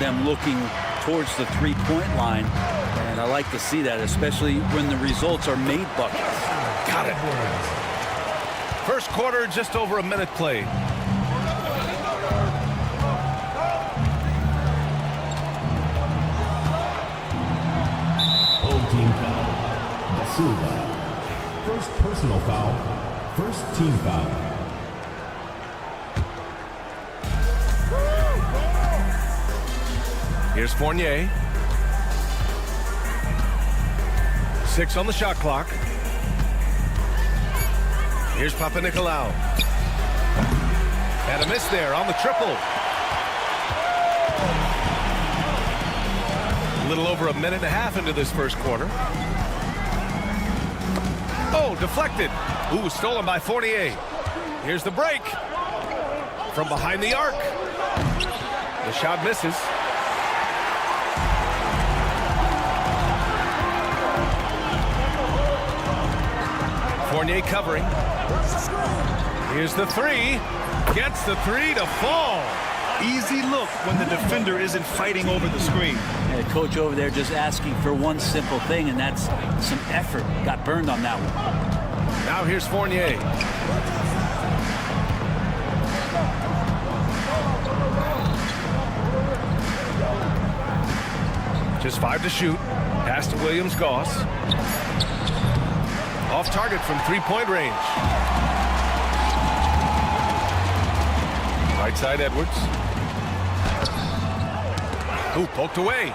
them looking towards the three-point line. And I like to see that, especially when the results are made buckets. Got it. First quarter, just over a minute played. Home team foul. Silva. First personal foul. First team foul. Here's Fournier. 6 on the shot clock. Here's Papanikolaou. And a miss there on the triple. A little over a minute and a half into this first quarter. Oh, deflected. Ooh, stolen by Fournier. Here's the break. From behind the arc. The shot misses. Fournier covering. Here's the three. Gets the three to fall. Easy look when the defender isn't fighting over the screen. And the coach over there just asking for one simple thing, and that's some effort. Got burned on that one. Now here's Fournier. Just 5 to shoot. Pass to Williams-Goss. Off target from three-point range. Right side Edwards. Ooh, poked away.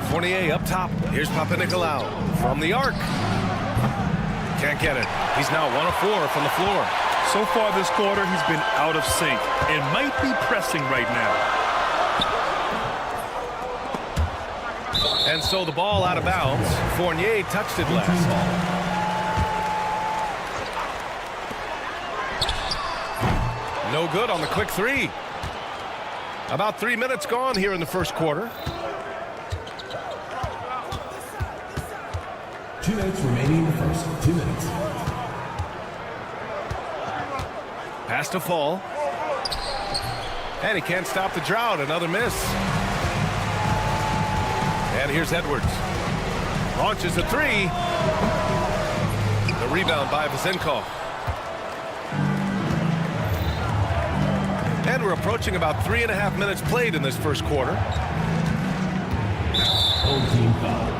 Fournier up top. Here's Papanikolaou from the arc. Can't get it. He's now 1 of 4 from the floor. So far this quarter, he's been out of sync and might be pressing right now. And so the ball out of bounds. Fournier touched it last. No good on the quick three. About 3 minutes gone here in the first quarter. 2 minutes remaining in the first. 2 minutes. Pass to Fall. And he can't stop the drought. Another miss. And here's Edwards. Launches a three. The rebound by Vezenkov. And we're approaching about 3.5 minutes played in this first quarter. Home team foul.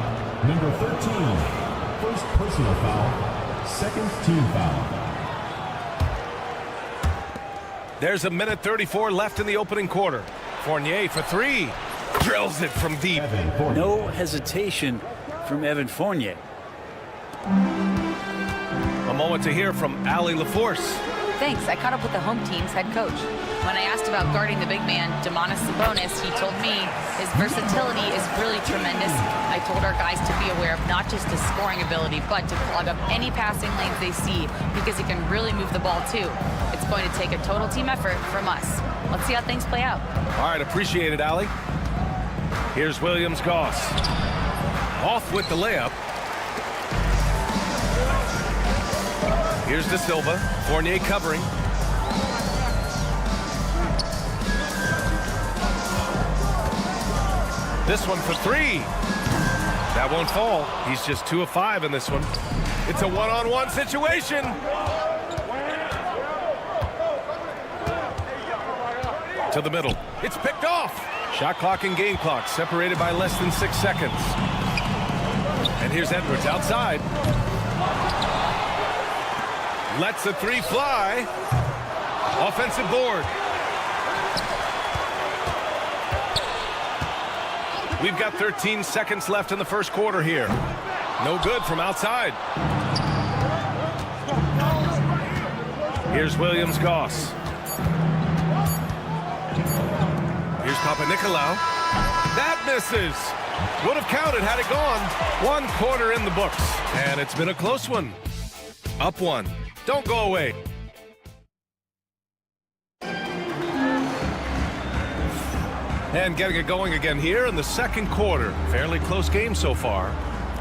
Number 13. First personal foul. Second team foul. There's 1:34 left in the opening quarter. Fournier for three. Drills it from deep. No hesitation from Evan Fournier. A moment to hear from Allie LaForce. Thanks. I caught up with the home team's head coach. When I asked about guarding the big man, Domantas Sabonis, he told me his versatility is really tremendous. I told our guys to be aware of not just his scoring ability, but to clog up any passing lanes they see, because he can really move the ball too. It's going to take a total team effort from us. Let's see how things play out. All right, appreciate it, Allie. Here's Williams-Goss. Off with the layup. Here's De Silva. Fournier covering. This one for three. That won't fall. He's just 2 of 5 in this one. It's a one-on-one situation. To the middle. It's picked off. Shot clock and game clock separated by less than 6 seconds. And here's Edwards outside. Lets the three fly. Offensive board. We've got 13 seconds left in the first quarter here. No good from outside. Here's Williams-Goss. Here's Papanikolaou. That misses. Would have counted had it gone. 1 quarter in the books. And it's been a close one. Up 1. Don't go away. And getting it going again here in the second quarter. Fairly close game so far.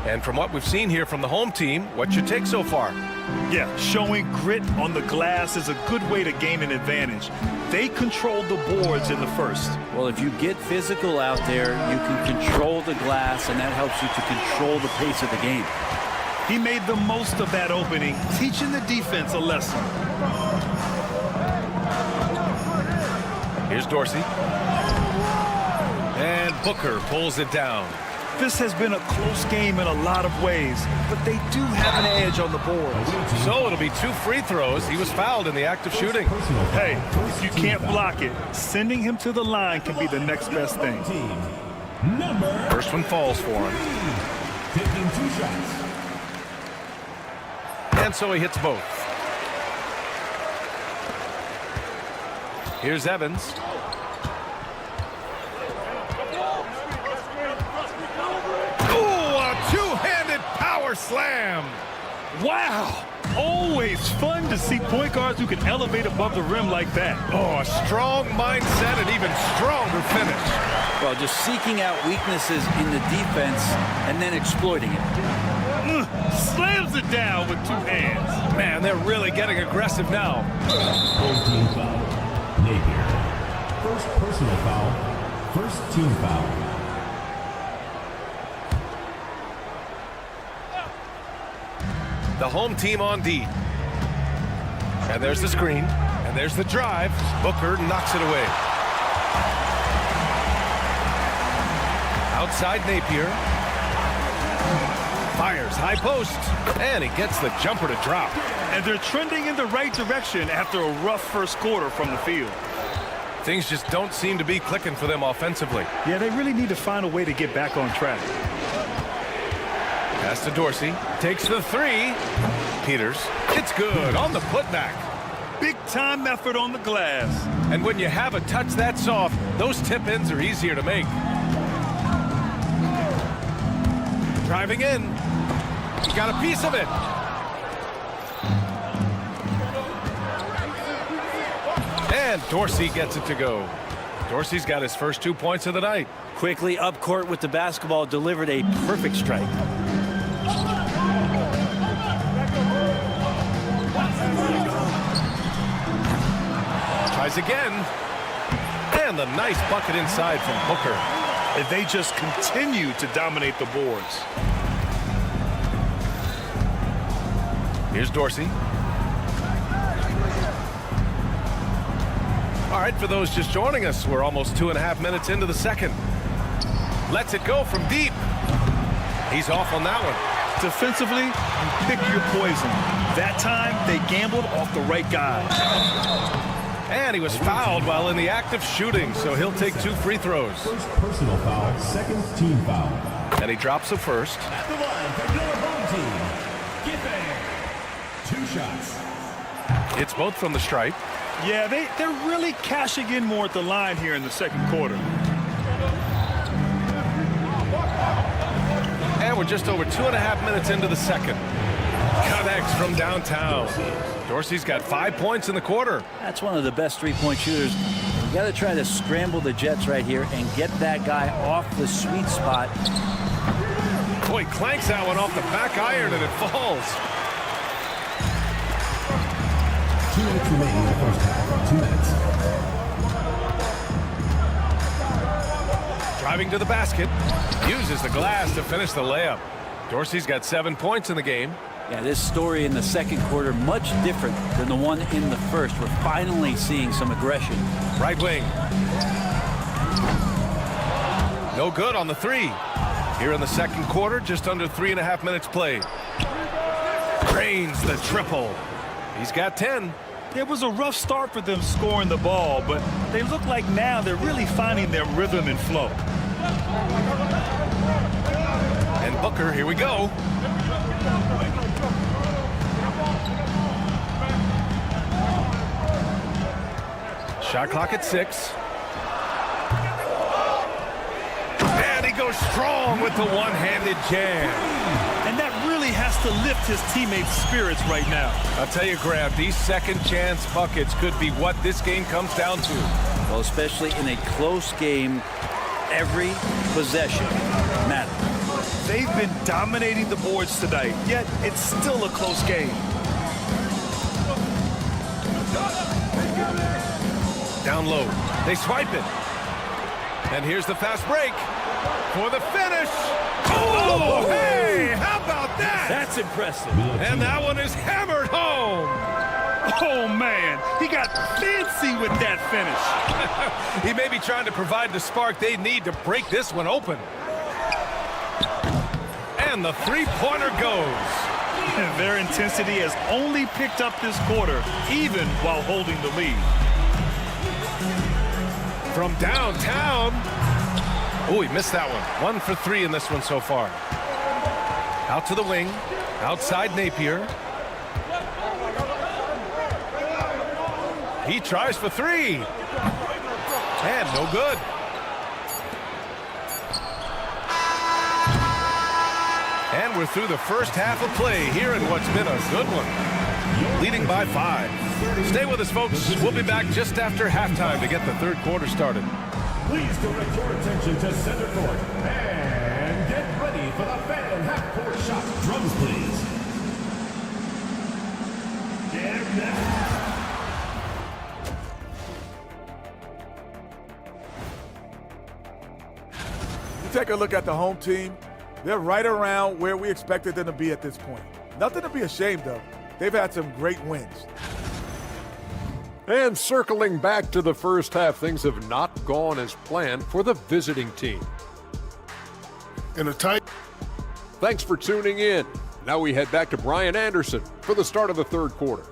And from what we've seen here from the home team, what's your take so far? Yeah, showing grit on the glass is a good way to gain an advantage. They controlled the boards in the first. Well, if you get physical out there, you can control the glass, and that helps you to control the pace of the game. He made the most of that opening, teaching the defense a lesson. Here's Dorsey. And Booker pulls it down. This has been a close game in a lot of ways, but they do have an edge on the board. So it'll be 2 free throws. He was fouled in the act of shooting. Hey, if you can't block it, sending him to the line can be the next best thing. First one falls for him. Taking 2 shots. And so he hits both. Here's Evans. Two-handed power slam. Wow! Always fun to see point guards who can elevate above the rim like that. Oh, a strong mindset and even stronger finish. Well, just seeking out weaknesses in the defense and then exploiting it. Slams it down with 2 hands. Man, they're really getting aggressive now. Home team foul. Napier. First personal foul. First team foul. The home team on D. And there's the screen. And there's the drive. Booker knocks it away. Outside Napier. Fires high post. And he gets the jumper to drop. And they're trending in the right direction after a rough first quarter from the field. Things just don't seem to be clicking for them offensively. Yeah, they really need to find a way to get back on track. Pass to Dorsey. Takes the 3. Peters. It's good on the putback. Big time effort on the glass. And when you have a touch that soft, those tip-ins are easier to make. Driving in. He got a piece of it. And Dorsey gets it to go. Dorsey's got his first 2 points of the night. Quickly up court with the basketball, delivered a perfect strike. Tries again. And the nice bucket inside from Booker. And they just continue to dominate the boards. Here's Dorsey. All right, for those just joining us, we're almost 2.5 minutes into the second. Lets it go from deep. He's off on that one. Defensively, pick your poison. That time, they gambled off the right guy. And he was fouled while in the act of shooting, so he'll take 2 free throws. First personal foul. Second team foul. And he drops the first. At the line for your home team. Get there. 2 shots. It's both from the stripe. Yeah, they're really cashing in more at the line here in the second quarter. And we're just over 2.5 minutes into the second. Connects from downtown. Dorsey's got 5 points in the quarter. That's one of the best three-point shooters. You got to try to scramble the Jets right here and get that guy off the sweet spot. Boy, clanks that one off the back iron and it falls. 2 minutes remaining in the first half. 2 minutes. Driving to the basket. Uses the glass to finish the layup. Dorsey's got 7 points in the game. Yeah, this story in the second quarter much different than the one in the first. We're finally seeing some aggression. Right wing. No good on the 3. Here in the second quarter, just under 3.5 minutes played. Drains the triple. He's got 10. It was a rough start for them scoring the ball, but they look like now they're really finding their rhythm and flow. And Booker, here we go. Shot clock at 6. And he goes strong with the one-handed jam. And that really has to lift his teammates' spirits right now. I'll tell you, Graham, these second chance buckets could be what this game comes down to. Well, especially in a close game, every possession matters. They've been dominating the boards tonight, yet it's still a close game. Down low. They swipe it. And here's the fast break for the finish. Oh, hey, how about that? That's impressive. And that one is hammered home. Oh, man, he got fancy with that finish. He may be trying to provide the spark they need to break this one open. And the three-pointer goes. Their intensity has only picked up this quarter, even while holding the lead. From downtown. Oh, he missed that one. 1 for 3 in this one so far. Out to the wing. Outside Napier. He tries for 3. And no good. And we're through the first half of play here in what's been a good one. Leading by 5. Stay with us, folks. We'll be back just after halftime to get the third quarter started. Please direct your attention to center court and get ready for the fan half-court shot. Drums, please. Get ready. Take a look at the home team. They're right around where we expected them to be at this point. Nothing to be ashamed of. They've had some great wins. And circling back to the first half, things have not gone as planned for the visiting team. In a tight. Thanks for tuning in. Now we head back to Brian Anderson for the start of the third quarter.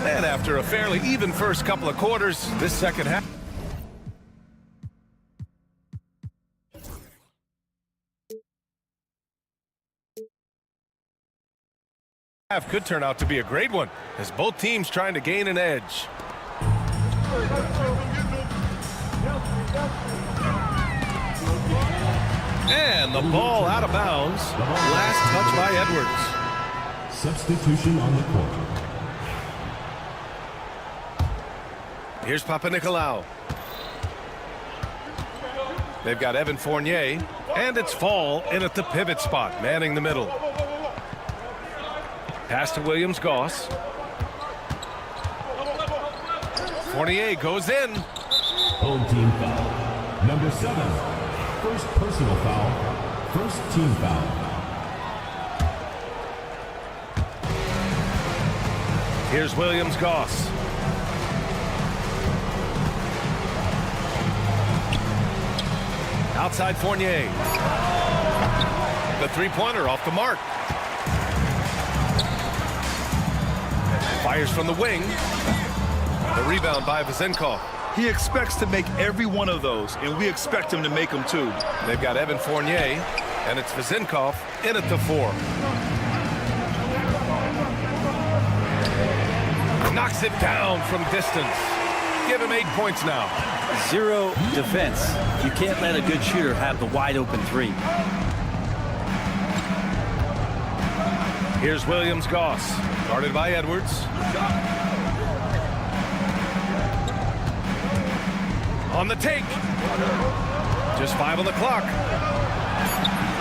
And after a fairly even first couple of quarters, this second half could turn out to be a great one, as both teams trying to gain an edge. And the ball out of bounds. Last touch by Edwards. Substitution on the court. Here's Papanikolaou. They've got Evan Fournier, and it's Fall in at the pivot spot, manning the middle. Pass to Williams-Goss. Fournier goes in. Home team foul. Number 7. First personal foul. First team foul. Here's Williams-Goss. Outside Fournier. The three-pointer off the mark. Fires from the wing. The rebound by Vezenkov. He expects to make every one of those, and we expect him to make them too. They've got Evan Fournier, and it's Vezenkov in at the 4. Knocks it down from distance. Give him 8 points now. 0 defense. You can't let a good shooter have the wide open 3. Here's Williams-Goss, guarded by Edwards. On the take. Just 5 on the clock.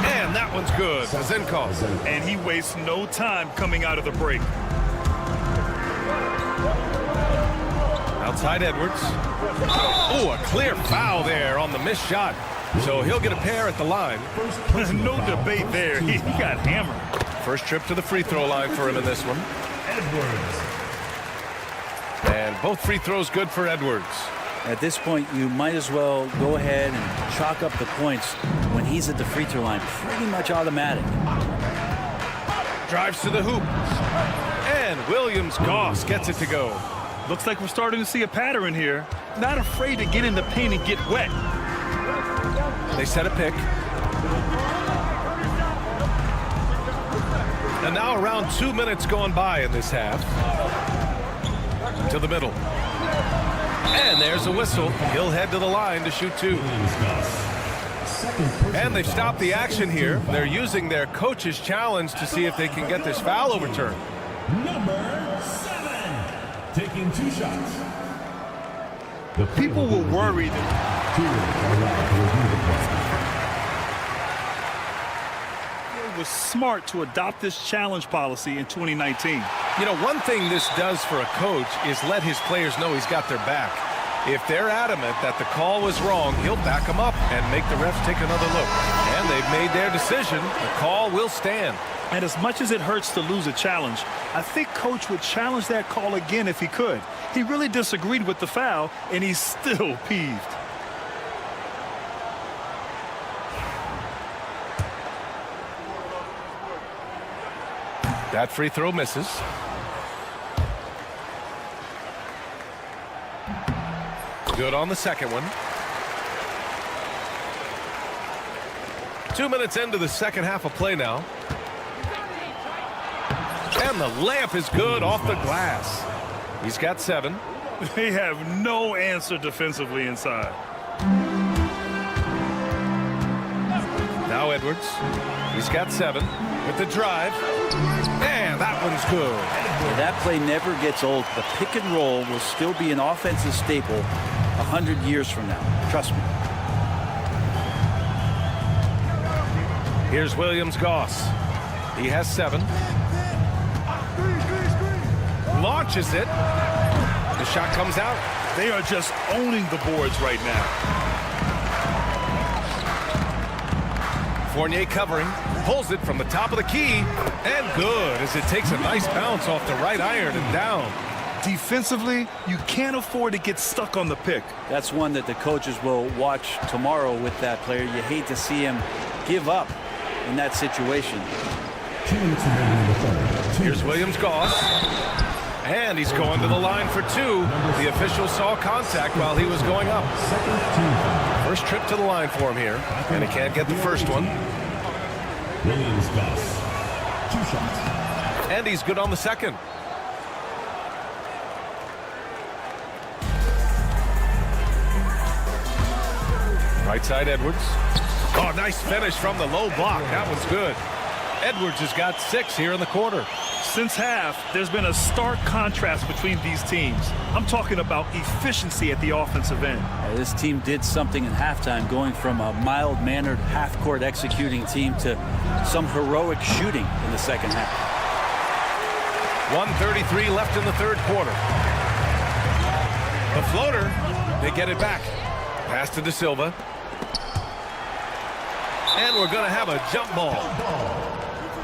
And that one's good. Vezenkov. And he wastes no time coming out of the break. Outside Edwards. Oh, a clear foul there on the missed shot. So he'll get a pair at the line. No debate there. He got hammered. First trip to the free throw line for him in this one. Edwards. And both free throws good for Edwards. At this point, you might as well go ahead and chalk up the points when he's at the free throw line. Pretty much automatic. Drives to the hoop. And Williams-Goss gets it to go. Looks like we're starting to see a pattern here. Not afraid to get in the paint and get wet. They set a pick. And now around 2 minutes gone by in this half. To the middle. And there's a whistle. He'll head to the line to shoot 2. And they've stopped the action here. They're using their coach's challenge to see if they can get this foul overturned. Number 7. taking 2 shots. The People were worried. It was smart to adopt this challenge policy in 2019. You know, one thing this does for a coach is let his players know he's got their back. If they're adamant that the call was wrong, he'll back them up and make the refs take another look. And they've made their decision. The call will stand. And as much as it hurts to lose a challenge, I think Coach would challenge that call again if he could. He really disagreed with the foul, and he's still peeved. That free throw misses. Good on the second one. 2 minutes into the second half of play now. And the layup is good off the glass. He's got 7. They have no answer defensively inside. Now Edwards. He's got 7 with the drive. And that one's good. That play never gets old. The pick and roll will still be an offensive staple 100 years from now. Trust me. Here's Williams-Goss. He has 7. Launches it. The shot comes out. They are just owning the boards right now. Fournier covering. Pulls it from the top of the key. And good as it takes a nice bounce off the right iron and down. Defensively, you can't afford to get stuck on the pick. That's one that the coaches will watch tomorrow with that player. You hate to see him give up in that situation. 2 minutes remaining in the third. Here's Williams-Goss. And he's going to the line for 2. The official saw contact while he was going up. First trip to the line for him here. And he can't get the first one. Williams-Goss. 2 shots. And he's good on the second. Right side Edwards. Oh, nice finish from the low block. That was good. Edwards has got 6 here in the quarter. Since half, there's been a stark contrast between these teams. I'm talking about efficiency at the offensive end. This team did something in halftime, going from a mild-mannered half-court executing team to some heroic shooting in the second half. 1:33 left in the third quarter. The floater, they get it back. Pass to De Silva. And we're going to have a jump ball.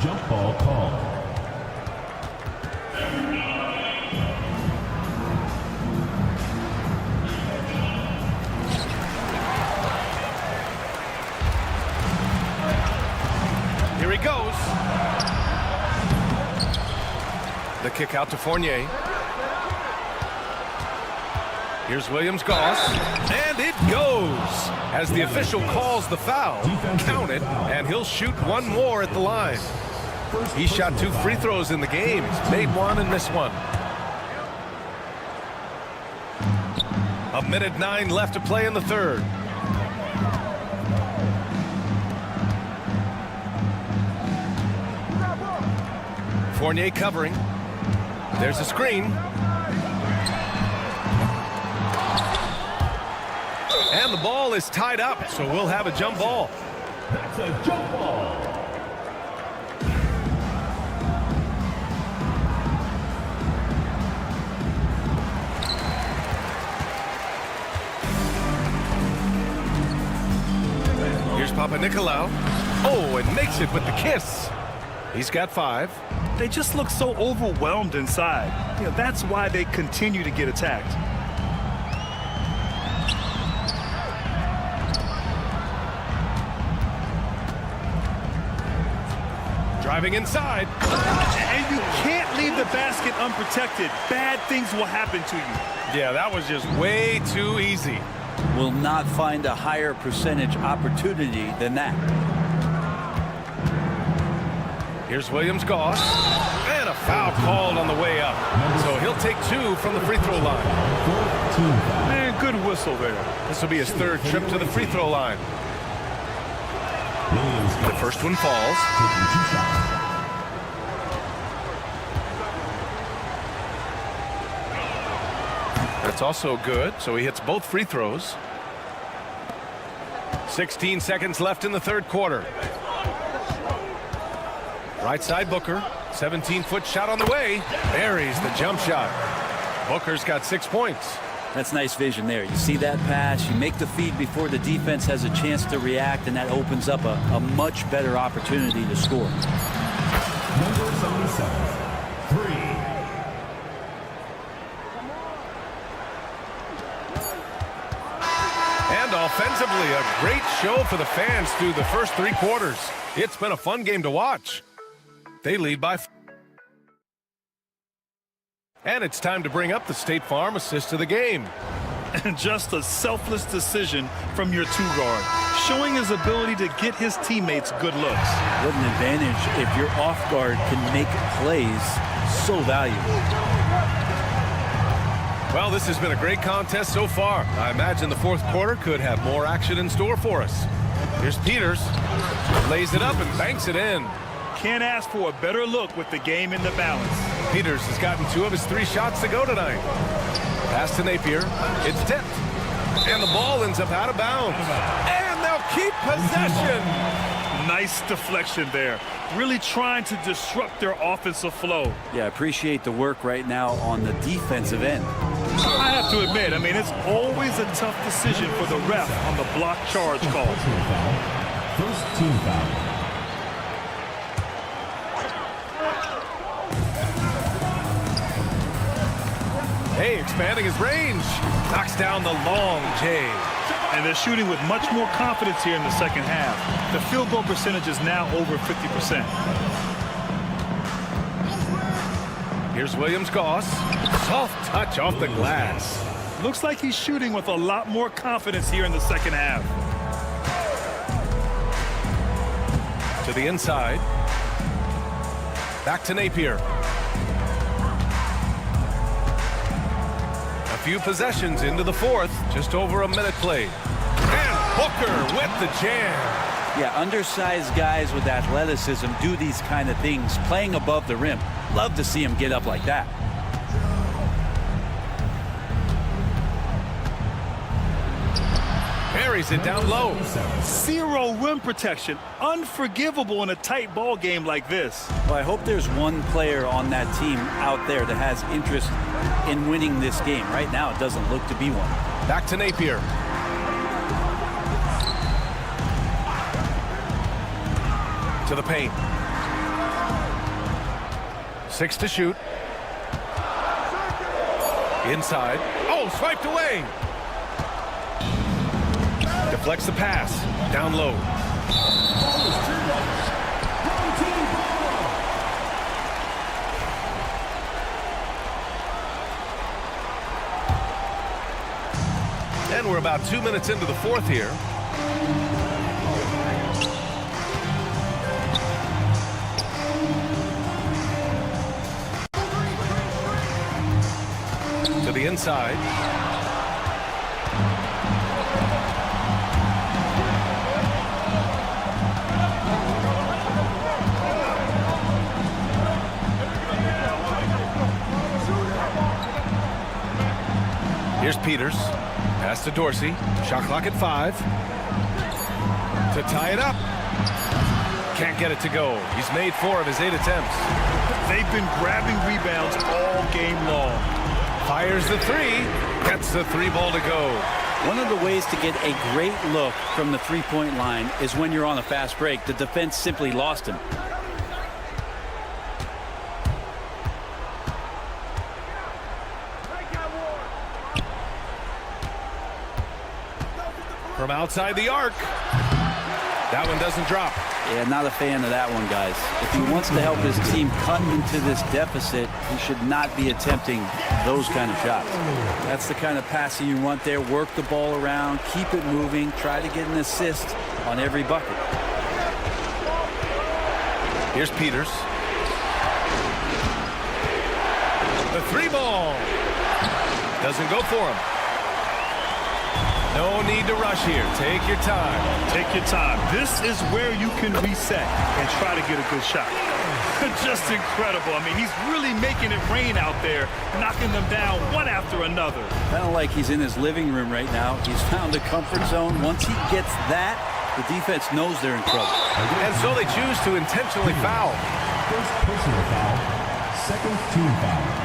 Jump ball call. Here he goes. The kick out to Fournier. Here's Williams-Goss. And it goes. As the official calls the foul, count it, and he'll shoot one more at the line. He shot 2 free throws in the game. He's made 1 and missed 1. 1:09 left to play in the third. Fournier covering. There's a screen. And the ball is tied up, so we'll have a jump ball. That's a jump ball. Here's Papanikolaou. Oh, and makes it with the kiss. He's got 5. They just look so overwhelmed inside. You know, that's why they continue to get attacked. Driving inside. And you can't leave the basket unprotected. Bad things will happen to you. Yeah, that was just way too easy. Will not find a higher percentage opportunity than that. Here's Williams-Goss. And a foul called on the way up. So he'll take 2 from the free throw line. Man, good whistle there. This will be his 3rd trip to the free throw line. The first one falls. That's also good, so he hits both free throws. 16 seconds left in the third quarter. Right side Booker, 17-foot shot on the way. Buries the jump shot. Booker's got 6 points. That's nice vision there. You see that pass, you make the feed before the defense has a chance to react, and that opens up a much better opportunity to score. Number 77, 3. And offensively, a great show for the fans through the first 3 quarters. It's been a fun game to watch. They lead by 4. And it's time to bring up the State Farm assist of the game. And just a selfless decision from your 2-guard, showing his ability to get his teammates good looks. What an advantage if your off guard can make plays so valuable. Well, this has been a great contest so far. I imagine the fourth quarter could have more action in store for us. Here's Peters, lays it up and banks it in. Can't ask for a better look with the game in the balance. Peters has gotten 2 of his 3 shots to go tonight. Pass to Napier. It's tipped. And the ball ends up out of bounds. And they'll keep possession. Nice deflection there. Really trying to disrupt their offensive flow. Yeah, I appreciate the work right now on the defensive end. I have to admit, it's always a tough decision for the ref on the block charge call. First team foul. Hey, expanding his range. Knocks down the long J. And they're shooting with much more confidence here in the second half. The field goal percentage is now over 50%. Here's Williams-Goss. Soft touch off the glass. Looks like he's shooting with a lot more confidence here in the second half. To the inside. Back to Napier. A few possessions into the fourth. Just over a minute played. And Booker with the jam. Yeah, undersized guys with athleticism do these kind of things, playing above the rim. Love to see him get up like that. Buries it down low. 0 rim protection. Unforgivable in a tight ball game like this. Well, I hope there's one player on that team out there that has interest in winning this game. Right now, it doesn't look to be one. Back to Napier. To the paint. 6 to shoot. Inside. Oh, swiped away. Deflects the pass. Down low. And we're about 2 minutes into the fourth here. To the inside. Here's Peters. Pass to Dorsey. Shot clock at 5. To tie it up. Can't get it to go. He's made 4 of his 8 attempts. They've been grabbing rebounds all game long. Fires the 3. Gets the 3 ball to go. One of the ways to get a great look from the three-point line is when you're on a fast break. The defense simply lost him. From outside the arc. That one doesn't drop. Yeah, not a fan of that one, guys. If he wants to help his team cut into this deficit, he should not be attempting those kind of shots. That's the kind of passing you want there. Work the ball around, keep it moving, try to get an assist on every bucket. Here's Peters. The 3 ball. Doesn't go for him. No need to rush here. Take your time. Take your time. This is where you can reset and try to get a good shot. Just incredible. I mean, he's really making it rain out there, knocking them down one after another. Kind of like he's in his living room right now. He's found a comfort zone. Once he gets that, the defense knows they're in trouble. And so they choose to intentionally foul. First personal foul, second team foul.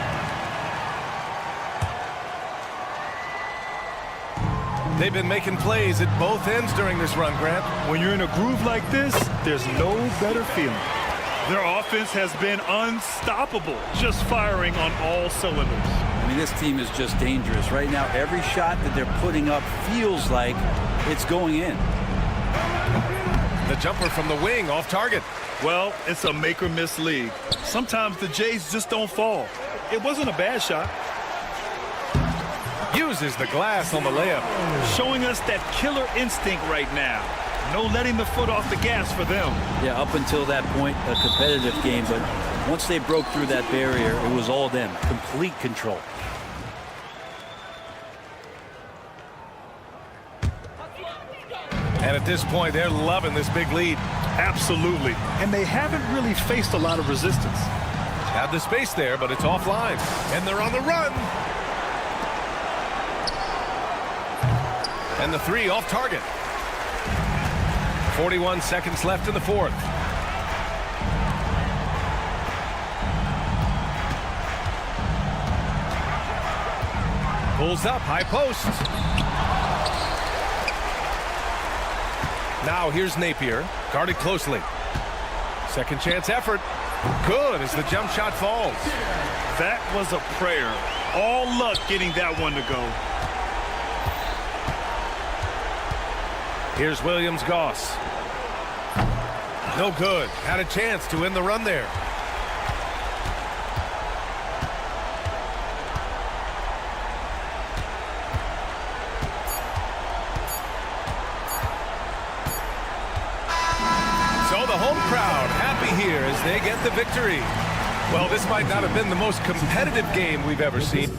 They've been making plays at both ends during this run, Grant. When you're in a groove like this, there's no better feeling. Their offense has been unstoppable, just firing on all cylinders. I mean, this team is just dangerous. Right now, every shot that they're putting up feels like it's going in. The jumper from the wing off target. Well, it's a make-or-miss league. Sometimes the Jays just don't fall. It wasn't a bad shot. Uses the glass on the layup. Showing us that killer instinct right now. No letting the foot off the gas for them. Yeah, up until that point, a competitive game, but once they broke through that barrier, it was all them. Complete control. And at this point, they're loving this big lead. Absolutely. And they haven't really faced a lot of resistance. Had the space there, but it's offline. And they're on the run. And the three off target. 41 seconds left in the fourth. Pulls up, high post. Now here's Napier, guarded closely. Second chance effort. Good as the jump shot falls. That was a prayer. All luck getting that one to go. Here's Williams-Goss. No good. Had a chance to end the run there. So the home crowd happy here as they get the victory. Well, this might not have been the most competitive game we've ever seen.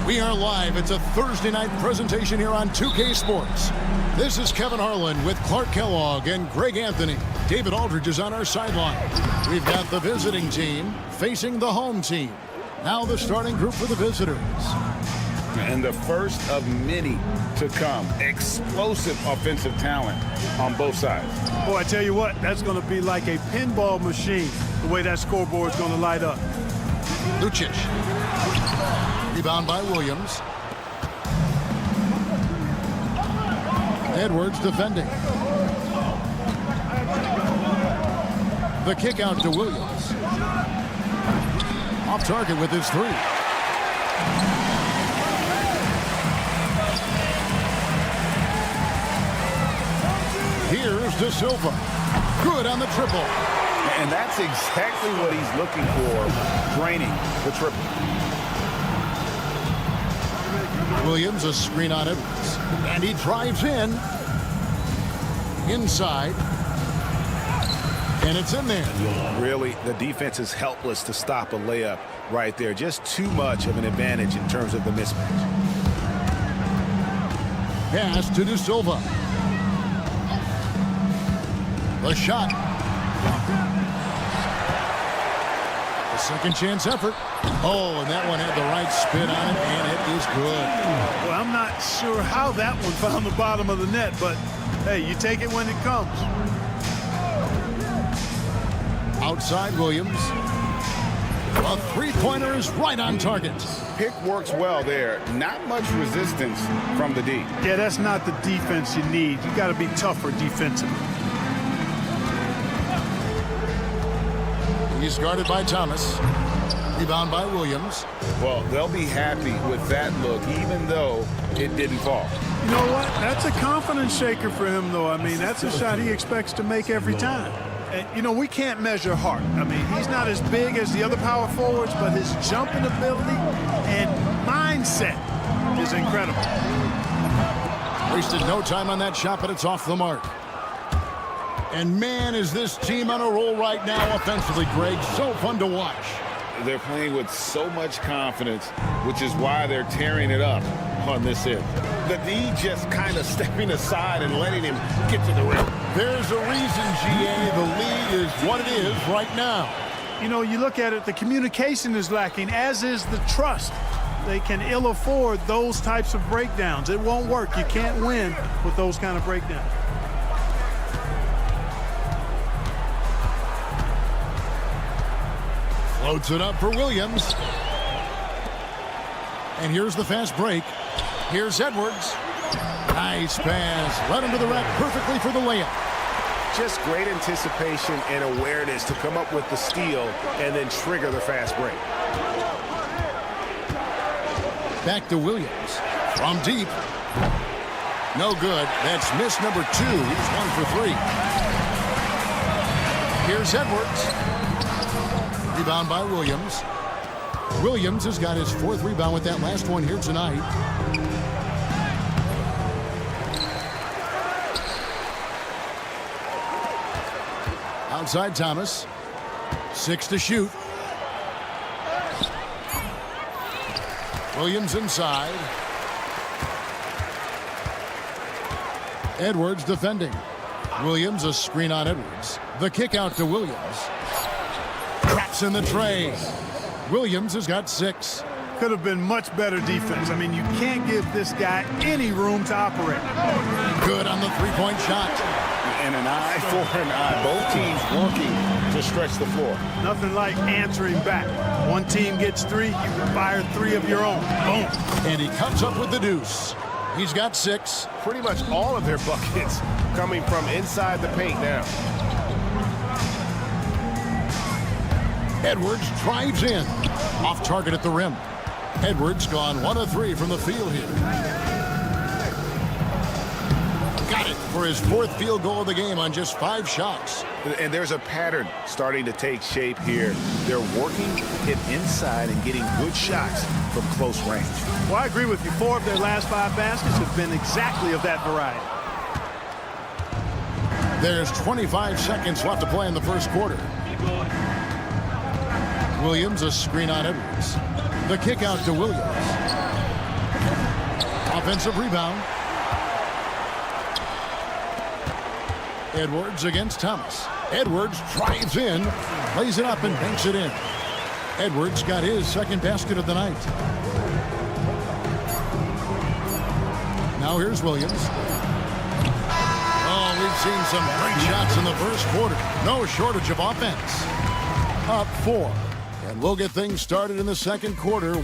We are live. It's a Thursday night presentation here on 2K Sports. This is Kevin Harlan with Clark Kellogg and Greg Anthony. David Aldridge is on our sideline. We've got the visiting team facing the home team. Now the starting group for the visitors. And the first of many to come. Explosive offensive talent on both sides. Boy, I tell you what, that's going to be like a pinball machine, the way that scoreboard is going to light up. Lucic. Rebound by Williams. Edwards defending. The kick out to Williams. Off target with his three. Here's De Silva. Good on the triple. And that's exactly what he's looking for, draining the triple. Williams, a screen on Edwards. And he drives in. Inside. And it's in there. Really, the defense is helpless to stop a layup right there. Just too much of an advantage in terms of the mismatch. Pass to De Silva. The shot. The second chance effort. Oh, and that one had the right spin on it, and it is good. Well, I'm not sure how that one found the bottom of the net, but hey, you take it when it comes. Outside Williams. A three-pointer is right on target. Pick works well there. Not much resistance from the D. Yeah, that's not the defense you need. You got to be tougher defensively. He's guarded by Thomas. Rebound by Williams. Well, they'll be happy with that look, even though it didn't fall. You know what? That's a confidence shaker for him, though. I mean, that's a shot he expects to make every time. And, you know, we can't measure heart. I mean, he's not as big as the other power forwards, but his jumping ability and mindset is incredible. Wasted no time on that shot, but it's off the mark. And, man, is this team on a roll right now offensively, Greg. So fun to watch. They're playing with so much confidence, which is why they're tearing it up on this end. The D just kind of stepping aside and letting him get to the rim. There's a reason, GA, the lead is what it is right now. You know, you look at it, the communication is lacking, as is the trust. They can ill afford those types of breakdowns. It won't work. You can't win with those kind of breakdowns. Floats it up for Williams. And here's the fast break. Here's Edwards. Nice pass. Right under the rack perfectly for the layup. Just great anticipation and awareness to come up with the steal and then trigger the fast break. Back to Williams. From deep. No good. That's miss number 2. He's 1 for 3. Here's Edwards. Rebound by Williams. Williams has got his 4th rebound with that last one here tonight. Outside Thomas. 6 to shoot. Williams inside. Edwards defending. Williams, a screen on Edwards. The kick out to Williams. Traps in the tray. Williams has got 6. Could have been much better defense. I mean, you can't give this guy any room to operate. Good on the three-point shot. And an eye for an eye. Both teams working to stretch the floor. Nothing like answering back. One team gets 3, you fire 3 of your own. Boom. And he comes up with the deuce. He's got 6. Pretty much all of their buckets coming from inside the paint now. Edwards drives in. Off target at the rim. Edwards gone 1 of 3 from the field here. Got it for his 4th field goal of the game on just 5 shots. And there's a pattern starting to take shape here. They're working it inside and getting good shots from close range. Well, I agree with you. 4 of their last 5 baskets have been exactly of that variety. There's 25 seconds left to play in the first quarter. Williams, a screen on Edwards. The kick out to Williams. Offensive rebound. Edwards against Thomas. Edwards drives in, lays it up and banks it in. Edwards got his 2nd basket of the night. Now here's Williams. Oh, we've seen some great shots in the first quarter. No shortage of offense. Up 4. And we'll get things started in the second quarter.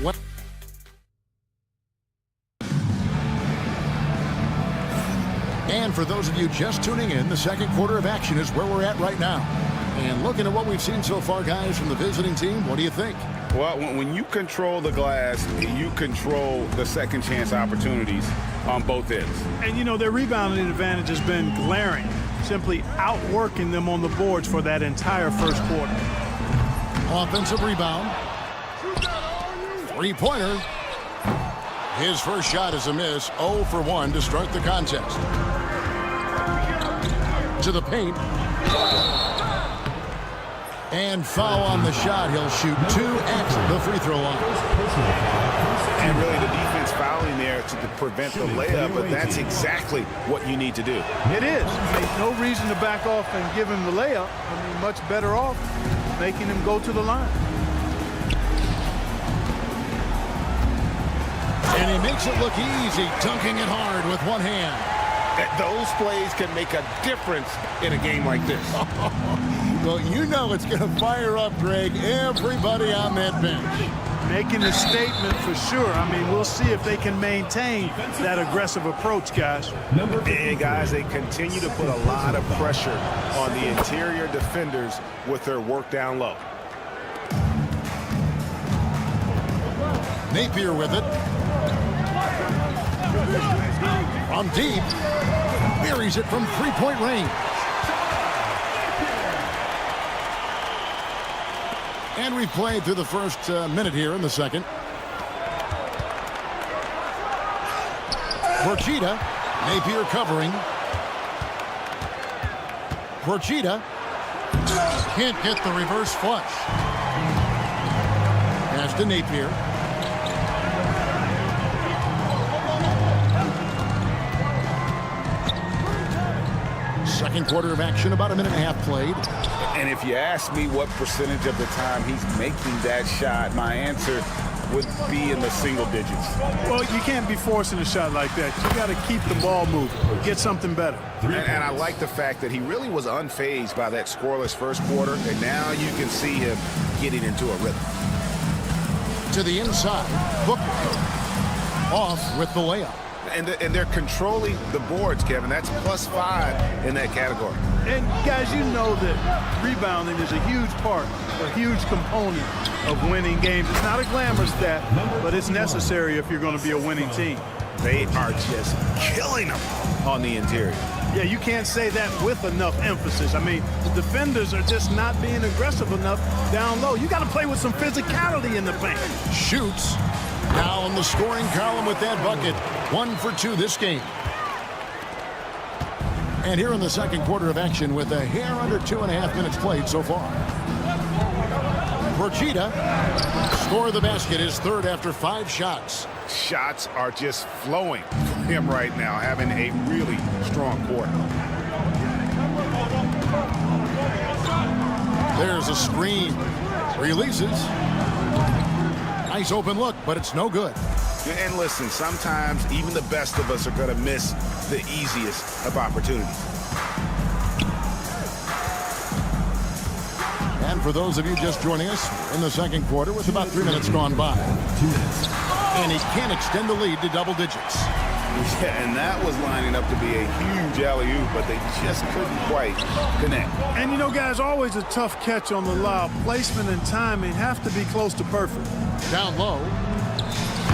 And for those of you just tuning in, the second quarter of action is where we're at right now. And looking at what we've seen so far, guys, from the visiting team, what do you think? Well, when you control the glass, you control the second chance opportunities on both ends. And, you know, their rebounding advantage has been glaring, simply outworking them on the boards for that entire first quarter. Offensive rebound. Three-pointer. His first shot is a miss. 0 for 1 to start the contest. To the paint. And foul on the shot. He'll shoot 2 at the free throw line. And really the defense fouling there to prevent the layup, but that's exactly what you need to do. It is. No reason to back off and give him the layup. I mean, much better off making him go to the line. And he makes it look easy, dunking it hard with one hand. Those plays can make a difference in a game like this. Well, you know it's going to fire up, Greg, everybody on that bench. Making a statement for sure. I mean, we'll see if they can maintain that aggressive approach, guys. And guys, they continue to put a lot of pressure on the interior defenders with their work down low. Napier with it. From deep. Buries it from three-point range. And we've played through the first minute here in the second. Porchita. Napier covering. Porchita. Can't get the reverse flush. Pass to Napier. Second quarter of action, about a minute and a half played. And if you ask me what percentage of the time he's making that shot, my answer would be in the single digits. Well, you can't be forcing a shot like that. You got to keep the ball moving, get something better. And I like the fact that he really was unfazed by that scoreless first quarter, and now you can see him getting into a rhythm. To the inside, Booker off with the layup. And they're controlling the boards, Kevin. That's +5 in that category. And guys, you know that rebounding is a huge part, a huge component of winning games. It's not a glamour stat, but it's necessary if you're going to be a winning team. They are just killing them on the interior. Yeah, you can't say that with enough emphasis. I mean, the defenders are just not being aggressive enough down low. You got to play with some physicality in the paint. Shoots. Now in the scoring column with that bucket. 1 for 2 this game. And here in the second quarter of action with a hair under 2.5 minutes played so far. Porchita score the basket, his third after 5 shots. Shots are just flowing from him right now, having a really strong quarter. There's a screen. Releases. Nice open look, but it's no good. And listen, sometimes even the best of us are going to miss the easiest of opportunities. And for those of you just joining us in the second quarter with about 3 minutes gone by. And he can extend the lead to double digits. Yeah, and that was lining up to be a huge alley-oop, but they just couldn't quite connect. And you know, guys, always a tough catch on the lob. Placement and timing have to be close to perfect. Down low.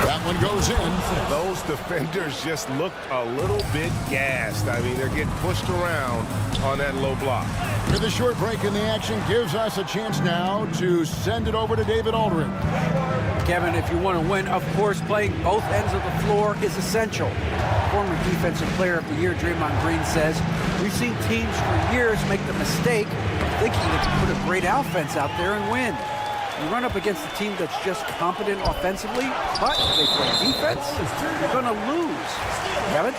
That one goes in. Those defenders just looked a little bit gassed. I mean, they're getting pushed around on that low block. With a short break in the action gives us a chance now to send it over to David Aldridge. Kevin, if you want to win, of course, playing both ends of the floor is essential. Former Defensive Player of the Year Draymond Green says, we've seen teams for years make the mistake of thinking they can put a great offense out there and win. You run up against a team that's just competent offensively, but they play defense, you're going to lose. Kevin?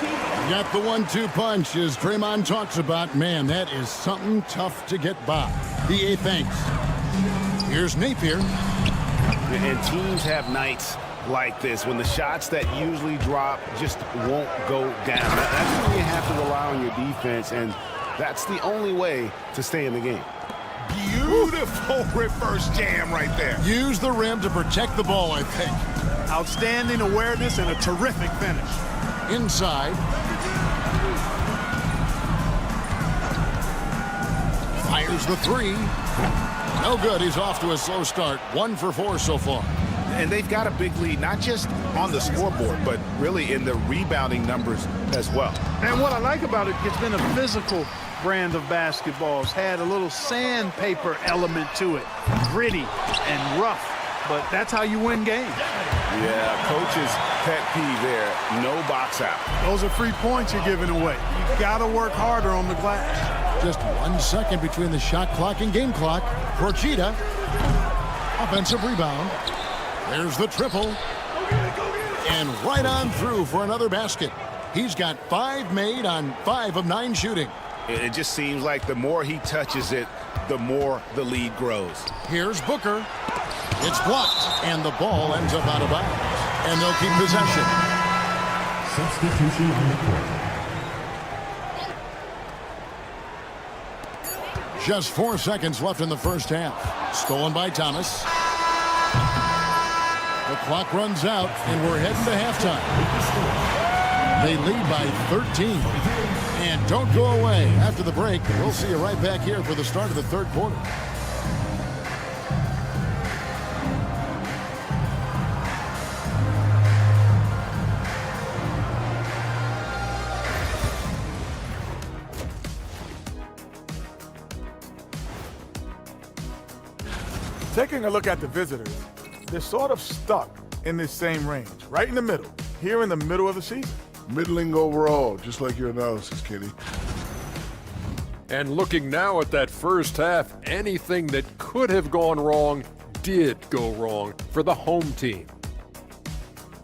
Got the 1-2 punch as Draymond talks about. Man, that is something tough to get by. DA thanks. Here's Napier. And teams have nights like this when the shots that usually drop just won't go down. That's when you have to rely on your defense, and that's the only way to stay in the game. Beautiful reverse jam right there. Use the rim to protect the ball, I think. Outstanding awareness and a terrific finish. Inside. Fires the three. No good. He's off to a slow start. 1 for 4 so far. And they've got a big lead, not just on the scoreboard, but really in the rebounding numbers as well. And what I like about it, it's been a physical brand of basketball. It's had a little sandpaper element to it. Gritty and rough. But that's how you win games. Yeah, coach's pet peeve there. No box out. Those are free points you're giving away. You got to work harder on the glass. Just 1 second between the shot clock and game clock. Procida. Offensive rebound. There's the triple. And right on through for another basket. He's got 5 made on 5 of 9 shooting. It just seems like the more he touches it, the more the lead grows. Here's Booker. It's blocked, and the ball ends up out of bounds. And they'll keep possession. Substitution on the court. Just 4 seconds left in the first half. Stolen by Thomas. The clock runs out, and we're heading to halftime. They lead by 13. And don't go away. After the break, we'll see you right back here for the start of the third quarter. Taking a look at the visitors, they're sort of stuck in this same range, right in the middle, here in the middle of the season. Middling overall, just like your analysis, Kenny. And looking now at that first half, anything that could have gone wrong did go wrong for the home team.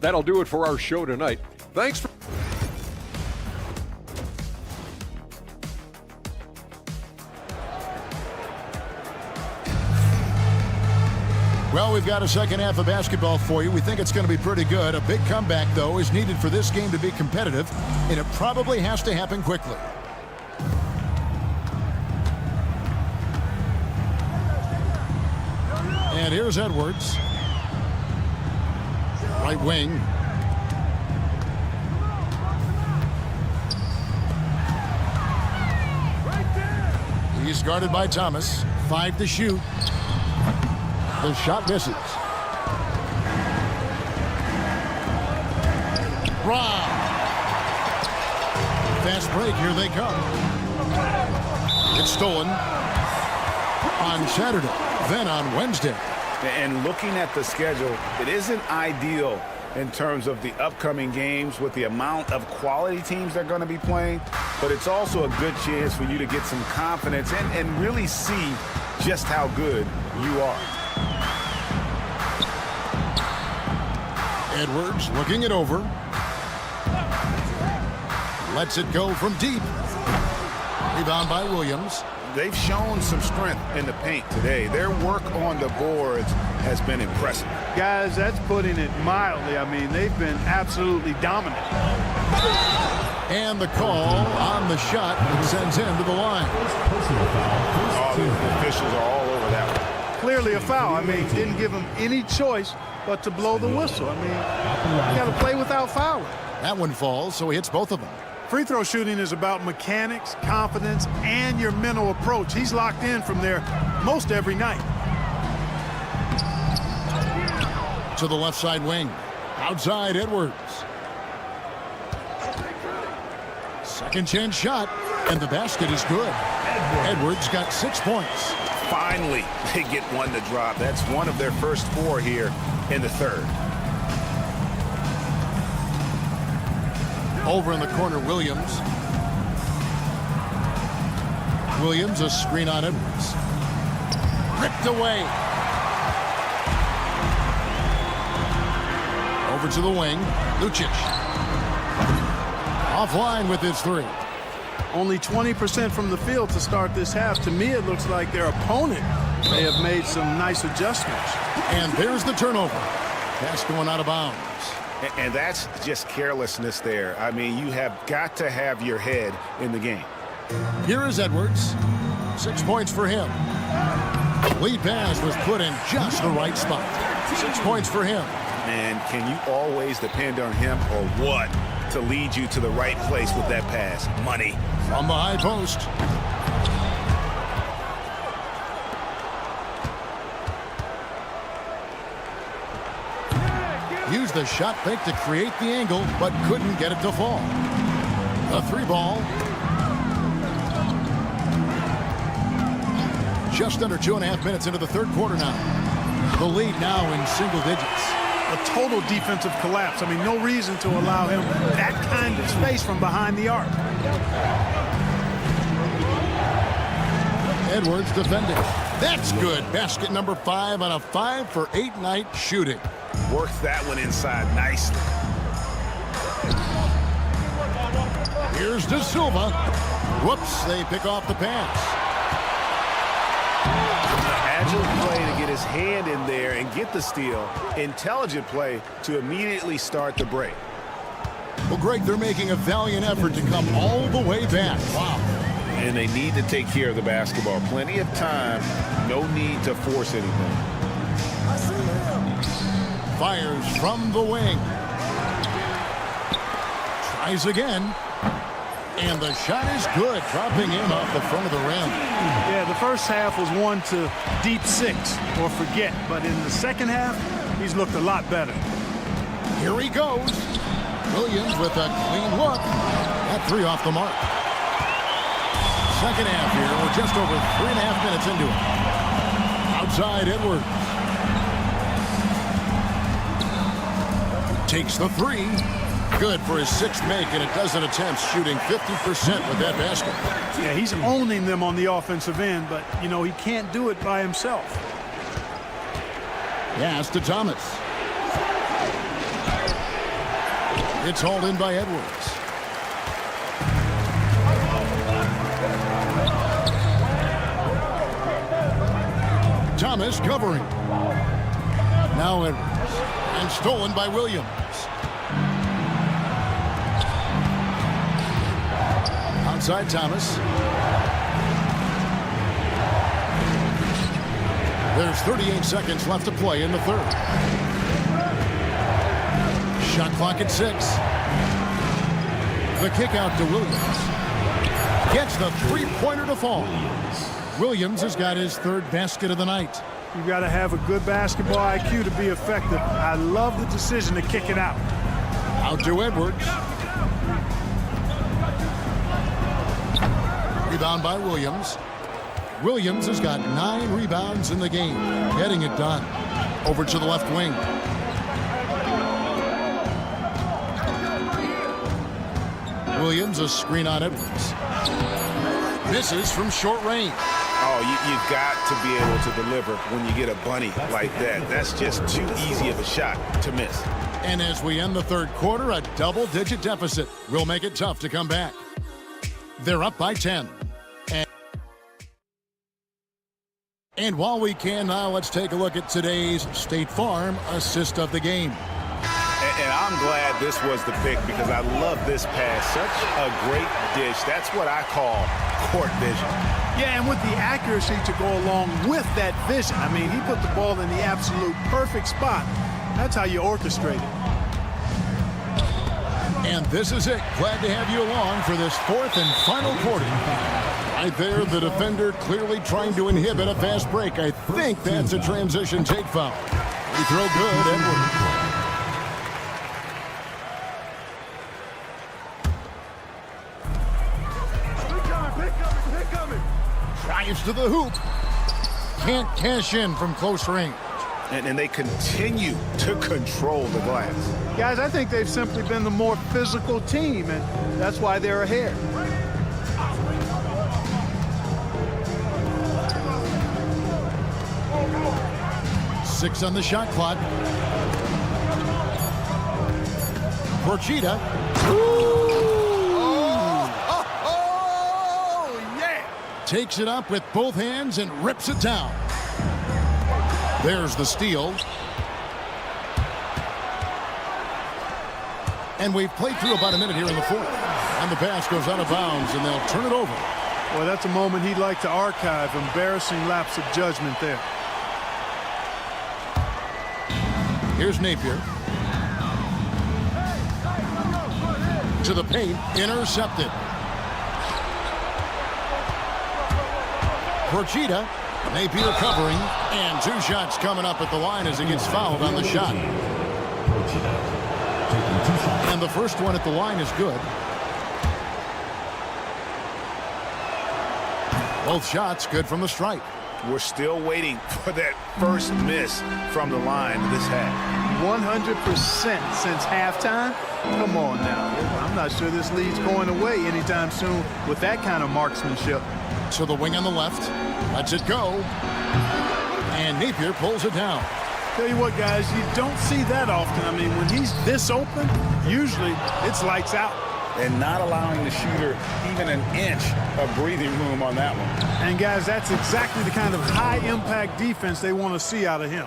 That'll do it for our show tonight. Thanks for... Well, we've got a second half of basketball for you. We think it's going to be pretty good. A big comeback, though, is needed for this game to be competitive, and it probably has to happen quickly. And here's Edwards. Right wing. He's guarded by Thomas. 5 to shoot. The shot misses. Rob. Fast break. Here they come. It's stolen on Saturday, then on Wednesday. And looking at the schedule, it isn't ideal in terms of the upcoming games with the amount of quality teams they're going to be playing, but it's also a good chance for you to get some confidence and really see just how good you are. Edwards looking it over. Lets it go from deep. Rebound by Williams. They've shown some strength in the paint today. Their work on the boards has been impressive. Guys, that's putting it mildly. I mean, they've been absolutely dominant. And the call on the shot that sends him to the line. Oh, the officials are all over that one. Clearly a foul. I mean, didn't give him any choice but to blow the whistle. I mean, you got to play without fouling. That one falls, so he hits both of them. Free throw shooting is about mechanics, confidence, and your mental approach. He's locked in from there most every night. To the left side wing. Outside Edwards. Second chance shot, and the basket is good. Edwards got 6 points. Finally, they get one to drop. That's one of their first 4 here in the third. Over in the corner, Williams. Williams, a screen on Edwards. Ripped away. Over to the wing. Lucic. Offline with his 3. Only 20% from the field to start this half. To me, it looks like their opponent may have made some nice adjustments. And there's the turnover. Pass going out of bounds. And that's just carelessness there. I mean, you have got to have your head in the game. Here is Edwards. 6 points for him. Lead pass was put in just the right spot. 6 points for him. And can you always depend on him or what to lead you to the right place with that pass? Money. From the high post. the shot fake to create the angle, but couldn't get it to fall. A 3-ball. Just under 2.5 minutes into the third quarter now. The lead now in single digits. A total defensive collapse. I mean, no reason to allow him that kind of space from behind the arc. Edwards defending. That's good. Basket number 5 on a 5-for-8 night shooting. Works that one inside nicely. Here's De Silva. Whoops, they pick off the pass. Agile play to get his hand in there and get the steal. Intelligent play to immediately start the break. Well, Greg, they're making a valiant effort to come all the way back. Wow. And they need to take care of the basketball. Plenty of time. No need to force anything. Fires from the wing. Tries again. And the shot is good, dropping in off the front of the rim. Yeah, the first half was one to deep 6 or forget. But in the second half, he's looked a lot better. Here he goes. Williams with a clean look. That 3 off the mark. Second half here. We're just over 3.5 minutes into it. Outside Edwards. Takes the 3. Good for his 6th make, and a dozen attempts, shooting 50% with that basket. Yeah, he's owning them on the offensive end, but, you know, he can't do it by himself. Pass to Thomas. It's hauled in by Edwards. Thomas covering. Now Edwards. And stolen by Williams. Outside Thomas. There's 38 seconds left to play in the third. Shot clock at 6. The kick out to Williams. Gets the 3-pointer to fall. Williams has got his 3rd basket of the night. You've got to have a good basketball IQ to be effective. I love the decision to kick it out. Out to Edwards. Rebound by Williams. Williams has got 9 rebounds in the game, getting it done. Over to the left wing. Williams, a screen on Edwards. Misses from short range. Oh, you've got to be able to deliver when you get a bunny like that. That's just too easy of a shot to miss. And as we end the third quarter, a double-digit deficit will make it tough to come back. They're up by 10. And while we can now, let's take a look at today's State Farm assist of the game. And I'm glad this was the pick because I love this pass. Such a great dish. That's what I call court vision. Yeah, and with the accuracy to go along with that vision. I mean, he put the ball in the absolute perfect spot. That's how you orchestrate it. And this is it. Glad to have you along for this 4th and final quarter. Right there, the defender clearly trying to inhibit a fast break. I think that's a transition take foul. Free throw good, Edwards. Drives to the hoop. Can't cash in from close range. And they continue to control the glass. Guys, I think they've simply been the more physical team, and that's why they're ahead. Six on the shot clock. Porchita. Yeah! Takes it up with both hands and rips it down. There's the steal. And we've played through about a minute here in the fourth. And the pass goes out of bounds, and they'll turn it over. Well, that's a moment he'd like to archive. Embarrassing lapse of judgment there. Here's Napier. To the paint, intercepted. Porchita, Napier covering, and 2 shots coming up at the line as he gets fouled on the shot. And the first one at the line is good. Both shots good from the stripe. We're still waiting for that first miss from the line this half. 100% since halftime? Come on now. I'm not sure this lead's going away anytime soon with that kind of marksmanship. To the wing on the left. Lets it go. And Napier pulls it down. Tell you what, guys, you don't see that often. I mean, when he's this open, usually it's lights out. And not allowing the shooter even an inch of breathing room on that one. And, guys, that's exactly the kind of high-impact defense they want to see out of him.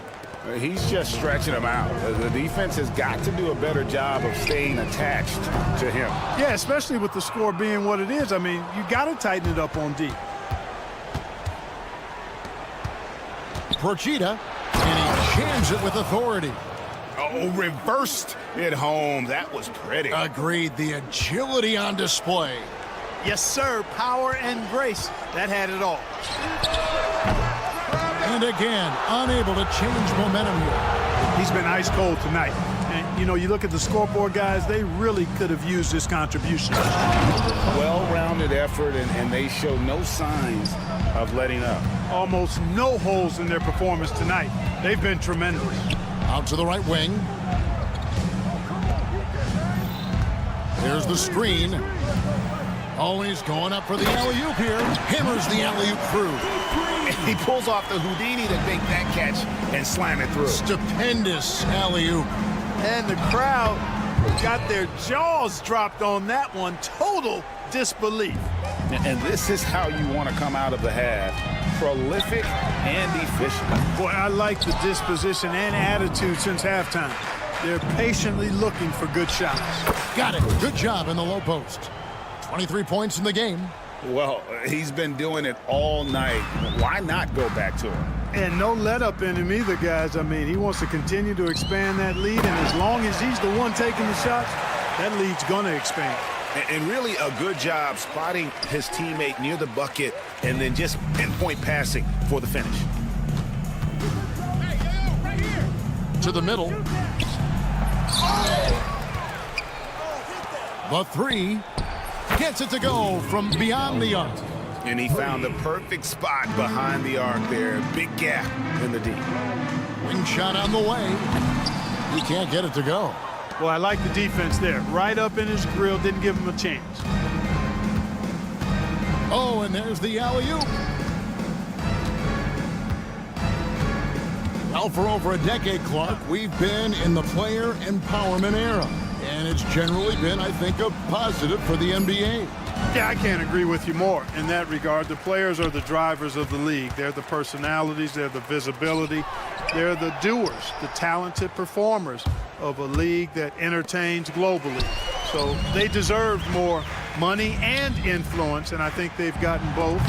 He's just stretching him out. The defense has got to do a better job of staying attached to him. Yeah, especially with the score being what it is. I mean, you got to tighten it up on D. Procida, and he jams it with authority. Oh, reversed it home. That was pretty. Agreed. The agility on display. Yes, sir. Power and grace. That had it all. And again, unable to change momentum here. He's been ice cold tonight. And, you know, you look at the scoreboard, guys, they really could have used this contribution. Well-rounded effort, and they show no signs of letting up. Almost no holes in their performance tonight. They've been tremendous. Out to the right wing. There's the screen. Always going up for the alley-oop here. Hammers the alley-oop through. He pulls off the Houdini to make that catch and slam it through. Stupendous alley-oop. And the crowd got their jaws dropped on that one. Total disbelief. And this is how you want to come out of the half. Prolific and efficient. Boy, I like the disposition and attitude since halftime. They're patiently looking for good shots. Got it. Good job in the low post. 23 points in the game. Well, he's been doing it all night. Why not go back to him? And no let up in him either, guys. I mean, he wants to continue to expand that lead, and as long as he's the one taking the shots, that lead's going to expand. And really a good job spotting his teammate near the bucket and then just pinpoint passing for the finish. To the middle. The three. Gets it to go from beyond the arc. And he found the perfect spot behind the arc there. Big gap in the D. Wing shot on the way. He can't get it to go. Well, I like the defense there. Right up in his grill, didn't give him a chance. Oh, and there's the alley-oop. Well, for over a decade, Clark, we've been in the player empowerment era. And it's generally been, I think, a positive for the NBA. Yeah, I can't agree with you more in that regard. The players are the drivers of the league. They're the personalities. They're the visibility. They're the doers, the talented performers of a league that entertains globally. So they deserve more money and influence, and I think they've gotten both.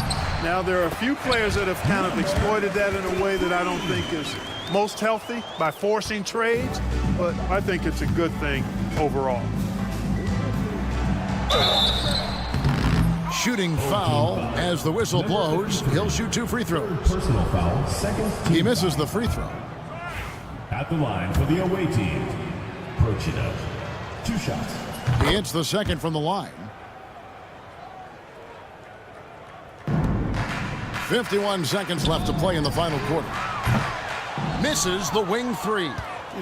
Now, there are a few players that have kind of exploited that in a way that I don't think is most healthy by forcing trades, but I think it's a good thing overall. Shooting foul as the whistle blows. He'll shoot 2 free throws. Personal foul, second. He misses the free throw. At the line for the away team, Procida. 2 shots. He hits the second from the line. 51 seconds left to play in the final quarter. Misses the wing 3. You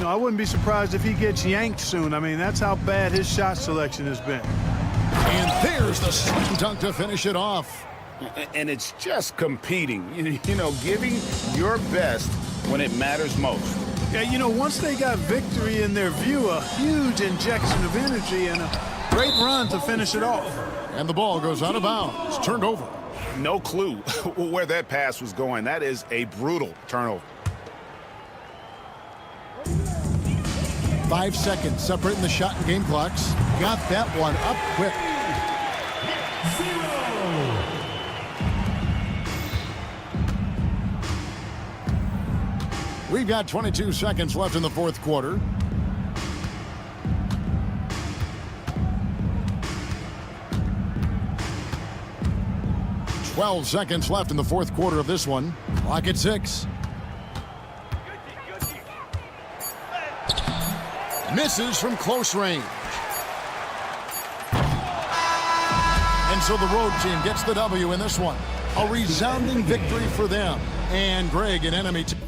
know, I wouldn't be surprised if he gets yanked soon. I mean, that's how bad his shot selection has been. And there's the slam dunk to finish it off. And it's just competing, you know, giving your best when it matters most. Yeah, you know, once they got victory in their view, a huge injection of energy and a great run to finish it off. And the ball goes out of bounds. Turned over. No clue where that pass was going. That is a brutal turnover. 5 seconds separating the shot and game clocks. Got that one up quick. We've got 22 seconds left in the fourth quarter. Twelve seconds left in the fourth quarter of this one. Clock at 6. Misses from close range. And so the road team gets the W in this one. A resounding victory for them. And Greg, an enemy team.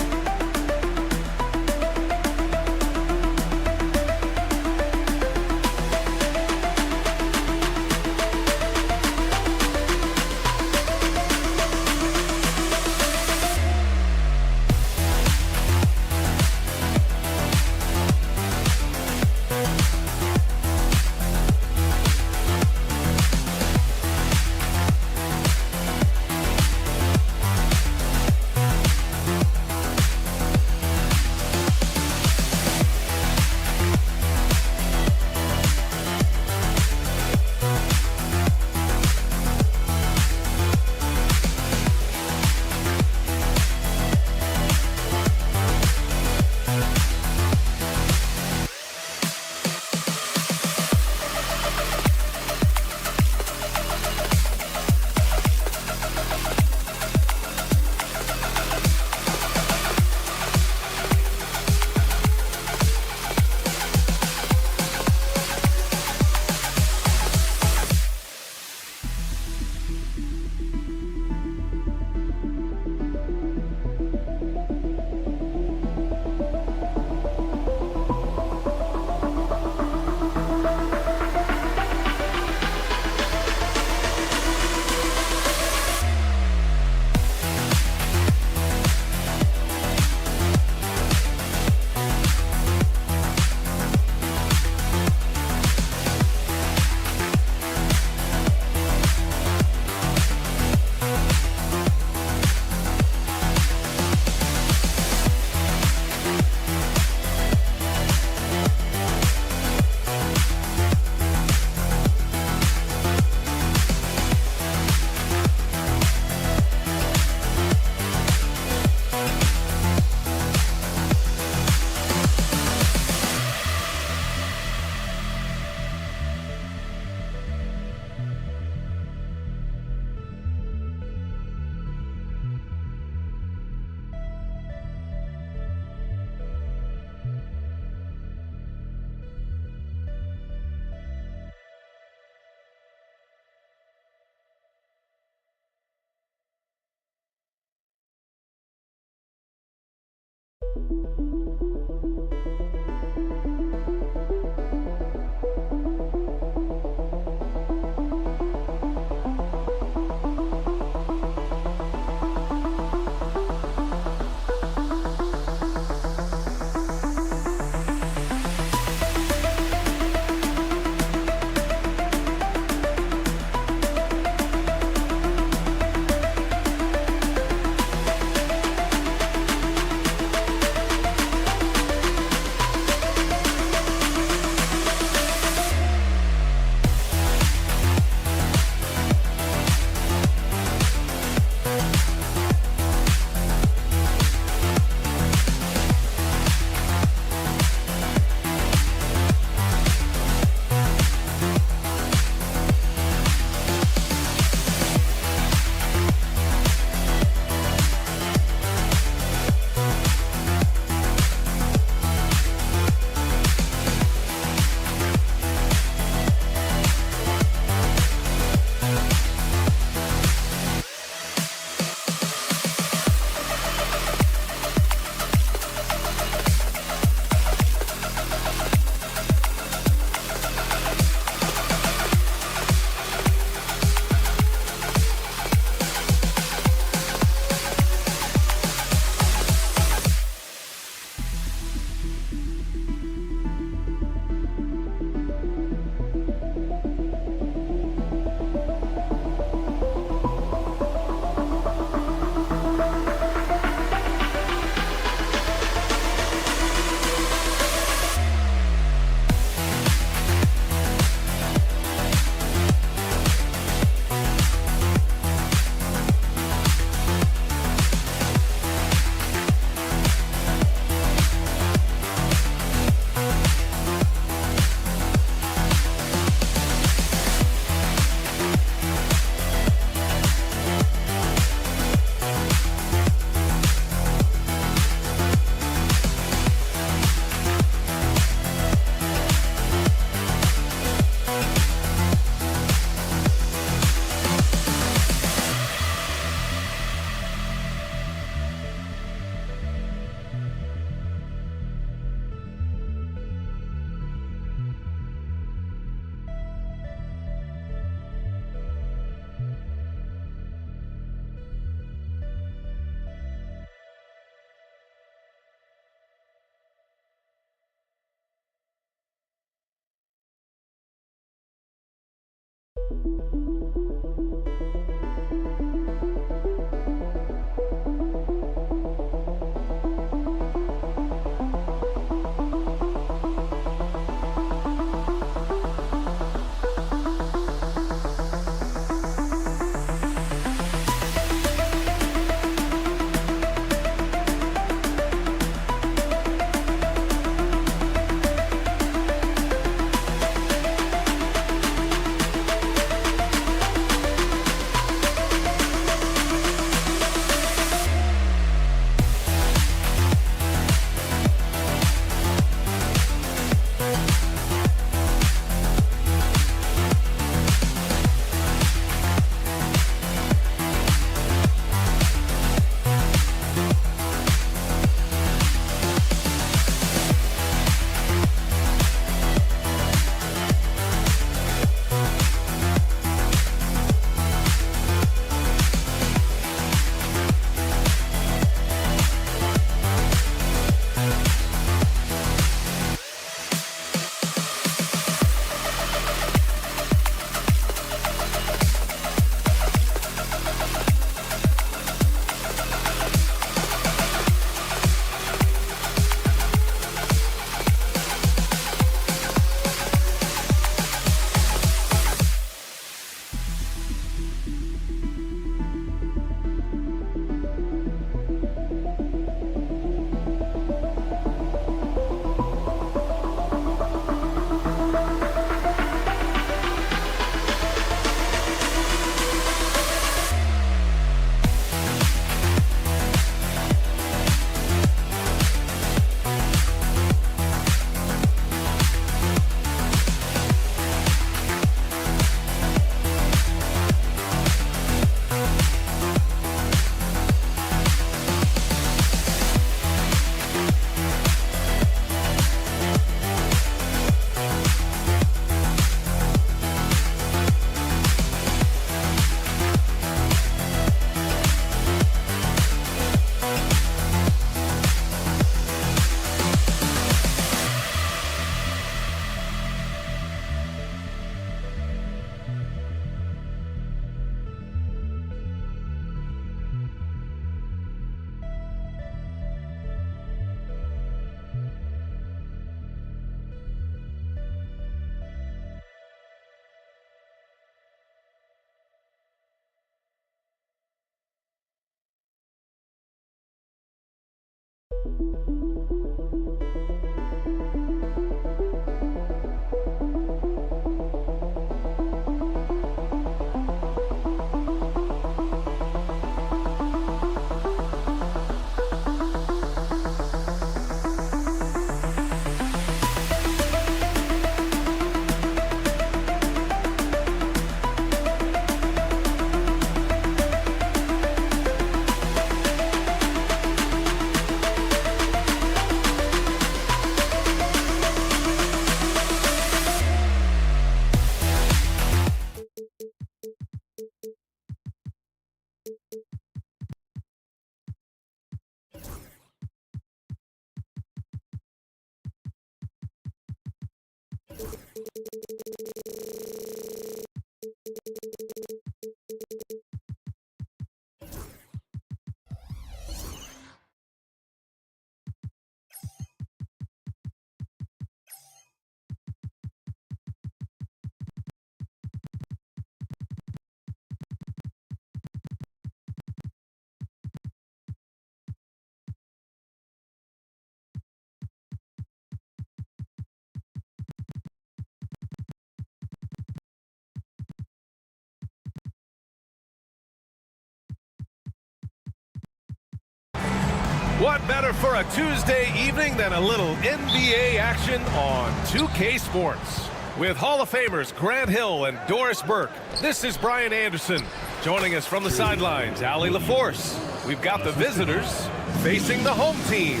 What better for a Tuesday evening than a little NBA action on 2K Sports? With Hall of Famers Grant Hill and Doris Burke, this is Brian Anderson. Joining us from the sidelines, Allie LaForce. We've got the visitors facing the home team.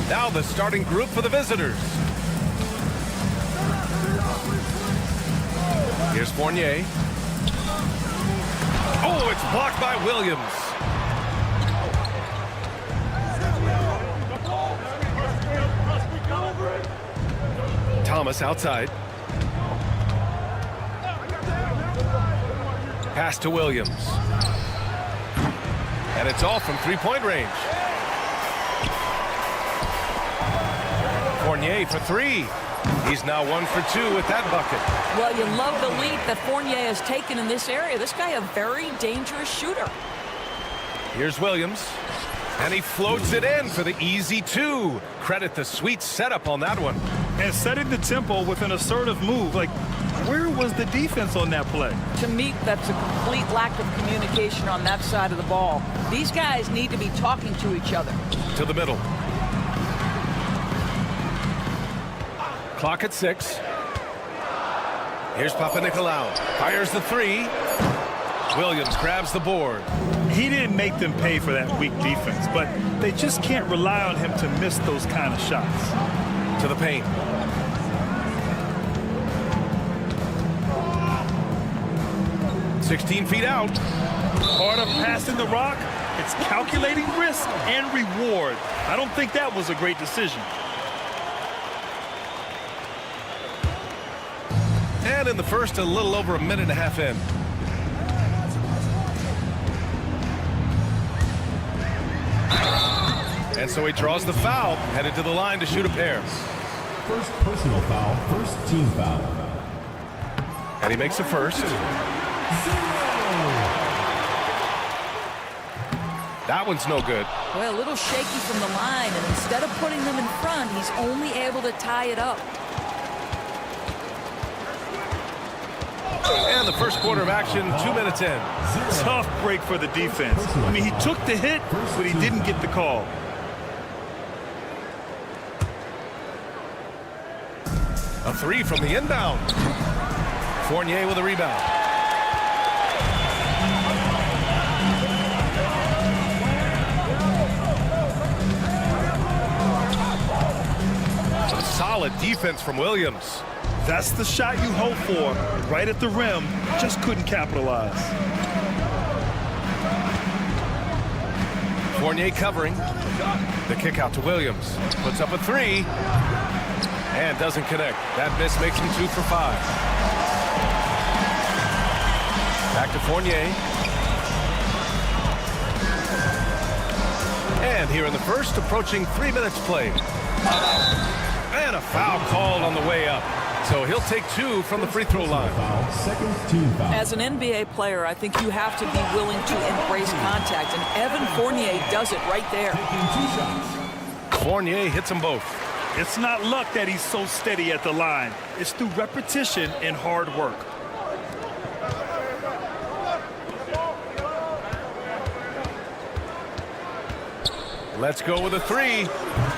Now the starting group for the visitors. Here's Fournier. Oh, it's blocked by Williams. Thomas outside. Pass to Williams. And it's all from three-point range. Fournier for three. He's now 1 for 2 with that bucket. Well, you love the lead that Fournier has taken in this area. This guy a very dangerous shooter. Here's Williams. And he floats it in for the easy 2. Credit the sweet setup on that one. And setting the tempo with an assertive move. Like, where was the defense on that play? To me, that's a complete lack of communication on that side of the ball. These guys need to be talking to each other. To the middle. Clock at 6. Here's Papanikolaou. Fires the 3. Williams grabs the board. He didn't make them pay for that weak defense, but they just can't rely on him to miss those kind of shots. To the paint. "16 feet out." Part of passing the rock, it's calculating risk and reward. I don't think that was a great decision. And in the first, a little over a minute and a half in. And so he draws the foul, headed to the line to shoot a pair. First personal foul, first team foul. And he makes the first. That one's no good. Well, a little shaky from the line, and instead of putting them in front, he's only able to tie it up. And the first quarter of action, 2 minutes in. Tough break for the defense. I mean, he took the hit, but he didn't get the call. A 3 from the inbound. Fournier with a rebound. Some solid defense from Williams. That's the shot you hope for. Right at the rim, just couldn't capitalize. Fournier covering. The kick out to Williams. Puts up a 3. And doesn't connect. That miss makes him 2 for 5. Back to Fournier. And here in the first, approaching 3 minutes played. And a foul called on the way up. So he'll take 2 from the free throw line. Second team foul. As an NBA player, I think you have to be willing to embrace contact, and Evan Fournier does it right there. Taking 2 shots. Fournier hits them both. It's not luck that he's so steady at the line. It's through repetition and hard work. Let's go with a 3.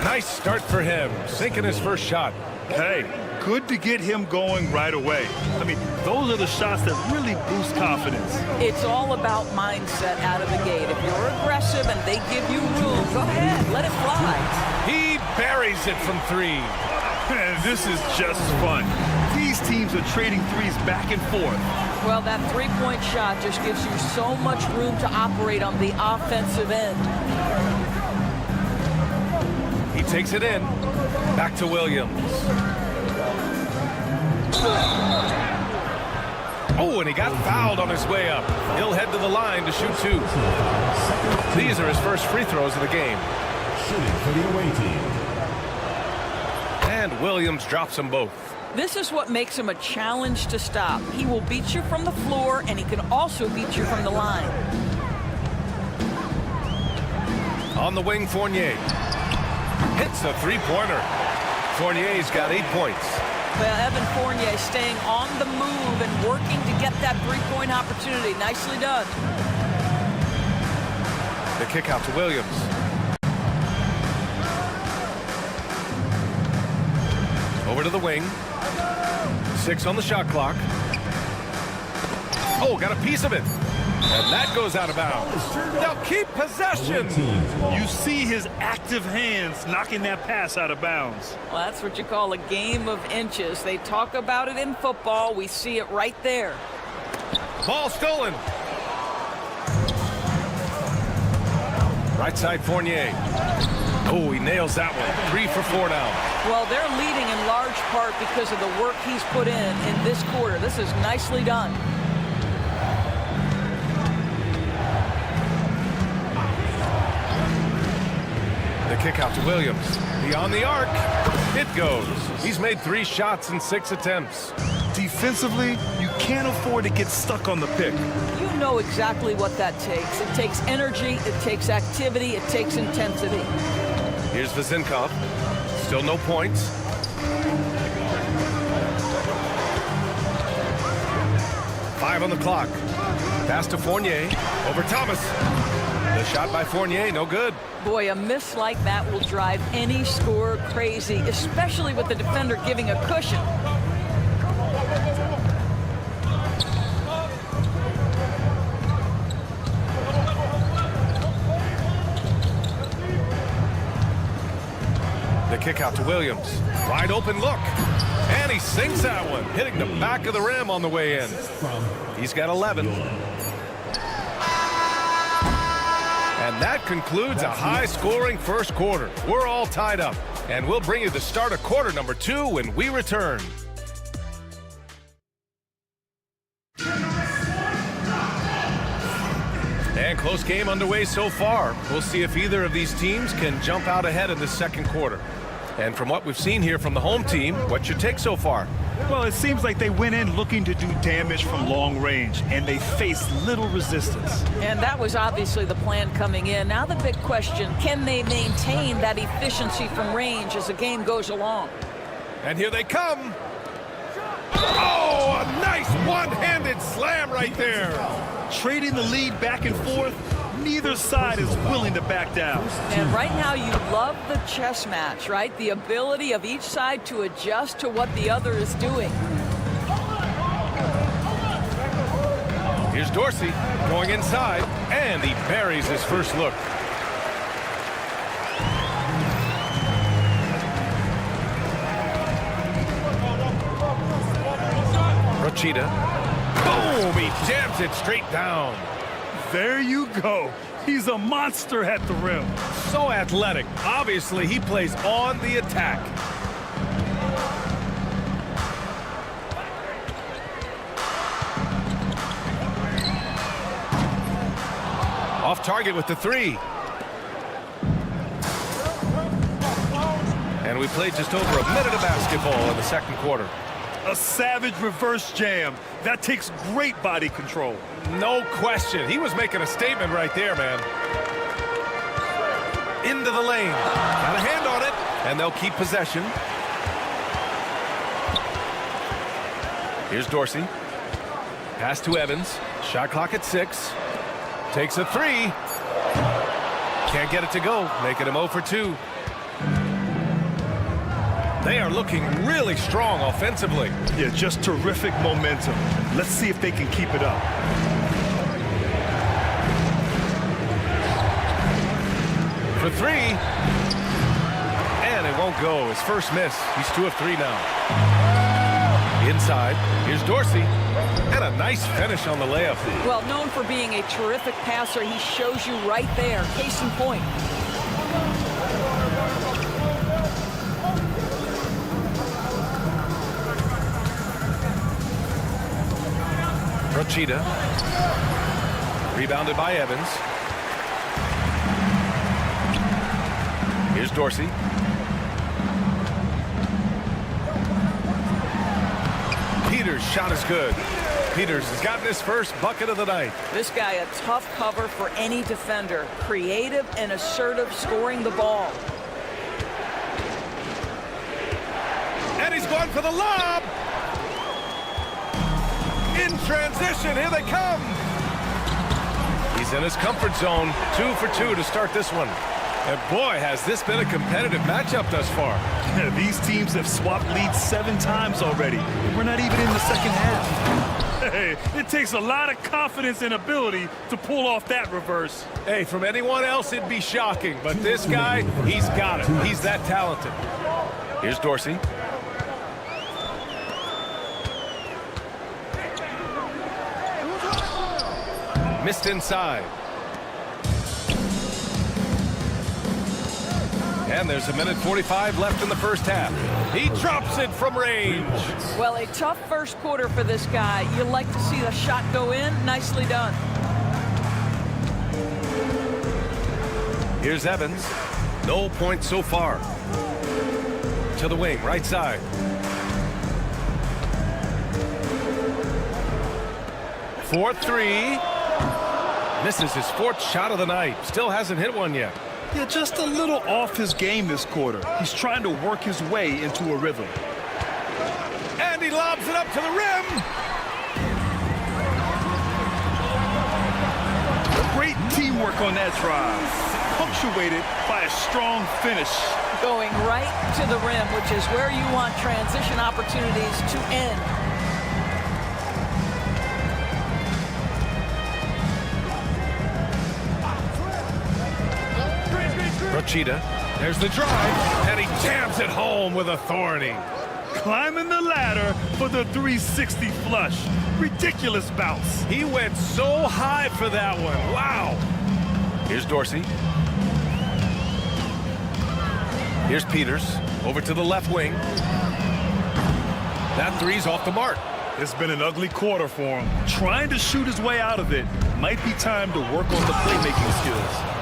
Nice start for him. Sinking his first shot. Hey, good to get him going right away. I mean, those are the shots that really boost confidence. It's all about mindset out of the gate. If you're aggressive and they give you room, go ahead, let it fly. He buries it from 3. And this is just fun. These teams are trading threes back and forth. Well, that three-point shot just gives you so much room to operate on the offensive end. He takes it in. Back to Williams. Oh, and he got fouled on his way up. He'll head to the line to shoot 2. These are his first free throws of the game. Shooting for the away team. And Williams drops them both. This is what makes him a challenge to stop. He will beat you from the floor, and he can also beat you from the line. On the wing, Fournier. Hits a 3-pointer. Fournier's got 8 points. Well, Evan Fournier staying on the move and working to get that three-point opportunity. Nicely done. The kick out to Williams. Over to the wing. 6 on the shot clock. Oh, got a piece of it. And that goes out of bounds. They'll keep possession. You see his active hands knocking that pass out of bounds. Well, that's what you call a game of inches. They talk about it in football. We see it right there. Ball stolen. Right side, Fournier. Oh, he nails that one. 3 for 4 now. Well, they're leading in large part because of the work he's put in this quarter. This is nicely done. The kick out to Williams. Beyond the arc. It goes. He's made 3 shots in 6 attempts. Defensively, you can't afford to get stuck on the pick. You know exactly what that takes. It takes energy, it takes activity, it takes intensity. Here's Vezinkov. Still no points. Five on the clock. Pass to Fournier. Over Thomas. The shot by Fournier, no good. Boy, a miss like that will drive any scorer crazy, especially with the defender giving a cushion. The kick out to Williams. Wide open look. And he sinks that one, hitting the back of the rim on the way in. He's got 11. And that concludes a high-scoring first quarter. We're all tied up. And we'll bring you the start of quarter number 2 when we return. And close game underway so far. We'll see if either of these teams can jump out ahead in the second quarter. And from what we've seen here from the home team, what's your take so far? Well, it seems like they went in looking to do damage from long range, and they faced little resistance. And that was obviously the plan coming in. Now the big question, can they maintain that efficiency from range as the game goes along? And here they come. Oh, a nice one-handed slam right there. Trading the lead back and forth, neither side is willing to back down. And right now you love the chess match, right? The ability of each side to adjust to what the other is doing. Here's Dorsey going inside, and he buries his first look. Rochita. Boom! He jams it straight down. There you go. He's a monster at the rim. So athletic. Obviously, he plays on the attack. Off target with the 3. And we played just over a minute of basketball in the second quarter. A savage reverse jam. That takes great body control. No question. He was making a statement right there, man. Into the lane. Got a hand on it, and they'll keep possession. Here's Dorsey. Pass to Evans. Shot clock at 6. Takes a 3. Can't get it to go. Making him 0 for 2. They are looking really strong offensively. Yeah, just terrific momentum. Let's see if they can keep it up. For 3. And it won't go. His first miss. He's 2 of 3 now. Inside. Here's Dorsey. And a nice finish on the layup. Well, known for being a terrific passer, he shows you right there. Case in point. Rochita. Rebounded by Evans. Here's Dorsey. Peters' shot is good. Peters has gotten his first bucket of the night. This guy a tough cover for any defender. Creative and assertive scoring the ball. And he's going for the lob. In transition, here they come. He's in his comfort zone. 2 for 2 to start this one. And boy, has this been a competitive matchup thus far. Yeah, these teams have swapped leads 7 times already. We're not even in the second half. Hey, it takes a lot of confidence and ability to pull off that reverse. Hey, from anyone else, it'd be shocking. But this guy, he's got it. He's that talented. Here's Dorsey. Missed inside. And there's 1:45 left in the first half. He drops it from range. Well, a tough first quarter for this guy. You like to see the shot go in. Nicely done. Here's Evans. No points so far. To the wing, right side. For three. Misses his fourth shot of the night. Still hasn't hit one yet. Yeah, just a little off his game this quarter. He's trying to work his way into a rhythm. And he lobs it up to the rim. Great teamwork on that drive, punctuated by a strong finish. Going right to the rim, which is where you want transition opportunities to end. Rochita, there's the drive, and he jams it home with authority. Climbing the ladder for the 360 flush. Ridiculous bounce. He went so high for that one. Wow. Here's Dorsey. Here's Peters. Over to the left wing. That three's off the mark. It's been an ugly quarter for him. Trying to shoot his way out of it. Might be time to work on the playmaking skills.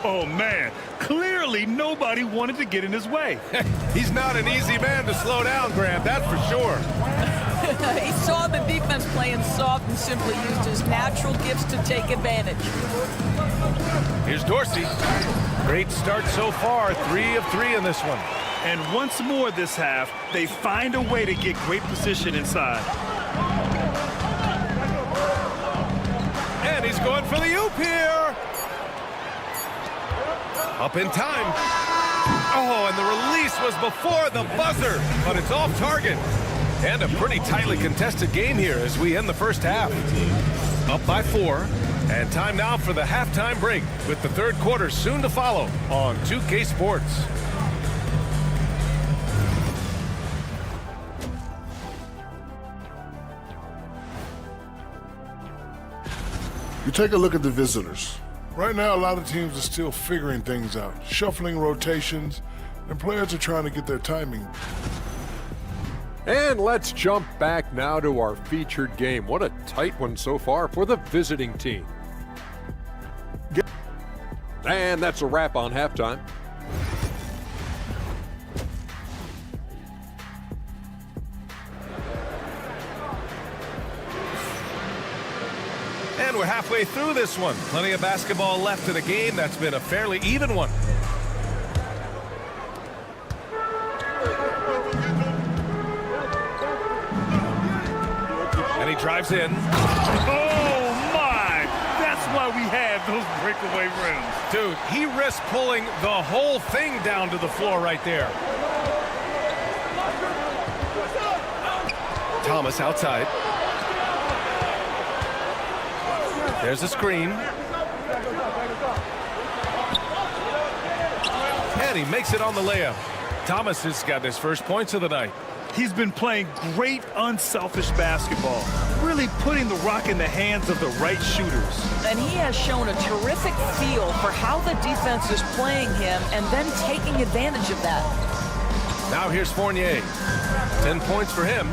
Oh, man. Clearly, nobody wanted to get in his way. He's not an easy man to slow down, Grant. That's for sure. He saw the defense playing soft and simply used his natural gifts to take advantage. Here's Dorsey. Great start so far. 3 of 3 in this one. And once more this half, they find a way to get great position inside. And he's going for the oop here. Up in time. Oh, and the release was before the buzzer, but it's off target. And a pretty tightly contested game here as we end the first half. Up by 4, and time now for the halftime break with the third quarter soon to follow on 2K Sports. You take a look at the visitors. Right now, a lot of teams are still figuring things out, shuffling rotations, and players are trying to get their timing. And let's jump back now to our featured game. What a tight one so far for the visiting team. And that's a wrap on halftime. And we're halfway through this one. Plenty of basketball left in a game that's been a fairly even one. And he drives in. Oh, my! That's why we have those breakaway rims. Dude, he risked pulling the whole thing down to the floor right there. Thomas outside. There's a screen. And he makes it on the layup. Thomas has got his first points of the night. He's been playing great unselfish basketball, really putting the rock in the hands of the right shooters. And he has shown a terrific feel for how the defense is playing him and then taking advantage of that. Now here's Fournier. 10 points for him.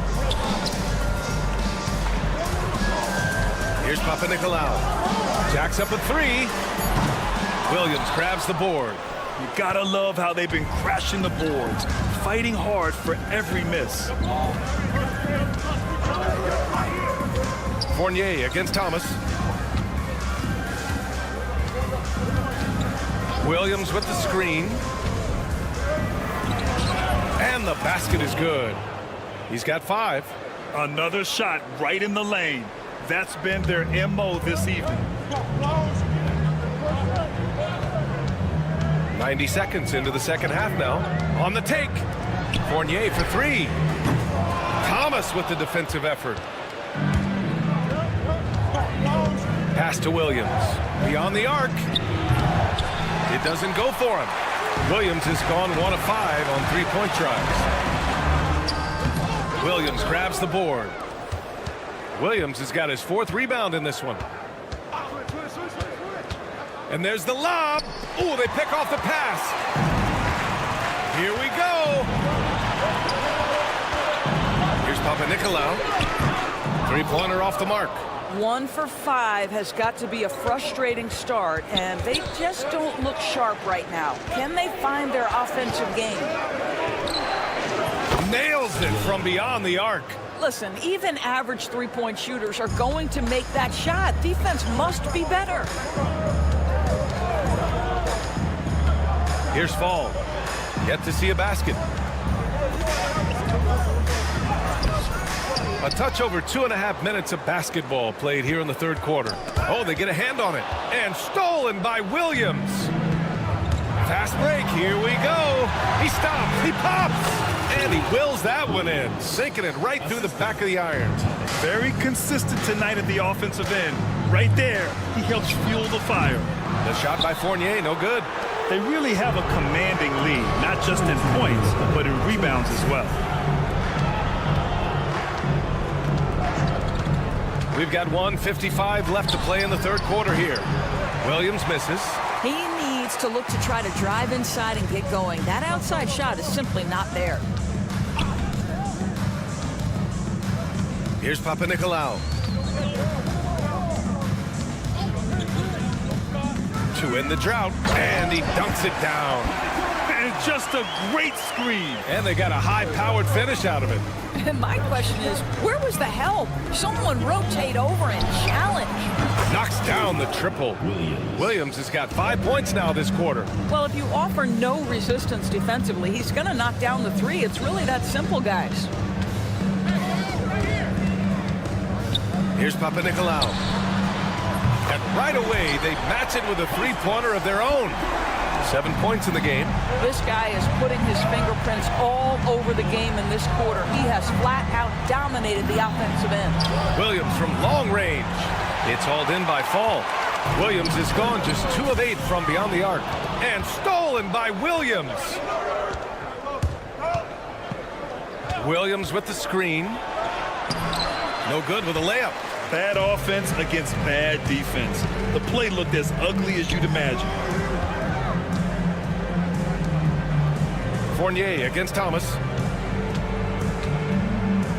Here's Papanikolaou. Jacks up a 3. Williams grabs the board. You gotta love how they've been crashing the boards, fighting hard for every miss. Fournier against Thomas. Williams with the screen. And the basket is good. He's got 5. Another shot right in the lane. That's been their MO this evening. 90 seconds into the second half now. On the take. Fournier for 3. Thomas with the defensive effort. Pass to Williams. Beyond the arc. It doesn't go for him. Williams has gone 1 of 5 on 3-point tries. Williams grabs the board. Williams has got his 4th rebound in this one. And there's the lob. Ooh, they pick off the pass. Here we go. Here's Papanikolaou. 3-pointer off the mark. 1 for 5 has got to be a frustrating start, and they just don't look sharp right now. Can they find their offensive game? Nails it from beyond the arc. Listen, even average three-point shooters are going to make that shot. Defense must be better. Here's Fall. Yet to see a basket. A touch over 2.5 minutes of basketball played here in the third quarter. Oh, they get a hand on it. And stolen by Williams. Fast break. Here we go. He stops. He pops. And he wills that one in, sinking it right through the back of the iron. Very consistent tonight at the offensive end. Right there, he helps fuel the fire. The shot by Fournier, no good. They really have a commanding lead, not just in points, but in rebounds as well. We've got 1:55 left to play in the third quarter here. Williams misses. He needs to look to try to drive inside and get going. That outside shot is simply not there. Here's Papanikolaou. To end the drought, and he dunks it down. And just a great screen. And they got a high-powered finish out of it. And my question is, where was the help? Someone rotate over and challenge. Knocks down the triple. Williams has got 5 points now this quarter. Well, if you offer no resistance defensively, he's going to knock down the three. It's really that simple, guys. Here's Papanikolaou. And right away, they match it with a three-pointer of their own. 7 points in the game. This guy is putting his fingerprints all over the game in this quarter. He has flat out dominated the offensive end. Williams from long range. It's hauled in by Fall. Williams is gone just 2 of 8 from beyond the arc. And stolen by Williams. Williams with the screen. No good with a layup. Bad offense against bad defense. The play looked as ugly as you'd imagine. Fournier against Thomas.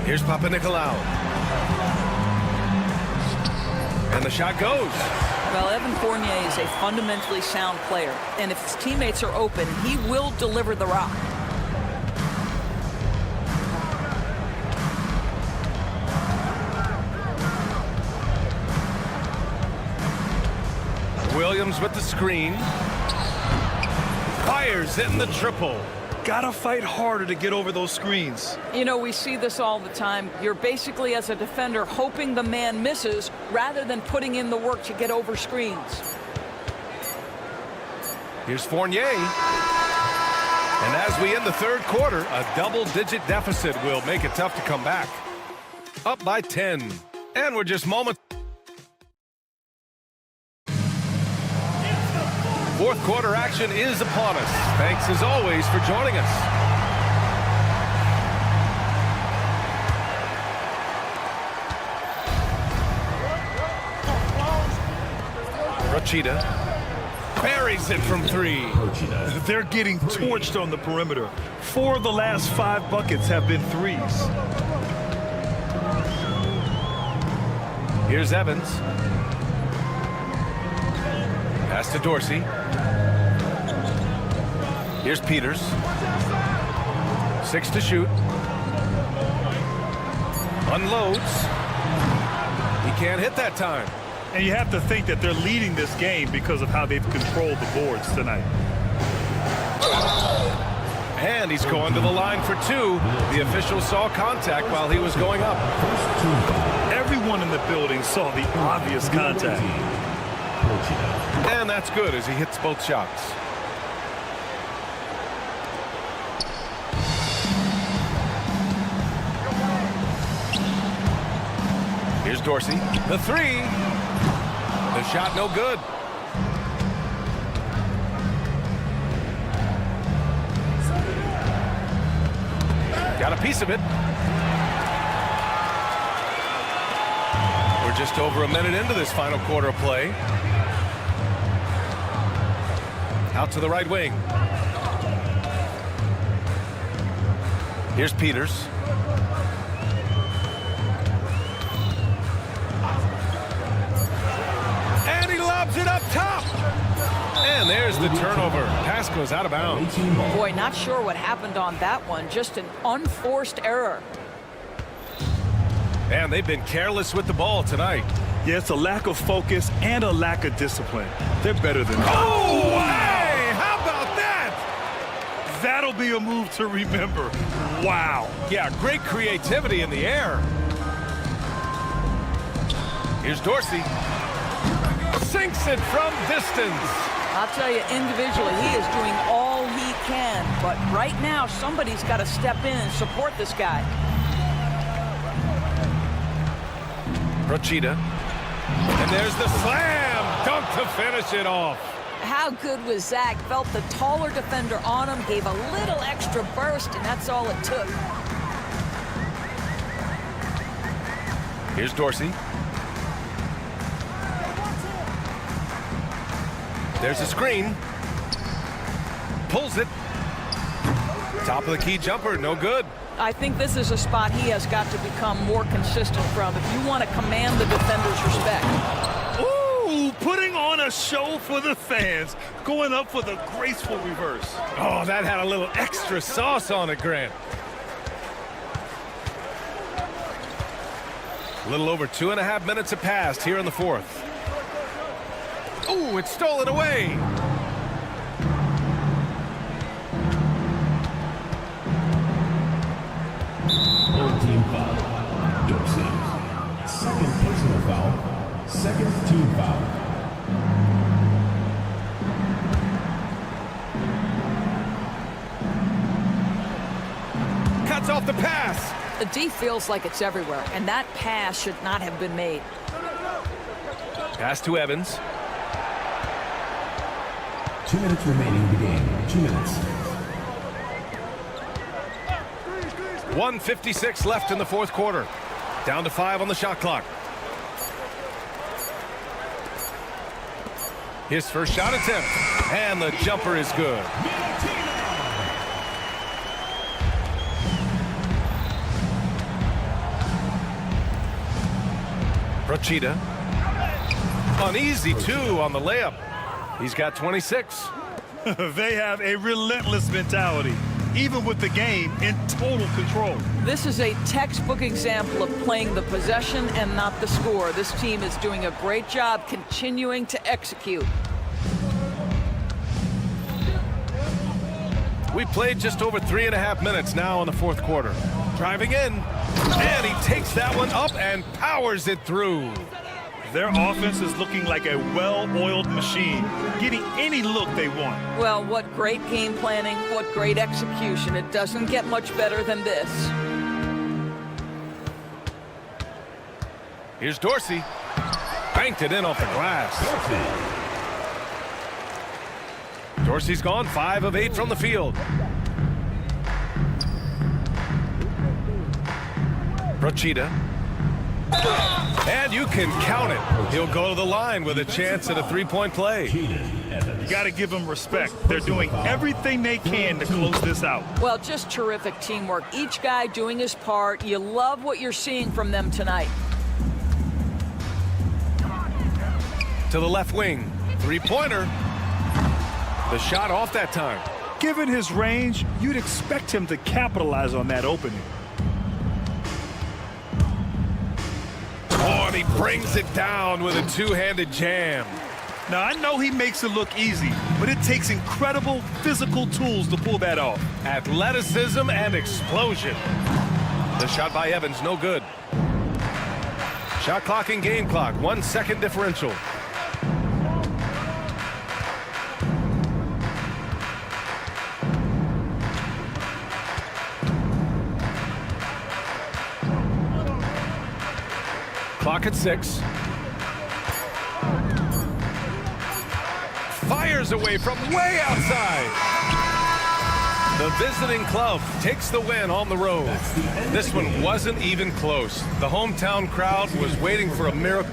Here's Papanikolaou. And the shot goes. Well, Evan Fournier is a fundamentally sound player, and if his teammates are open, he will deliver the rock. Williams with the screen. Fires in the triple. Gotta fight harder to get over those screens. You know, we see this all the time. You're basically, as a defender, hoping the man misses rather than putting in the work to get over screens. Here's Fournier. And as we end the third quarter, a double-digit deficit will make it tough to come back. Up by 10. And we're just moments. Fourth quarter action is upon us. Thanks as always for joining us. Rachida buries it from 3. They're getting torched on the perimeter. 4 of the last 5 buckets have been threes. Here's Evans. Pass to Dorsey. Here's Peters. 6 to shoot. Unloads. He can't hit that time. And you have to think that they're leading this game because of how they've controlled the boards tonight. And he's going to the line for 2. The official saw contact while he was going up. Everyone in the building saw the obvious contact. And that's good as he hits both shots. Here's Dorsey. The 3. The shot no good. Got a piece of it. We're just over a minute into this final quarter of play. Out to the right wing. Here's Peters. there's the turnover. Pass goes out of bounds. Boy, not sure what happened on that one. Just an unforced error. And they've been careless with the ball tonight. Yeah, it's a lack of focus and a lack of discipline. They're better than that. Oh, hey! How about that? That'll be a move to remember. Wow. Yeah, great creativity in the air. Here's Dorsey. Sinks it from distance. I'll tell you, individually, he is doing all he can. But right now, somebody's got to step in and support this guy. Procida. And there's the slam dunk to finish it off. How good was Zach? Felt the taller defender on him, gave a little extra burst, and that's all it took. Here's Dorsey. There's a screen. Pulls it. Top of the key jumper, no good. I think this is a spot he has got to become more consistent from if you want to command the defender's respect. Ooh, putting on a show for the fans. Going up for the graceful reverse. Oh, that had a little extra sauce on it, Grant. A little over 2.5 minutes have passed here in the fourth. Ooh, it's stolen away. Third team foul. Dorsey. Second personal foul. Second team foul. Cuts off the pass. The D feels like it's everywhere, and that pass should not have been made. Pass to Evans. 2 minutes remaining in the game. 2 minutes. 1:56 left in the fourth quarter. Down to 5 on the shot clock. His first shot attempt. And the jumper is good. Procida. Uneasy, too, on the layup. He's got 26. They have a relentless mentality, even with the game in total control. This is a textbook example of playing the possession and not the score. This team is doing a great job continuing to execute. We played just over 3.5 minutes now in the fourth quarter. Driving in, and he takes that one up and powers it through. Their offense is looking like a well-oiled machine, getting any look they want. Well, what great game planning, what great execution. It doesn't get much better than this. Here's Dorsey. Banked it in off the glass. Dorsey's gone 5 of 8 from the field. Procida. And you can count it. He'll go to the line with a chance at a three-point play. You got to give them respect. They're doing everything they can to close this out. Well, just terrific teamwork. Each guy doing his part. You love what you're seeing from them tonight. To the left wing. Three-pointer. The shot off that time. Given his range, you'd expect him to capitalize on that opening. Oh, and he brings it down with a two-handed jam. Now, I know he makes it look easy, but it takes incredible physical tools to pull that off. Athleticism and explosion. The shot by Evans, no good. Shot clock and game clock, 1 second differential. Clock at 6. Fires away from way outside. The visiting club takes the win on the road. This one wasn't even close. The hometown crowd was waiting for a miracle.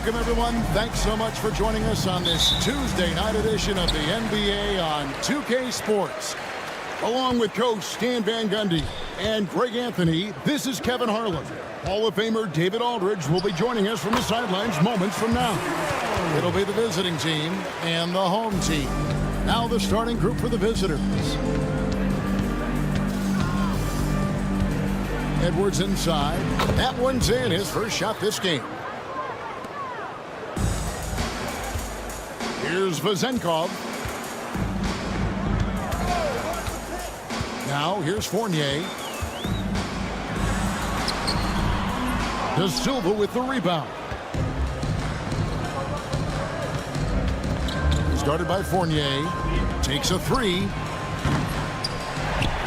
welcome, everyone. Thanks so much for joining us on this Tuesday night edition of the NBA on 2K Sports. Along with Coach Stan Van Gundy and Greg Anthony, this is Kevin Harlan. Hall of Famer David Aldridge will be joining us from the sidelines moments from now. It'll be the visiting team and the home team. Now the starting group for the visitors. Edwards inside. That one's in, his first shot this game. Here's Vezenkov. Now here's Fournier. De Silva with the rebound. Started by Fournier. Takes a three.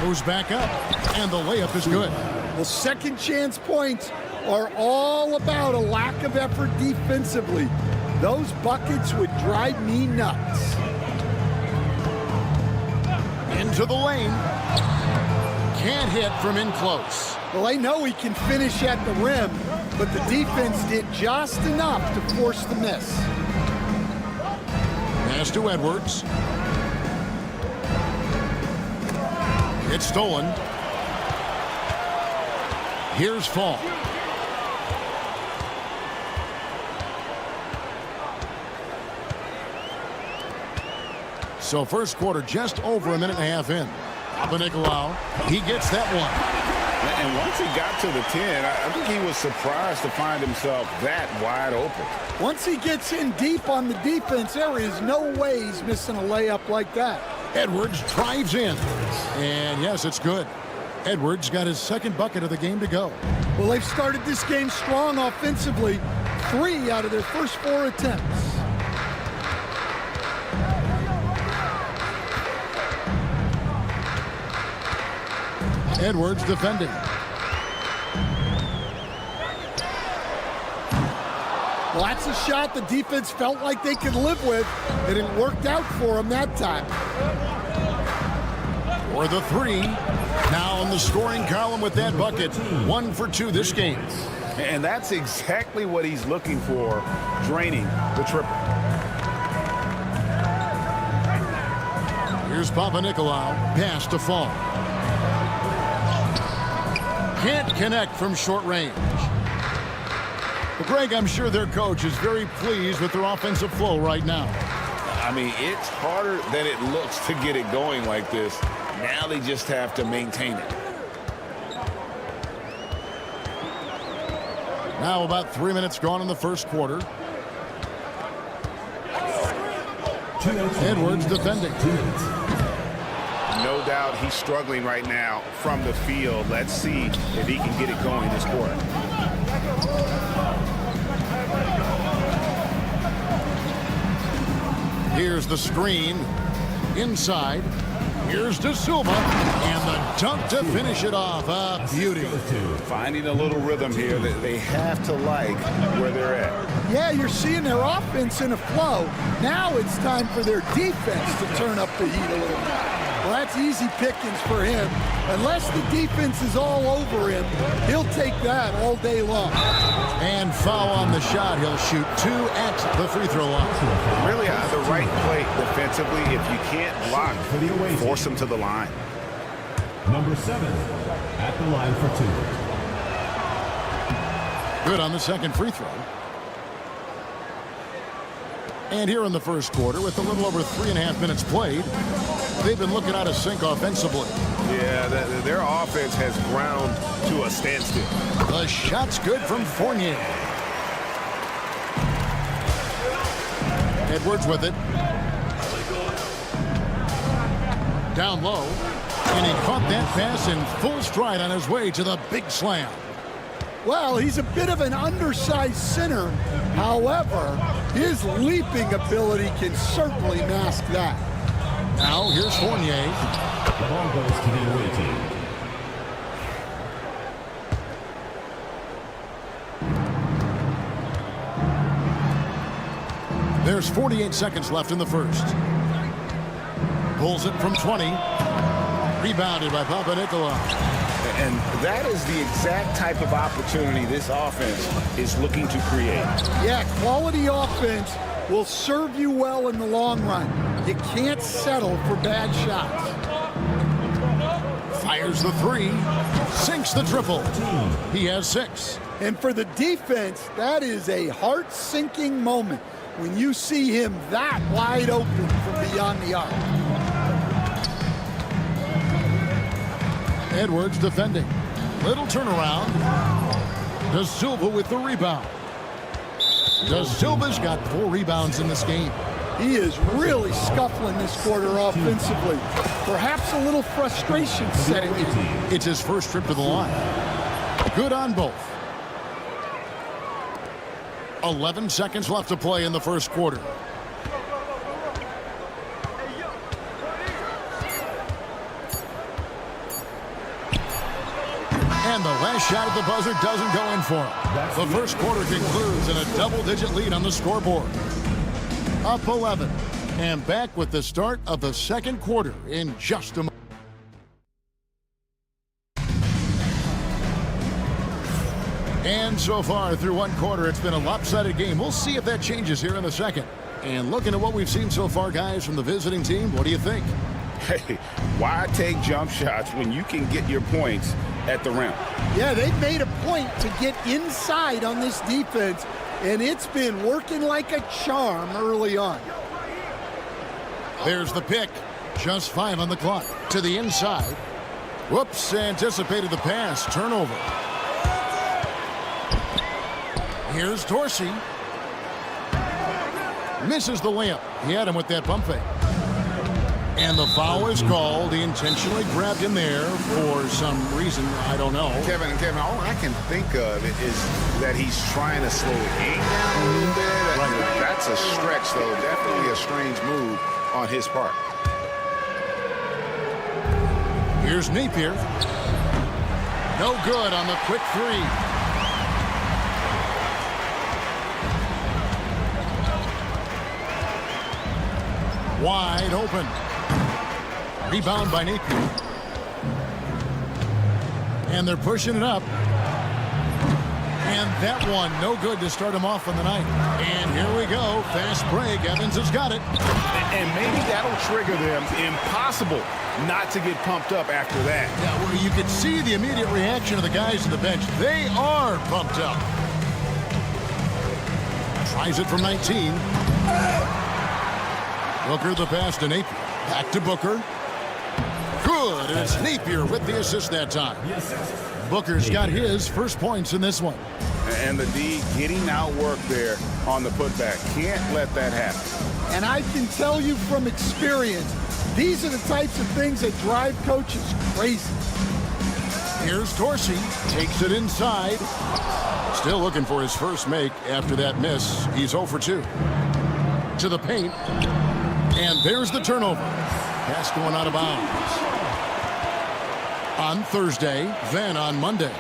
Goes back up. And the layup is good. Well, second chance points are all about a lack of effort defensively. Those buckets would drive me nuts. Into the lane. Can't hit from in close. Well, they know he can finish at the rim, but the defense did just enough to force the miss. Pass to Edwards. It's stolen. Here's Fall. So first quarter just over a minute and a half in. Nicolau, he gets that one. And once he got to the 10, I think he was surprised to find himself that wide open. Once he gets in deep on the defense, there is no way he's missing a layup like that. Edwards drives in. And yes, it's good. Edwards got his second bucket of the game to go. Well, they've started this game strong offensively. 3 out of their first 4 attempts. Edwards defending. Well, that's a shot the defense felt like they could live with, and it worked out for them that time. For the 3. Now in the scoring column with that bucket. 1 for 2 this game. And that's exactly what he's looking for, draining the triple. Here's Nicolau. Pass to Fall. Can't connect from short range. Well, Greg, I'm sure their coach is very pleased with their offensive flow right now. I mean, it's harder than it looks to get it going like this. Now they just have to maintain it. Now about 3 minutes gone in the first quarter. Edwards defending. No doubt he's struggling right now from the field. Let's see if he can get it going this quarter. Here's the screen. Inside. Here's De Silva. And the dunk to finish it off. A beauty. Finding a little rhythm here that they have to like where they're at. Yeah, you're seeing their offense in a flow. Now it's time for their defense to turn up the heat a little bit. Well, that's easy pickings for him. Unless the defense is all over him, he'll take that all day long. And foul on the shot. He'll shoot 2 at the free throw line. Really the right play defensively. If you can't block, force him to the line. Number 7 at the line for 2. Good on the second free throw. And here in the first quarter, with a little over 3.5 minutes played, they've been looking out of sync offensively. Yeah, their offense has ground to a standstill. The shot's good from Fournier. Edwards with it. Down low. And he caught that pass in full stride on his way to the big slam. Well, he's a bit of an undersized center. However, his leaping ability can certainly mask that. Now, here's Fournier. The ball goes to the away team. There's 48 seconds left in the first. Pulls it from 20. Rebounded by Nicolau. And that is the exact type of opportunity this offense is looking to create. Yeah, quality offense will serve you well in the long run. You can't settle for bad shots. Fires the 3. Sinks the triple. He has 6. And for the defense, that is a heart-sinking moment when you see him that wide open from beyond the arc. Edwards defending. Little turnaround. De Silva with the rebound. De Silva's got 4 rebounds in this game. He is really scuffling this quarter offensively. Perhaps a little frustration setting in. It's his first trip to the line. Good on both. 11 seconds left to play in the first quarter. And the last shot at the buzzer doesn't go in for him. The first quarter concludes in a double-digit lead on the scoreboard. Up 11. And back with the start of the second quarter in just a moment. And so far through one quarter, it's been a lopsided game. We'll see if that changes here in the second. And looking at what we've seen so far, guys, from the visiting team, what do you think? Hey, why take jump shots when you can get your points at the rim? Yeah, they've made a point to get inside on this defense, and it's been working like a charm early on. There's the pick. Just 5 on the clock. To the inside. Whoops, anticipated the pass. Turnover. Here's Dorsey. Misses the layup. He had him with that pump fake. And the foul is called. He intentionally grabbed him there for some reason. I don't know. Kevin, all I can think of is that he's trying to slow the game down a little bit. Right. That's a stretch, though. Definitely a strange move on his part. Here's Napier. No good on the quick three. Wide open. Rebound by Napier. And they're pushing it up. And that one, no good to start him off on the night. And here we go. Fast break. Evans has got it. And maybe that'll trigger them. Impossible not to get pumped up after that. Yeah, well, you could see the immediate reaction of the guys on the bench. They are pumped up. Tries it from 19. Booker the pass to Napier. Back to Booker. Good. And it's Napier with the assist that time. Booker's got his first points in this one. And the D getting outworked there on the putback. Can't let that happen. And I can tell you from experience, these are the types of things that drive coaches crazy. Here's Dorsey. Takes it inside. Still looking for his first make after that miss. He's 0 for 2. To the paint. And there's the turnover. Pass going out of bounds. On Thursday, then on Monday.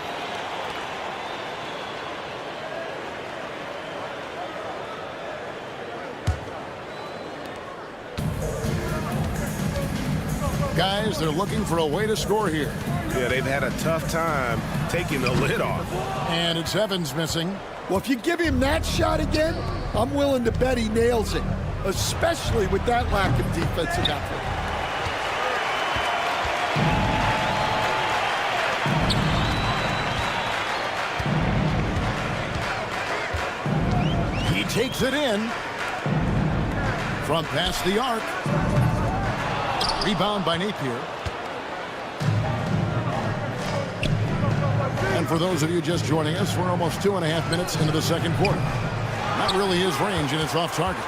Guys, they're looking for a way to score here. Yeah, they've had a tough time taking the lid off. And it's Evans missing. Well, if you give him that shot again, I'm willing to bet he nails it, especially with that lack of defensive effort. He takes it in. From past the arc. Rebound by Napier. And for those of you just joining us, we're almost 2.5 minutes into the second quarter. Not really his range, and it's off target.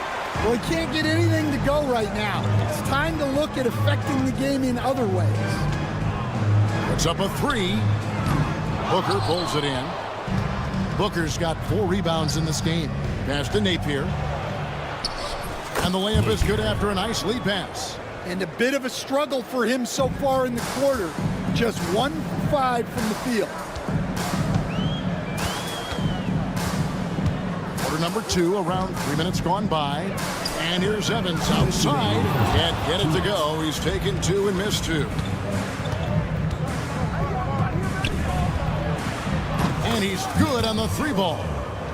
Well, he can't get anything to go right now. It's time to look at affecting the game in other ways. Puts up a 3. Booker pulls it in. Booker's got 4 rebounds in this game. Pass to Napier. And the layup is good after a nice lead pass. And a bit of a struggle for him so far in the quarter. Just 1 for 5 from the field. Quarter number 2, around 3 minutes gone by. And here's Evans outside. Can't get it to go. He's taken 2 and missed 2. And he's good on the 3 ball.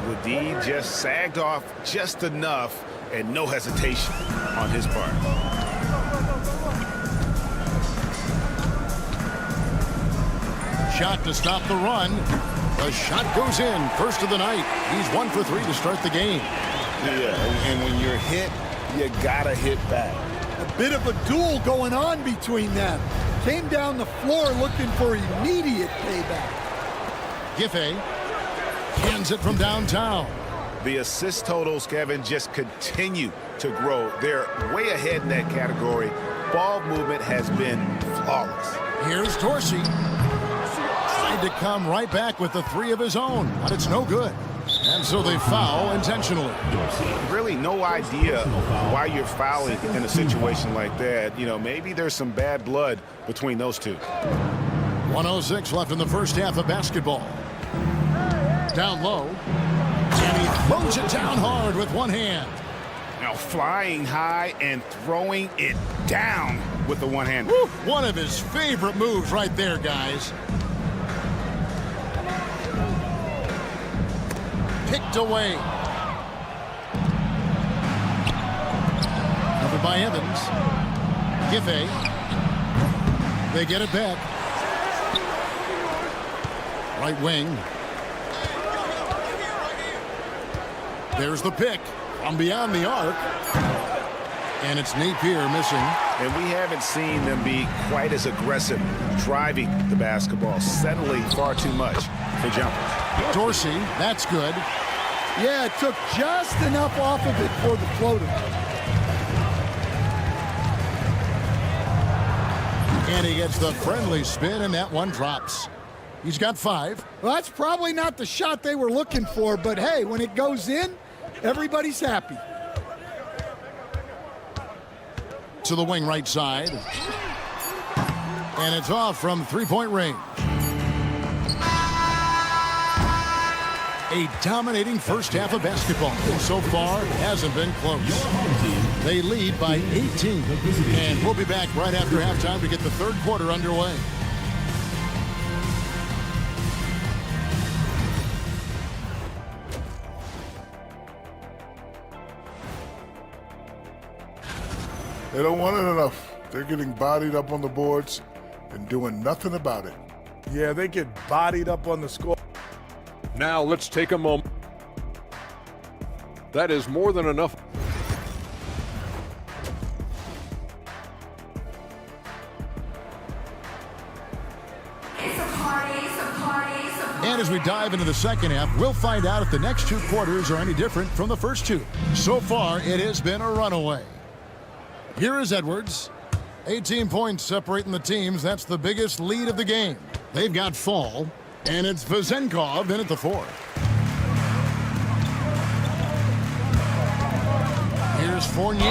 The D just sagged off just enough and no hesitation on his part. Shot to stop the run. The shot goes in. First of the night. He's 1 for 3 to start the game. Yeah, and when you're hit, you gotta hit back. A bit of a duel going on between them. Came down the floor looking for immediate payback. Giffey hands it from downtown. The assist totals, Kevin, just continue to grow. They're way ahead in that category. Ball movement has been flawless. Here's Dorsey. Tried to come right back with the 3 of his own, but it's no good. And so they foul intentionally. Really no idea why you're fouling in a situation like that. You know, maybe there's some bad blood between those two. 1:06 left in the first half of basketball. Down low. And he throws it down hard with one hand. Now flying high and throwing it down with the one hand. Woo, one of his favorite moves right there, guys. picked away. Covered by Evans. Giffey. They get it back. Right wing. There's the pick from beyond the arc. And it's Napier missing. And we haven't seen them be quite as aggressive driving the basketball, settling far too much for jumpers. Dorsey, that's good. Yeah, it took just enough off of it for the floater. And he gets the friendly spin, and that one drops. He's got 5. Well, that's probably not the shot they were looking for, but hey, when it goes in, everybody's happy. To the wing right side. And it's off from three-point range. A dominating first half of basketball. So far, it hasn't been close. They lead by 18. And we'll be back right after halftime to get the third quarter underway. They don't want it enough. They're getting bodied up on the boards and doing nothing about it. Yeah, they get bodied up on the score. Now let's take a moment. That is more than enough. And as we dive into the second half, we'll find out if the next 2 quarters are any different from the first 2. So far, it has been a runaway. Here is Edwards. 18 points separating the teams. That's the biggest lead of the game. They've got Fall, and it's Vezenkov in at the 4. Here's Fournier,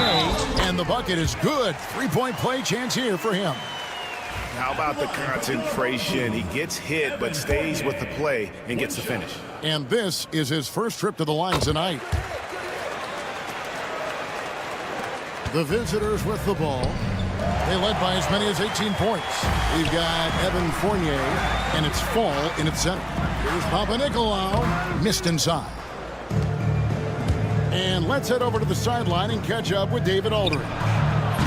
and the bucket is good. 3-point play chance here for him. How about the concentration? He gets hit, but stays with the play and gets the finish. And this is his first trip to the line tonight. The visitors with the ball. They led by as many as 18 points. We've got Evan Fournier, and it's Fall in its center. Here's Papanikolaou, missed inside. And let's head over to the sideline and catch up with David Aldridge.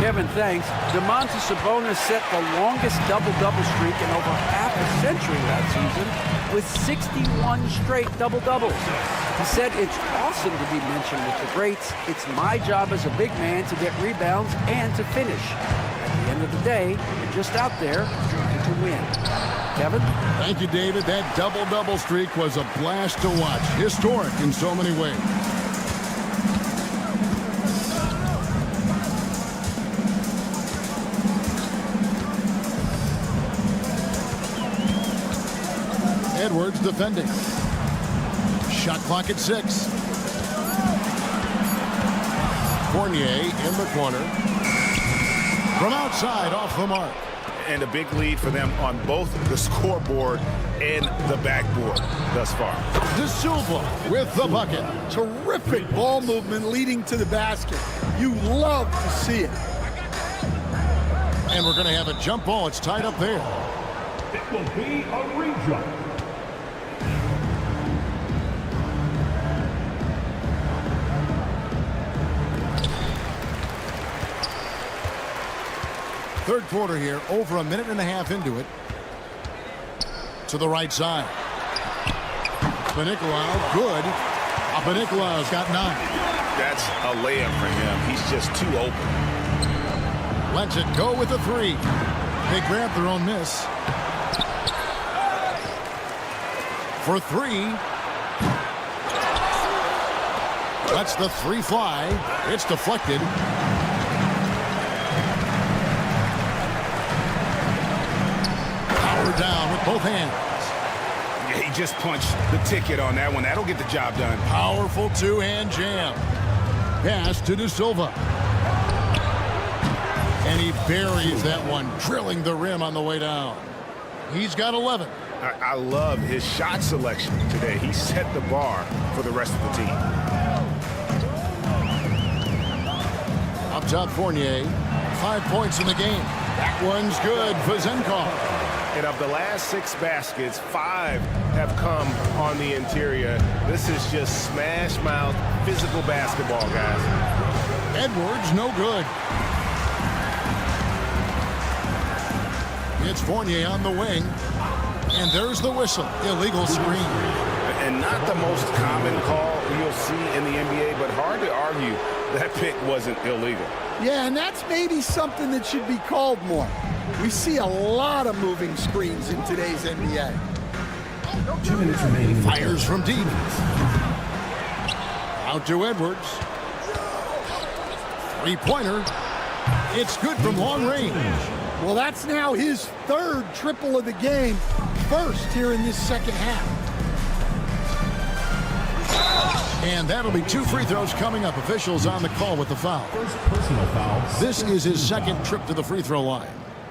Kevin, thanks. Domantas Sabonis set the longest double-double streak in over half a century that season with 61 straight double-doubles. He said, "It's awesome to be mentioned with the greats. It's my job as a big man to get rebounds and to finish. At the end of the day, you're just out there trying to win." Kevin? Thank you, David. That double-double streak was a blast to watch. Historic in so many ways. Edwards defending. Shot clock at 6. Fournier in the corner. From outside, off the mark. And a big lead for them on both the scoreboard and the backboard thus far. De Silva with the bucket. Terrific ball movement leading to the basket. You love to see it. And we're going to have a jump ball. It's tied up there. It will be a re-jump. Third quarter here, over a minute and a half into it. To the right side. Papanikolaou, good. Papanikolaou's got 9. That's a layup for him. He's just too open. Lets it go with the 3. They grab their own miss. For 3. Lets the 3 fly. It's deflected. Power down with both hands. Yeah, he just punched the ticket on that one. That'll get the job done. Powerful 2-hand jam. Pass to De Silva. And he buries that one, drilling the rim on the way down. He's got 11. I love his shot selection today. He set the bar for the rest of the team. Up top, Fournier. 5 points in the game. That one's good. Vezenkov. And of the last 6 baskets, 5 have come on the interior. This is just smash mouth physical basketball, guys. Edwards, no good. It's Fournier on the wing. And there's the whistle. Illegal screen. And not the most common call you'll see in the NBA, but hard to argue that pick wasn't illegal. Yeah, and that's maybe something that should be called more. We see a lot of moving screens in today's NBA. 2 minutes remaining. Fires from deep. Out to Edwards. Three-pointer. It's good from long range. Well, that's now his 3rd triple of the game, first here in this second half. And that'll be 2 free throws coming up. Officials on the call with the foul. First personal foul. This is his 2nd trip to the free throw line.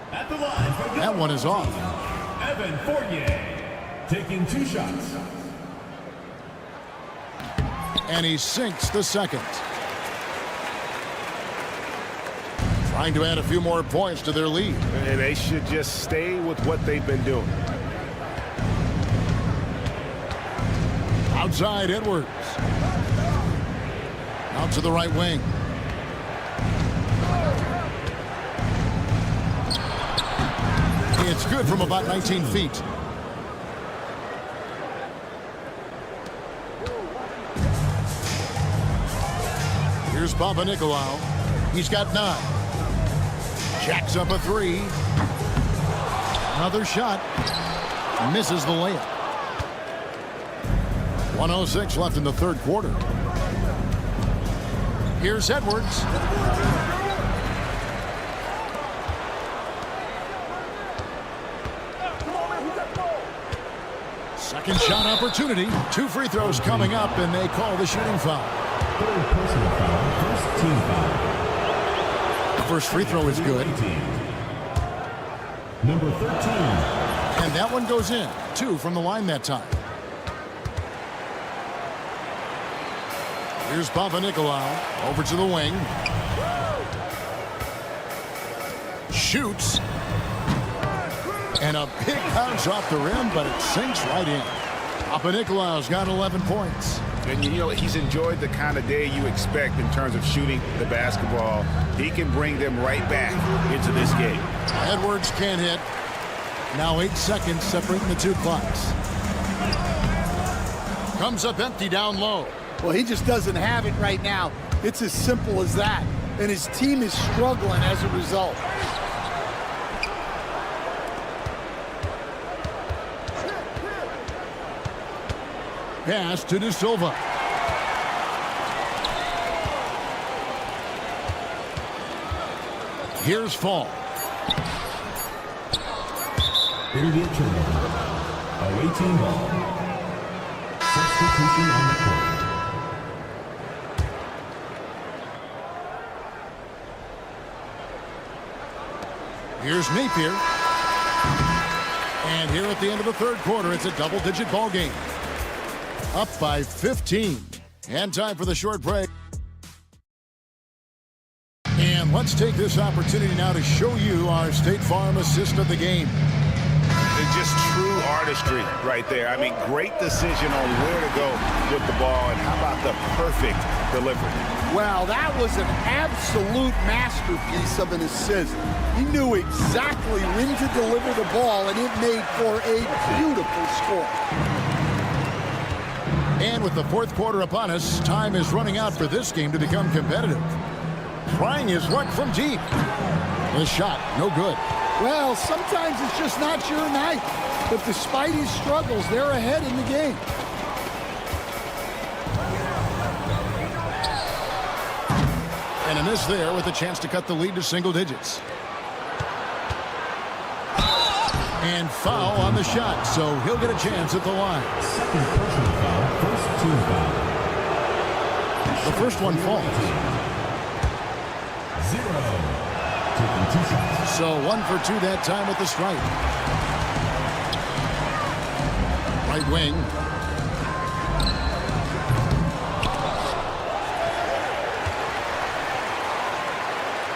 At the line for the That one is off. Evan Fournier taking 2 shots. And he sinks the 2nd. Trying to add a few more points to their lead. And they should just stay with what they've been doing. Outside Edwards. Out to the right wing. It's good from about 19 feet. Here's Papanikolaou. He's got 9. Jacks up a 3. Another shot. Misses the layup. 1:06 left in the 3rd quarter. Here's Edwards. Second shot opportunity. 2 free throws coming up, and they call the shooting foul. 3rd personal foul. First team foul. The first free throw is good. Number 13. And that one goes in. 2 from the line that time. Here's Papanikolaou over to the wing. Shoots. And a big bounce off the rim, but it sinks right in. Papanikolaou's got 11 points. And you know, he's enjoyed the kind of day you expect in terms of shooting the basketball. He can bring them right back into this game. Edwards can't hit. Now 8 seconds separating the 2 clocks. Comes up empty down low. Well, he just doesn't have it right now. It's as simple as that. And his team is struggling as a result. Pass to De Silva. Here's Fall. It'll be a turnover. Away team ball. Substitution on the court. Here's Napier. And here at the end of the 3rd quarter, it's a double-digit ball game. Up by 15. And time for the short break. And let's take this opportunity now to show you our State Farm assist of the game. It's just true artistry right there. I mean, great decision on where to go with the ball, and how about the perfect delivery? Wow, that was an absolute masterpiece of an assist. He knew exactly when to deliver the ball, and it made for a beautiful score. And with the 4th quarter upon us, time is running out for this game to become competitive. Trying his luck from deep. The shot, no good. Well, sometimes it's just not your night. But despite his struggles, they're ahead in the game. And a miss there with a chance to cut the lead to single digits. And foul on the shot, so he'll get a chance at the line. Second personal foul. First team foul. The first one falls. 0. Taking 2 shots. So 1 for 2 that time with the strike. Right wing.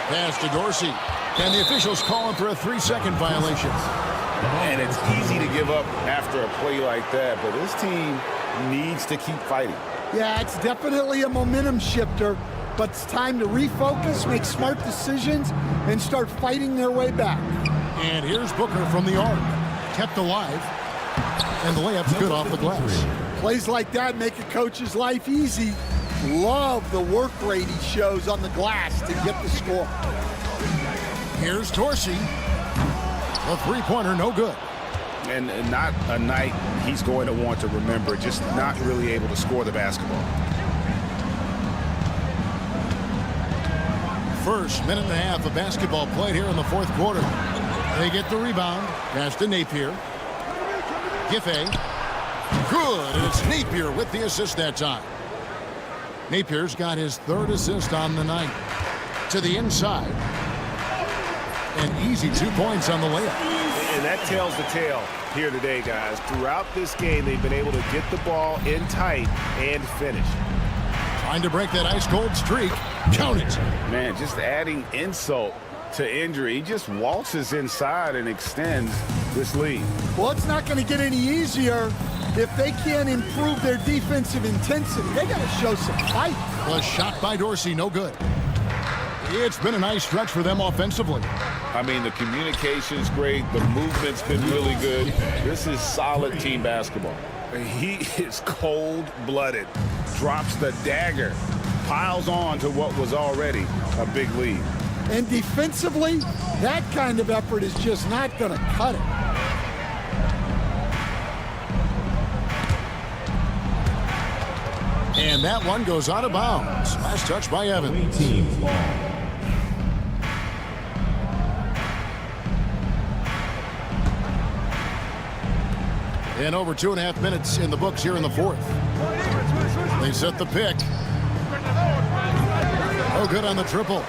Pass to Dorsey. And the officials call him for a 3-second violation. And it's easy to give up after a play like that, but this team needs to keep fighting. Yeah, it's definitely a momentum shifter, but it's time to refocus, make smart decisions, and start fighting their way back. And here's Booker from the arc. Kept alive. And the layup's good off the glass. Plays like that make a coach's life easy. Love the work rate he shows on the glass to get the score. Here's Dorsey. A three-pointer, no good. And not a night he's going to want to remember, just not really able to score the basketball. First minute and a half of basketball played here in the fourth quarter. They get the rebound. Pass to Napier. Giffey. Good, and it's Napier with the assist that time. Napier's got his third assist on the night. To the inside. And easy 2 points on the layup. And that tells the tale here today, guys. Throughout this game, they've been able to get the ball in tight and finish. Trying to break that ice-cold streak. Count it. Man, just adding insult to injury. He just waltzes inside and extends this lead. Well, it's not going to get any easier if they can't improve their defensive intensity. They got to show some fight. The shot by Dorsey, no good. It's been a nice stretch for them offensively. I mean, the communication's great. The movement's been really good. This is solid team basketball. He is cold-blooded. Drops the dagger. Piles on to what was already a big lead. And defensively, that kind of effort is just not going to cut it. And that one goes out of bounds. Last touch by Evans. And over 2.5 minutes in the books here in the fourth. They set the pick. Oh, good on the triple.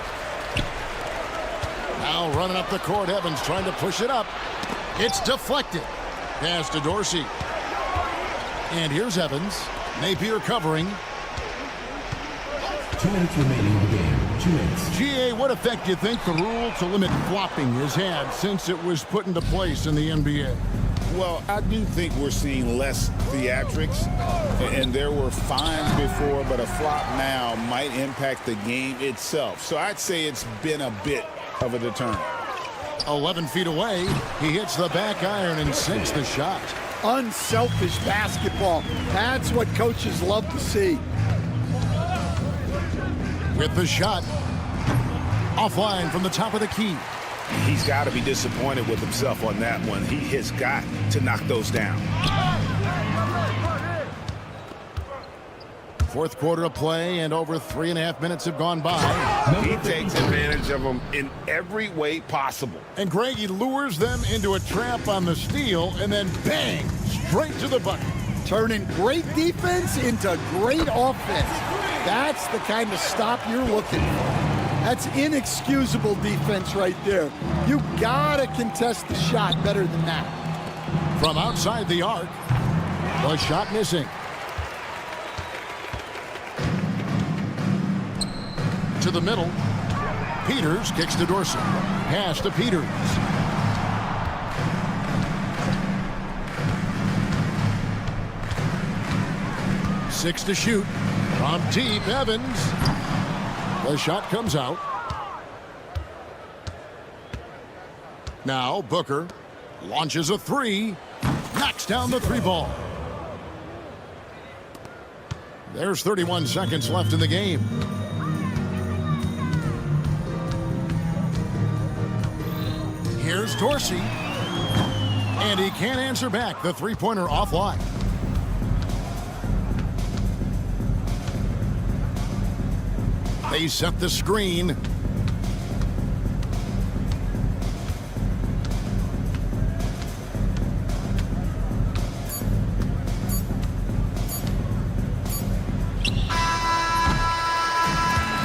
Now running up the court, Evans trying to push it up. It's deflected. Pass to Dorsey. And here's Evans. Napier covering. 2 minutes remaining in the game. 2 minutes. GA, what effect do you think the rule to limit flopping has had since it was put into place in the NBA? Well, I do think we're seeing less theatrics, and there were fines before, but a flop now might impact the game itself. So I'd say it's been a bit of a deterrent. 11 feet away, he hits the back iron and sinks the shot. Unselfish basketball. That's what coaches love to see. With the shot, offline from the top of the key. He's got to be disappointed with himself on that one. He has got to knock those down. Fourth quarter of play, and over 3.5 minutes have gone by. He takes advantage of them in every way possible. And Greg, he lures them into a trap on the steal, and then bang, straight to the bucket. Turning great defense into great offense. That's the kind of stop you're looking for. That's inexcusable defense right there. You gotta contest the shot better than that. From outside the arc, the shot missing. To the middle, Peters kicks to Dorsey. Pass to Peters. Six to shoot. From deep, Evans. The shot comes out. Now Booker launches a three. Knocks down the three ball. There's 31 seconds left in the game. Here's Dorsey. And he can't answer back. The three-pointer offline. They set the screen.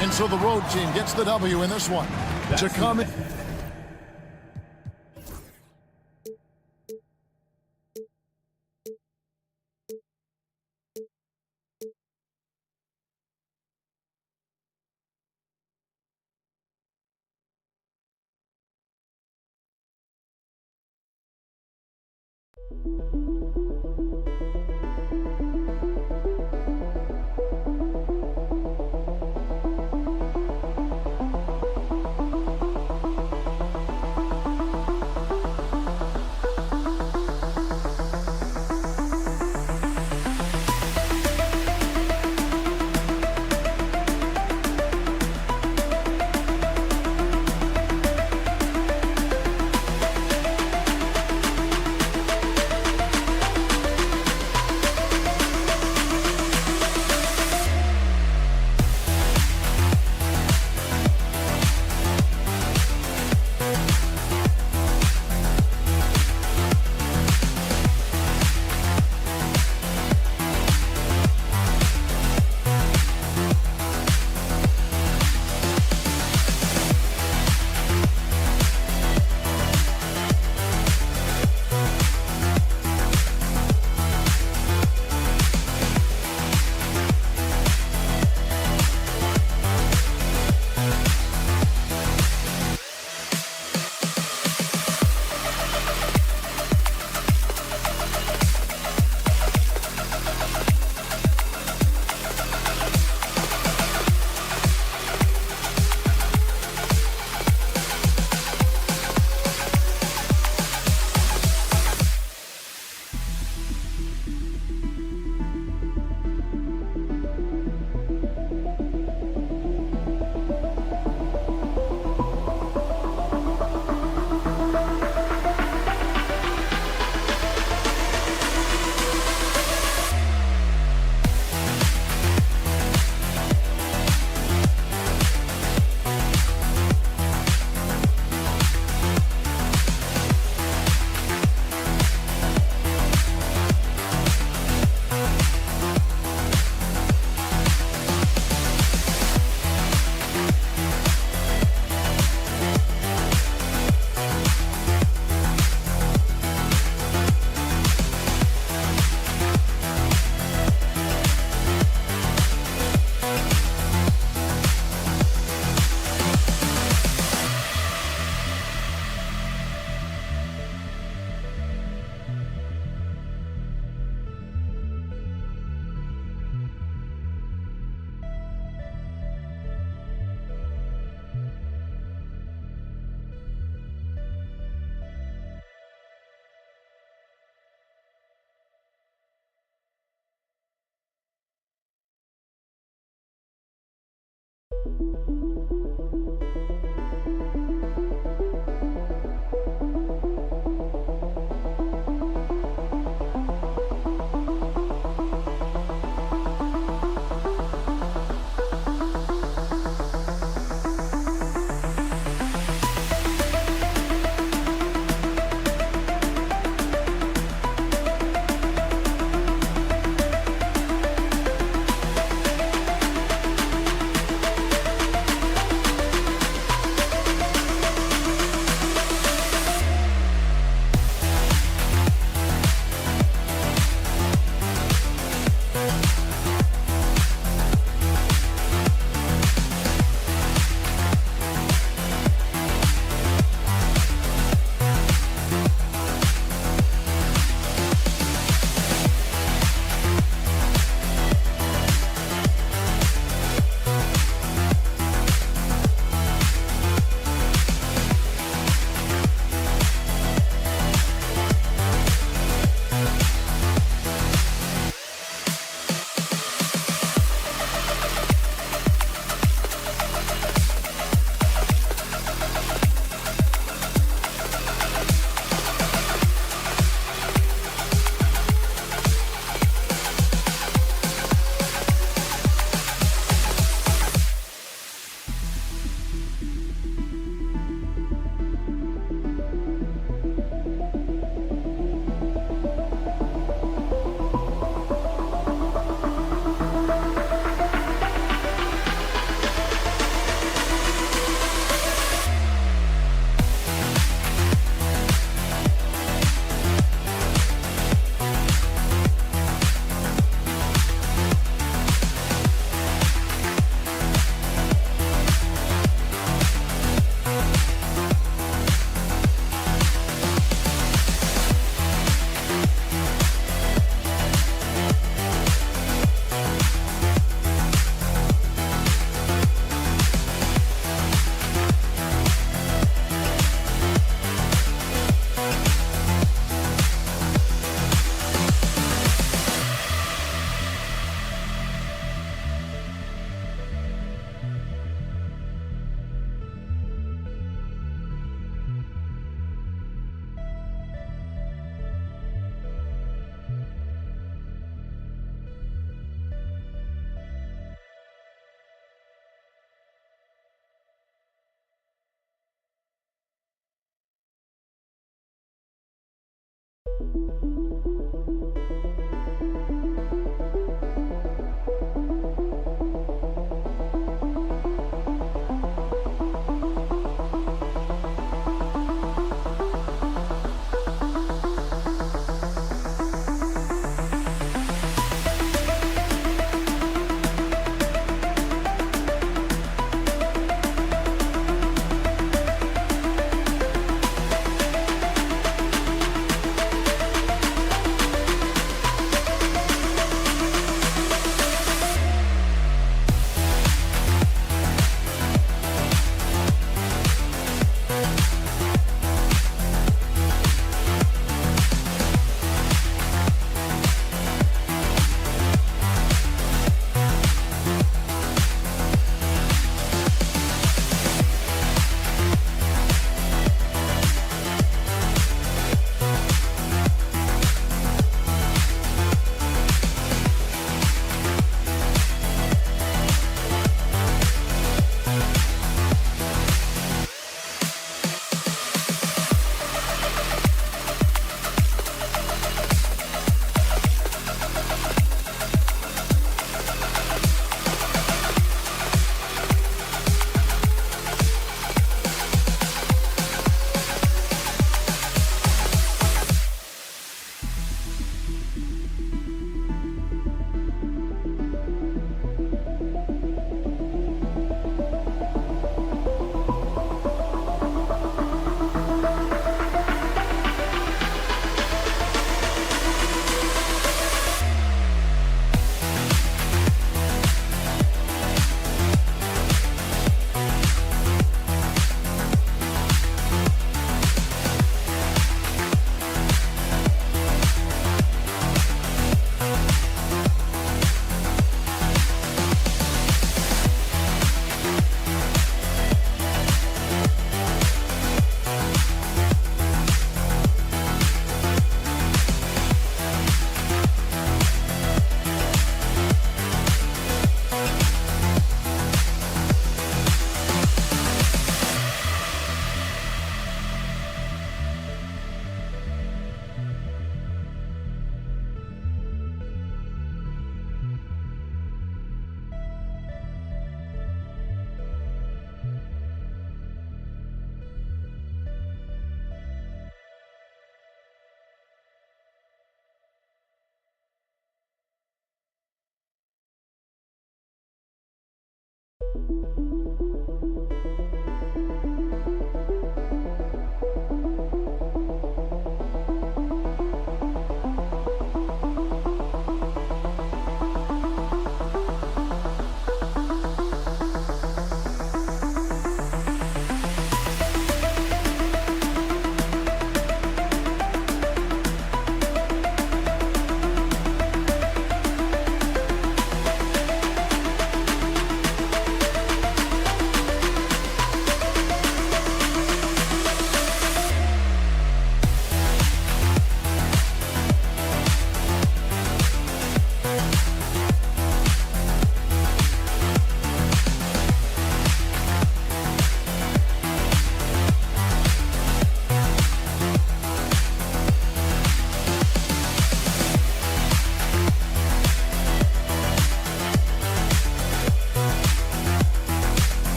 And so the road team gets the W in this one. To come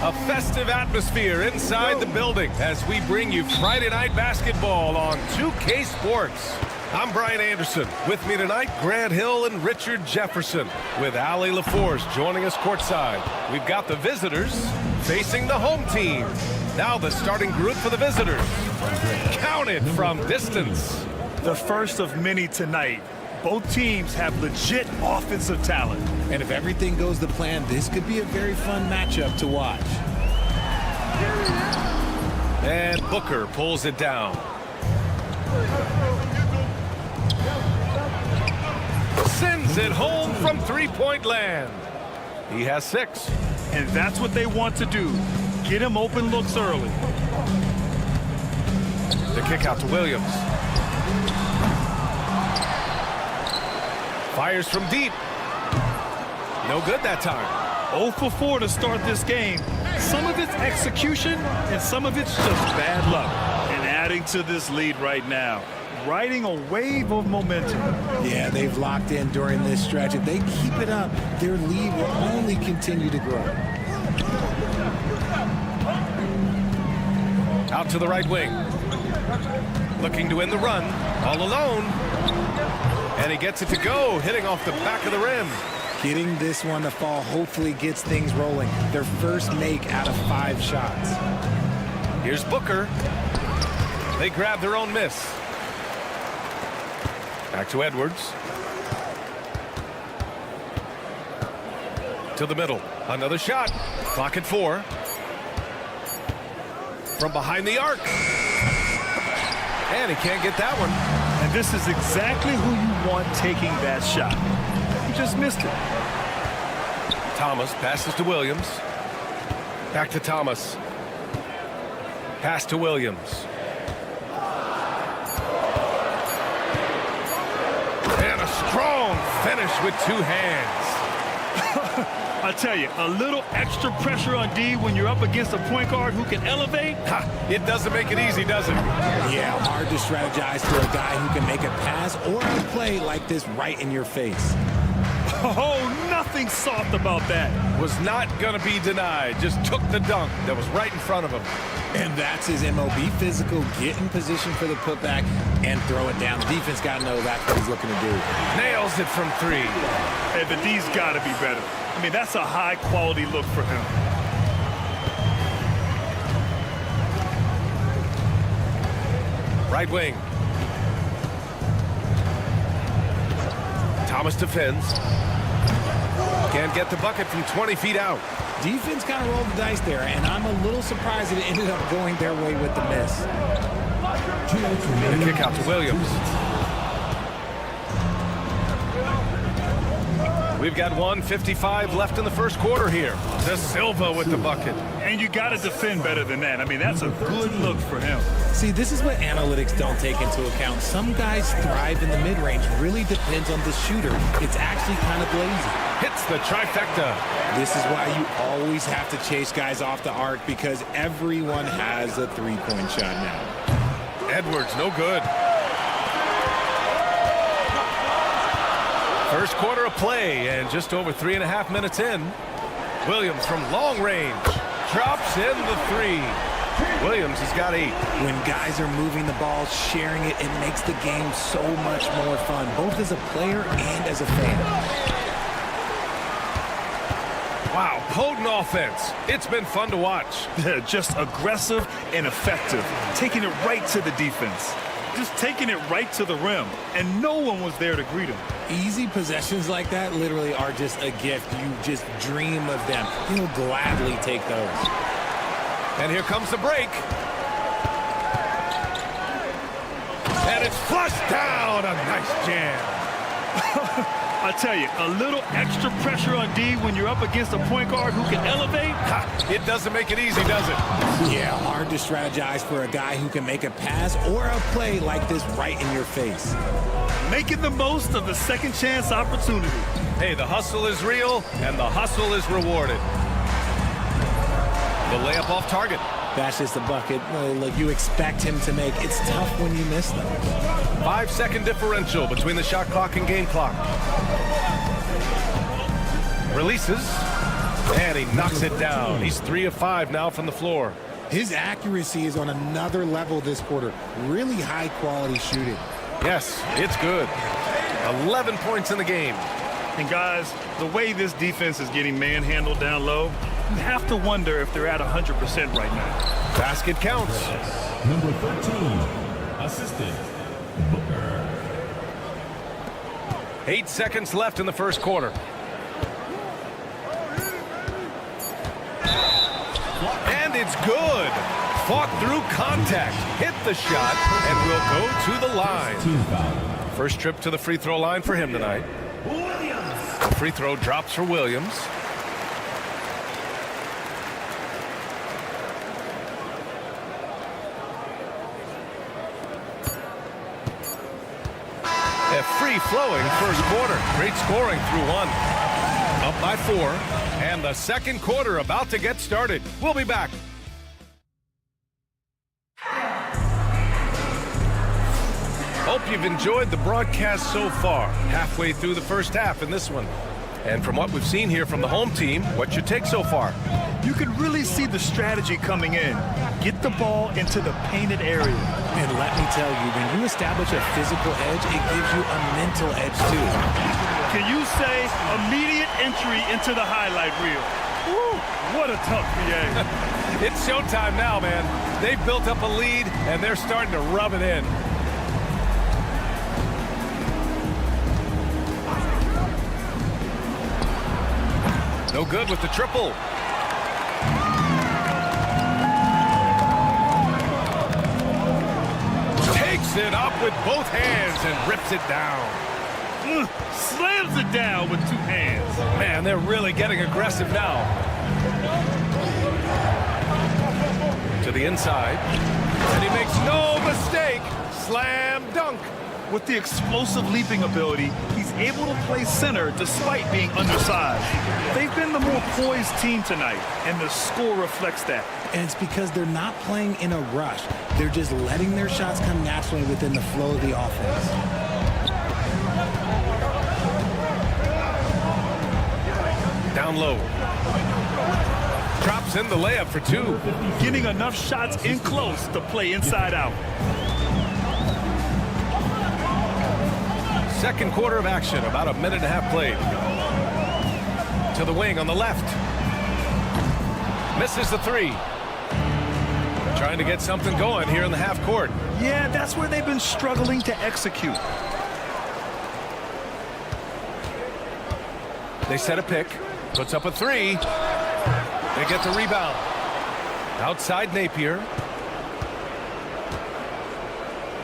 A festive atmosphere inside the building as we bring you Friday Night Basketball on 2K Sports. I'm Brian Anderson. With me tonight, Grant Hill and Richard Jefferson, with Allie LaForce joining us courtside. We've got the visitors facing the home team. Now the starting group for the visitors. Counted from distance. The first of many tonight. Both teams have legit offensive talent. And if everything goes to plan, this could be a very fun matchup to watch. And Booker pulls it down. Sends it home from three-point land. He has 6. And that's what they want to do. Get him open looks early. The kick out to Williams. Fires from deep. No good that time. 0 for 4 to start this game. Some of it's execution and some of it's just bad luck. And adding to this lead right now, riding a wave of momentum. Yeah, they've locked in during this stretch. If they keep it up, their lead will only continue to grow. Out to the right wing. Looking to win the run. All alone. And he gets it to go, hitting off the back of the rim. Getting this one to fall hopefully gets things rolling. Their first make out of 5 shots. Here's Booker. They grab their own miss. Back to Edwards. To the middle. Another shot. Clock at 4. From behind the arc. And he can't get that one. And this is exactly who you want taking that shot. He just missed it. Thomas passes to Williams. Back to Thomas. Pass to Williams. And a strong finish with 2 hands. I tell you, a little extra pressure on D when you're up against a point guard who can elevate. It doesn't make it easy, does it? Yeah, hard to strategize for a guy who can make a pass or a play like this right in your face. Oh, nothing soft about that. Was not going to be denied. Just took the dunk that was right in front of him. And that's his MO. Be physical, get in position for the putback, and throw it down. The defense got to know that's what he's looking to do. Nails it from 3. Hey, the D's got to be better. I mean, that's a high-quality look for him. Right wing. Thomas defends. Can't get the bucket from 20 feet out. Defense kind of rolled the dice there, and I'm a little surprised that it ended up going their way with the miss. The kick out to Williams. We've got 1:55 left in the first quarter here. De Silva with the bucket. And you got to defend better than that. I mean, that's a good look for him. See, this is what analytics don't take into account. Some guys thrive in the mid-range. Really depends on the shooter. It's actually kind of lazy. Hits the trifecta. This is why you always have to chase guys off the arc, because everyone has a three-point shot now. Edwards, no good. First quarter of play, and just over 3.5 minutes in. Williams from long range drops in the 3. Williams has got 8. When guys are moving the ball, sharing it, it makes the game so much more fun, both as a player and as a fan. Wow, potent offense. It's been fun to watch. Just aggressive and effective, taking it right to the defense. Just taking it right to the rim, and no one was there to greet him. Easy possessions like that literally are just a gift. You just dream of them. He'll gladly take those. And here comes the break. And it's flushed down. A nice jam. I tell you, a little extra pressure on D when you're up against a point guard who can elevate. It doesn't make it easy, does it? Yeah, hard to strategize for a guy who can make a pass or a play like this right in your face. Making the most of the second chance opportunity. Hey, the hustle is real, and the hustle is rewarded. The layup off target. That's just a bucket. Look, you expect him to make. It's tough when you miss them. 5-second differential between the shot clock and game clock. Releases. And he knocks it down. He's 3 of 5 now from the floor. His accuracy is on another level this quarter. Really high quality shooting. Yes, it's good. 11 points in the game. And guys, the way this defense is getting manhandled down low, you have to wonder if they're at 100% right now. Basket counts. Number 13, assistant, Booker. 8 seconds left in the first quarter. And it's good. Fought through contact, hit the shot, and will go to the line. First trip to the free throw line for him tonight. The free throw drops for Williams. A free-flowing first quarter. Great scoring through 1. Up by 4. And the second quarter about to get started. We'll be back. Hope you've enjoyed the broadcast so far. Halfway through the first half in this one. And from what we've seen here from the home team, what's your take so far? You can really see the strategy coming in. Get the ball into the painted area. And let me tell you, when you establish a physical edge, it gives you a mental edge too. Can you say immediate entry into the highlight reel? Woo, what a tough PA. It's showtime now, man. They've built up a lead, and they're starting to rub it in. No good with the triple. Takes it up with both hands and rips it down. Slams it down with 2 hands. Man, they're really getting aggressive now. To the inside. And he makes no mistake. Slam dunk. With the explosive leaping ability, he's able to play center despite being undersized. They've been the more poised team tonight, and the score reflects that. And it's because they're not playing in a rush. They're just letting their shots come naturally within the flow of the offense. Down low. Drops in the layup for 2. Getting enough shots in close to play inside out. Second quarter of action, about a minute and a half played. To the wing on the left. Misses the 3. Trying to get something going here in the half court. Yeah, that's where they've been struggling to execute. They set a pick. Puts up a 3. They get the rebound. Outside Napier.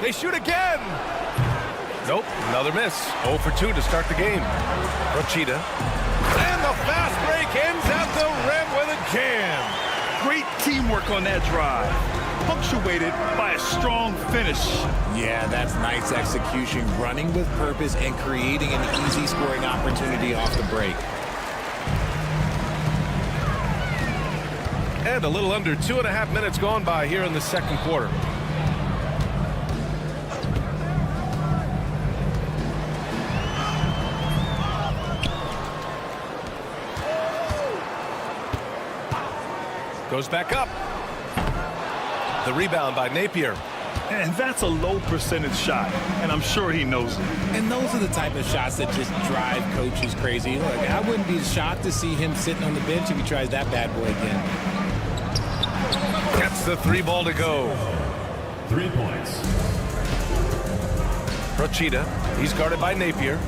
They shoot again. Nope, another miss. 0 for 2 to start the game. Rochita. And the fast break ends at the rim with a jam. Great teamwork on that drive. Punctuated by a strong finish. Yeah, that's nice execution. Running with purpose and creating an easy scoring opportunity off the break. And a little under 2.5 minutes gone by here in the second quarter. Goes back up. The rebound by Napier. And that's a low percentage shot, and I'm sure he knows it. And those are the type of shots that just drive coaches crazy. Look, I wouldn't be shocked to see him sitting on the bench if he tries that bad boy again. Gets the 3 ball to go. 3 points. Rochita. He's guarded by Napier. 2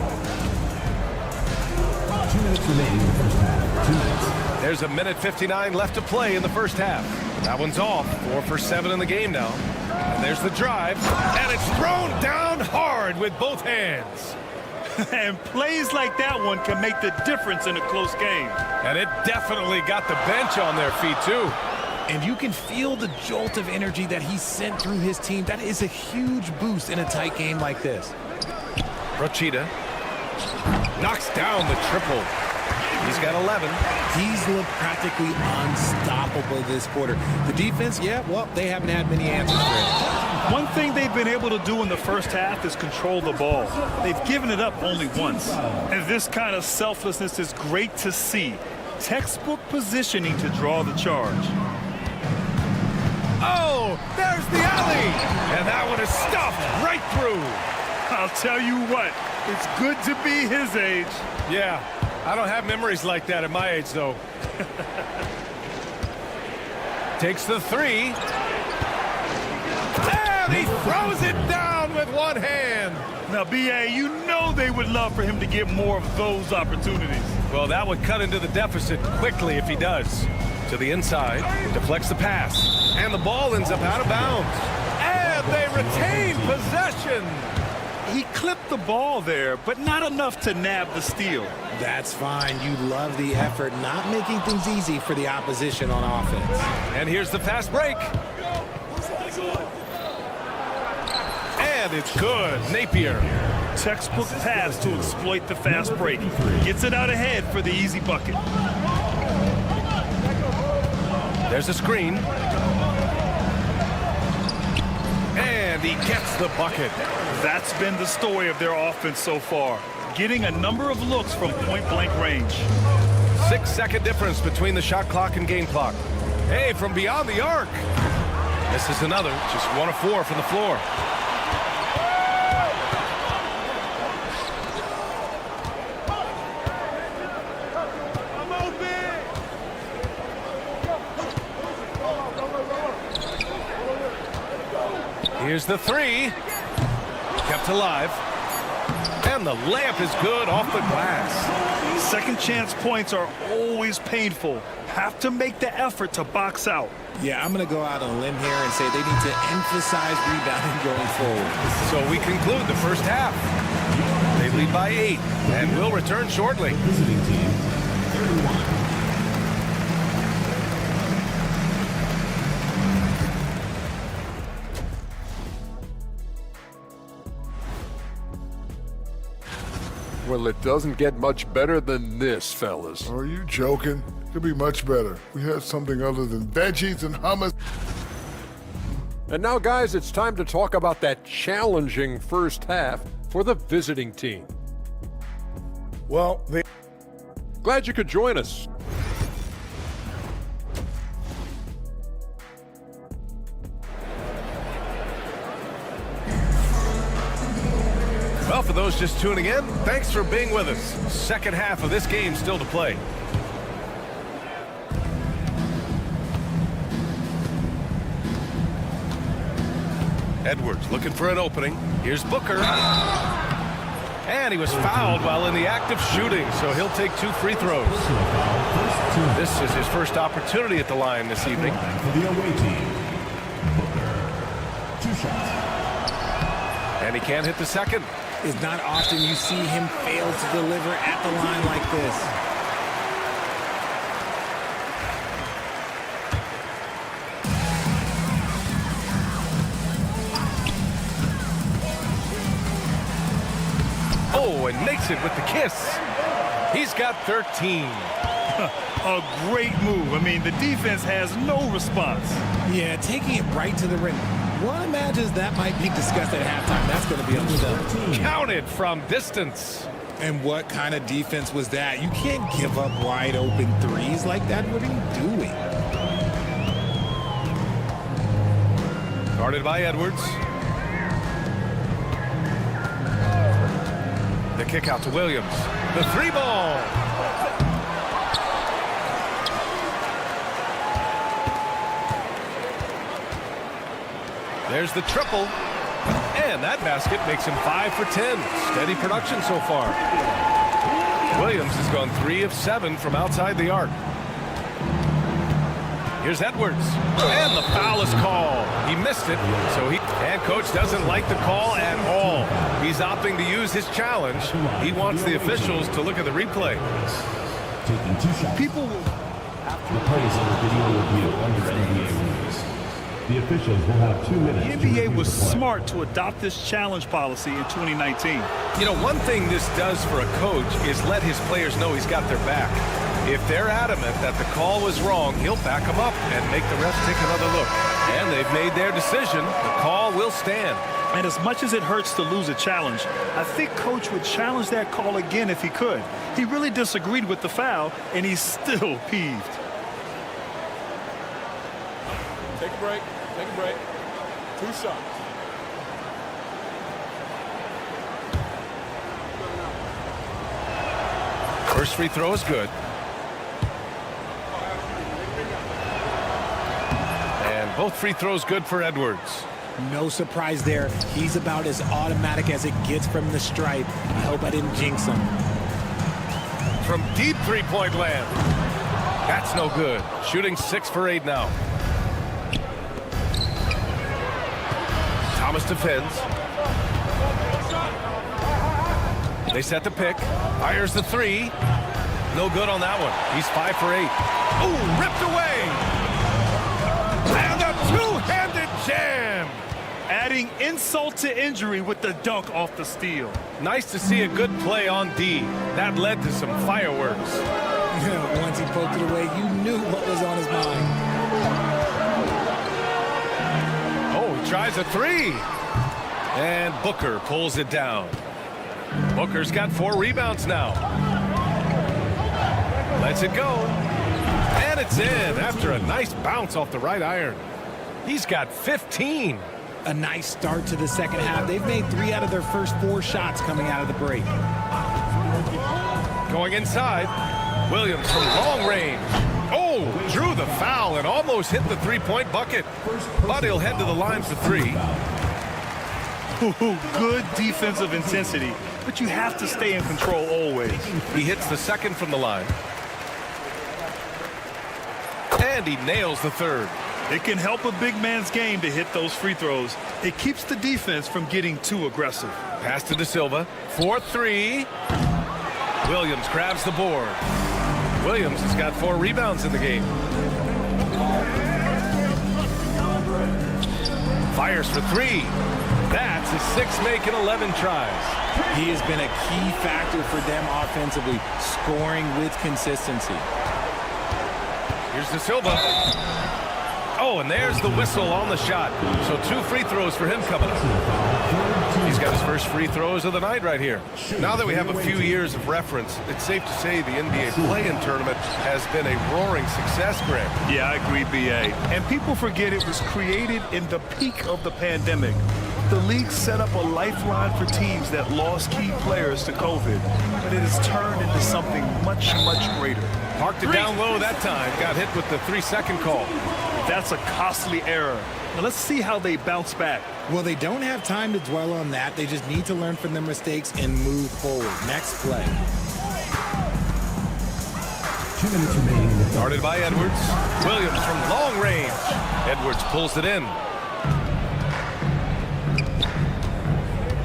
minutes remaining in the first half. 2 minutes. There's a minute 59 left to play in the first half. That one's off. 4 for 7 in the game now. And there's the drive. And it's thrown down hard with both hands. And plays like that one can make the difference in a close game. And it definitely got the bench on their feet, too. And you can feel the jolt of energy that he sent through his team. That is a huge boost in a tight game like this. Rochita knocks down the triple. He's got 11. He's looked practically unstoppable this quarter. The defense, yeah, well, they haven't had many answers for him. One thing they've been able to do in the first half is control the ball. They've given it up only once. And this kind of selflessness is great to see. Textbook positioning to draw the charge. Oh, there's the alley. And that one is stuffed right through. I'll tell you what, it's good to be his age. Yeah, I don't have memories like that at my age, though. Takes the three. And he throws it down with one hand. Now, B.A., you know they would love for him to get more of those opportunities. Well, that would cut into the deficit quickly if he does. To the inside, deflects the pass, and the ball ends up out of bounds. And they retain possession. He clipped the ball there, but not enough to nab the steal. That's fine. You love the effort, not making things easy for the opposition on offense. And here's the fast break. And it's good. Napier. Textbook pass to exploit the fast break. Gets it out ahead for the easy bucket. There's a screen. And he gets the bucket. That's been the story of their offense so far. Getting a number of looks from point-blank range. 6-second difference between the shot clock and game clock. Hey, from beyond the arc. This is another. Just 1 of 4 from the floor. Here's the three. Kept alive. And the layup is good off the glass. Second chance points are always painful. Have to make the effort to box out. Yeah, I'm going to go out on a limb here and say they need to emphasize rebounding going forward. So we conclude the first half. They lead by 8 and will return shortly. Visiting team, 31. Well, it doesn't get much better than this, fellas. Are you joking? Could be much better. We had something other than veggies and hummus. And now, guys, it's time to talk about that challenging first half for the visiting team. Well, Glad you could join us. Well, for those just tuning in, thanks for being with us. Second half of this game still to play. Edwards looking for an opening. Here's Booker. And he was fouled while in the act of shooting, so he'll take 2 free throws. This is his first opportunity at the line this evening. For the away team, Booker. 2 shots. And he can't hit the second. It's not often you see him fail to deliver at the line like this. Oh, and makes it with the kiss. He's got 13. A great move. I mean, the defense has no response. Yeah, taking it right to the rim. One imagines that might be discussed at halftime. That's going to be unsettled. Counted from distance. And what kind of defense was that? You can't give up wide open threes like that. What are you doing? Guarded by Edwards. The kick out to Williams. The 3 ball. There's the triple. And that basket makes him 5 for 10. Steady production so far. Williams has gone 3 of 7 from outside the arc. Here's Edwards. And the foul is called. He missed it. And coach doesn't like the call at all. He's opting to use his challenge. He wants the officials to look at the replay. Taking 2 shots. People will The plays under video review under NBA rules. The officials will have 2 minutes. The NBA was smart to adopt this challenge policy in 2019. You know, one thing this does for a coach is let his players know he's got their back. If they're adamant that the call was wrong, he'll back them up and make the refs take another look. And they've made their decision. The call will stand. And as much as it hurts to lose a challenge, I think Coach would challenge that call again if he could. He really disagreed with the foul, and he's still peeved. Take a break. Take a break. 2 shots. First free throw is good. And both free throws good for Edwards. No surprise there. He's about as automatic as it gets from the stripe. I hope I didn't jinx him. From deep three-point land. That's no good. Shooting 6 for 8 now. Thomas defends. They set the pick. Fires the 3. No good on that one. He's 5 for 8. Ooh, ripped away. And a two-handed jam. Adding insult to injury with the dunk off the steal. Nice to see a good play on D. That led to some fireworks. Once he poked it away, you knew what was on his mind. Oh, he tries a 3. And Booker pulls it down. Booker's got 4 rebounds now. Lets it go. And it's in after a nice bounce off the right iron. He's got 15. A nice start to the second half. They've made 3 out of their first 4 shots coming out of the break. Going inside. Williams from long range. Oh, drew the foul and almost hit the 3-point bucket. But he'll head to the line for 3. Good defensive intensity, but you have to stay in control always. He hits the second from the line. And he nails the 3rd. It can help a big man's game to hit those free throws. It keeps the defense from getting too aggressive. Pass to De Silva. 4-3. Williams grabs the board. Williams has got 4 rebounds in the game. Fires for 3. That's a 6 making 11 tries. He has been a key factor for them offensively, scoring with consistency. Here's De Silva. Oh, and there's the whistle on the shot. So 2 free throws for him coming up. He's got his first free throws of the night right here. Now that we have a few years of reference, it's safe to say the NBA play-in tournament has been a roaring success, Greg. Yeah, I agree, B.A. And people forget it was created in the peak of the pandemic. The league set up a lifeline for teams that lost key players to COVID, but it has turned into something much, much greater. Parked it down low that time. Got hit with the 3-second call. That's a costly error. Now let's see how they bounce back. Well, they don't have time to dwell on that. They just need to learn from their mistakes and move forward. Next play. 2 minutes remaining in the third. Guarded by Edwards. Williams from long range. Edwards pulls it in.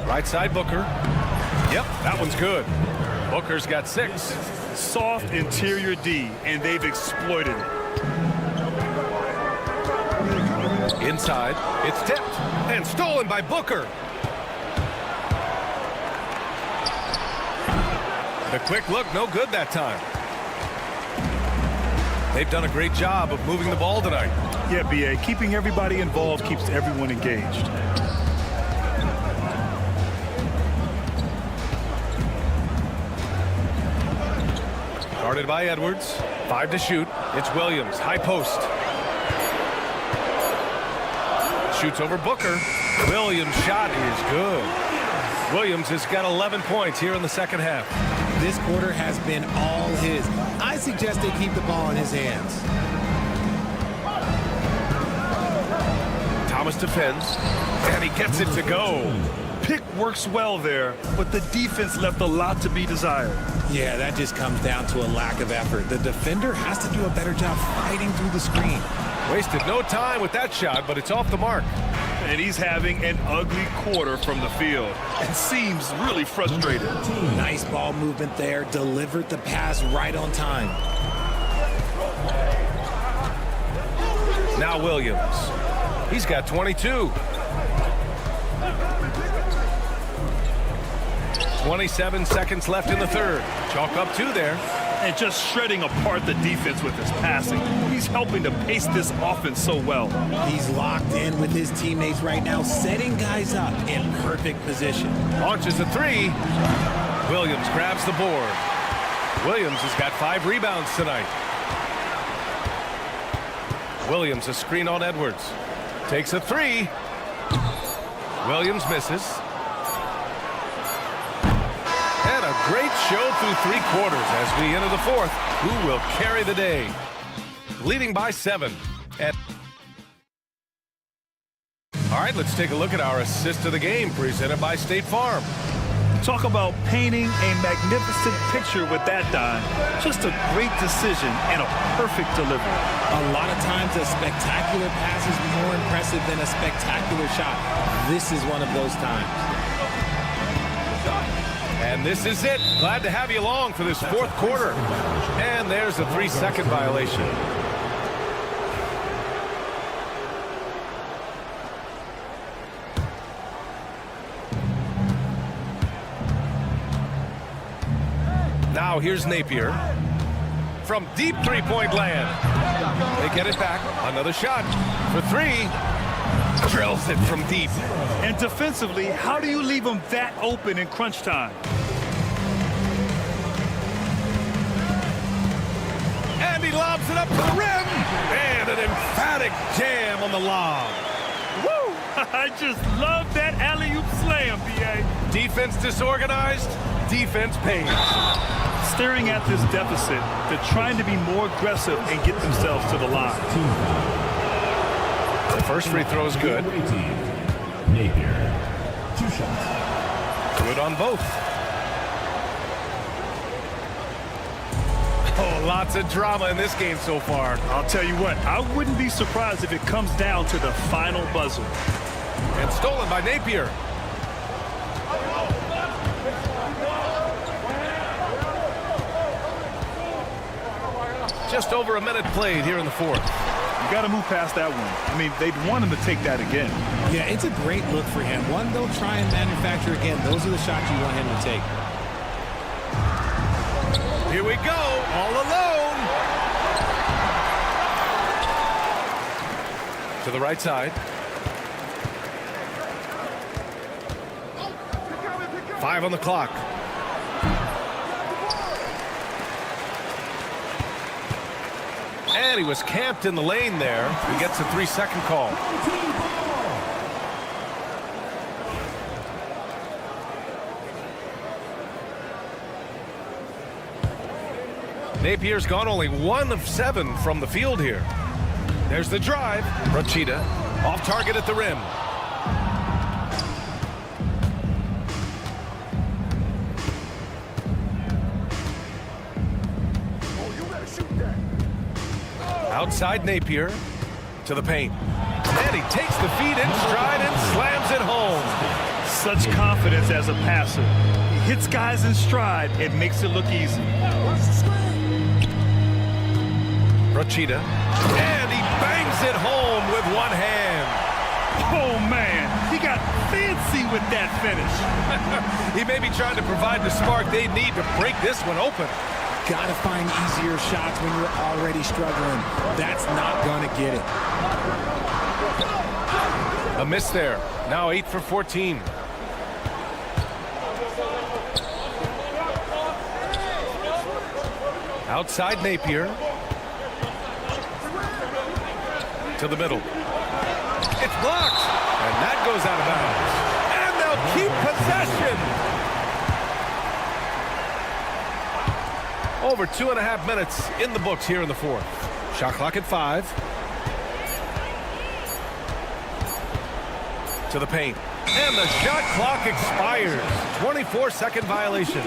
Right side Booker. Yep, that one's good. Booker's got 6. Soft interior D, and they've exploited it. Inside, it's tipped and stolen by Booker. The quick look, no good that time. They've done a great job of moving the ball tonight. Yeah, B.A., keeping everybody involved keeps everyone engaged. Guarded by Edwards. 5 to shoot. It's Williams. High post. Shoots over Booker. Williams' shot is good. Williams has got 11 points here in the second half. This quarter has been all his. I suggest they keep the ball in his hands. Thomas defends, and he gets it to go. Pick works well there, but the defense left a lot to be desired. Yeah, that just comes down to a lack of effort. The defender has to do a better job fighting through the screen. Wasted no time with that shot, but it's off the mark. And he's having an ugly quarter from the field and seems really frustrated. Nice ball movement there. Delivered the pass right on time. Now Williams. He's got 22. 27 seconds left in the third. Chalk up 2 there. And just shredding apart the defense with his passing. He's He's helping to pace this offense so well. He's locked in with his teammates right now, setting guys up in perfect position. Launches a three. Williams grabs the board. Williams has got 5 rebounds tonight. Williams a screen on Edwards. Takes a three. Williams misses. And a great show through 3 quarters as we enter the 4th. Who will carry the day? Leading by 7. All right, let's take a look at our assist of the game presented by State Farm. Talk about painting a magnificent picture with that dime. Just a great decision and a perfect delivery. A lot of times a spectacular pass is more impressive than a spectacular shot. This is one of those times. And this is it. Glad to have you along for this 4th quarter. And there's a 3-second violation. Now here's Napier from deep 3-point land. They get it back. Another shot for 3. Drills it from deep. And defensively, how do you leave them that open in crunch time? And he lobs it up to the rim. And an emphatic jam on the lob. Woo! I just love that alley-oop slam, B.A. Defense disorganized. Defense pays. Staring at this deficit, they're trying to be more aggressive and get themselves to the line. The first free throw is good. Napier, 2 shots. Good on both. Oh, lots of drama in this game so far. I'll tell you what, I wouldn't be surprised if it comes down to the final buzzer. And stolen by Napier. Just over a minute played here in the 4th. You got to move past that one. I mean, they'd want him to take that again. Yeah, it's a great look for him. One they'll try and manufacture again. Those are the shots you want him to take. Here we go, all alone. To the right side. 5 on the clock. And he was camped in the lane there. He gets a 3-second call. Napier's gone only 1 of 7 from the field here. There's the drive. Rachida off target at the rim. Outside Napier to the paint. And he takes the feed in stride and slams it home. Such confidence as a passer. He hits guys in stride and makes it look easy. Rachida. And he bangs it home with one hand. Oh, man. He got fancy with that finish. He may be trying to provide the spark they need to break this one open. Got to find easier shots when you're already struggling. That's not going to get it. A miss there. Now 8 for 14. Outside Napier. To the middle. It's blocked. And that goes out of bounds. And they'll keep possession. Over 2.5 minutes in the books here in the 4th. Shot clock at 5. To the paint. And the shot clock expires. 24-second violation.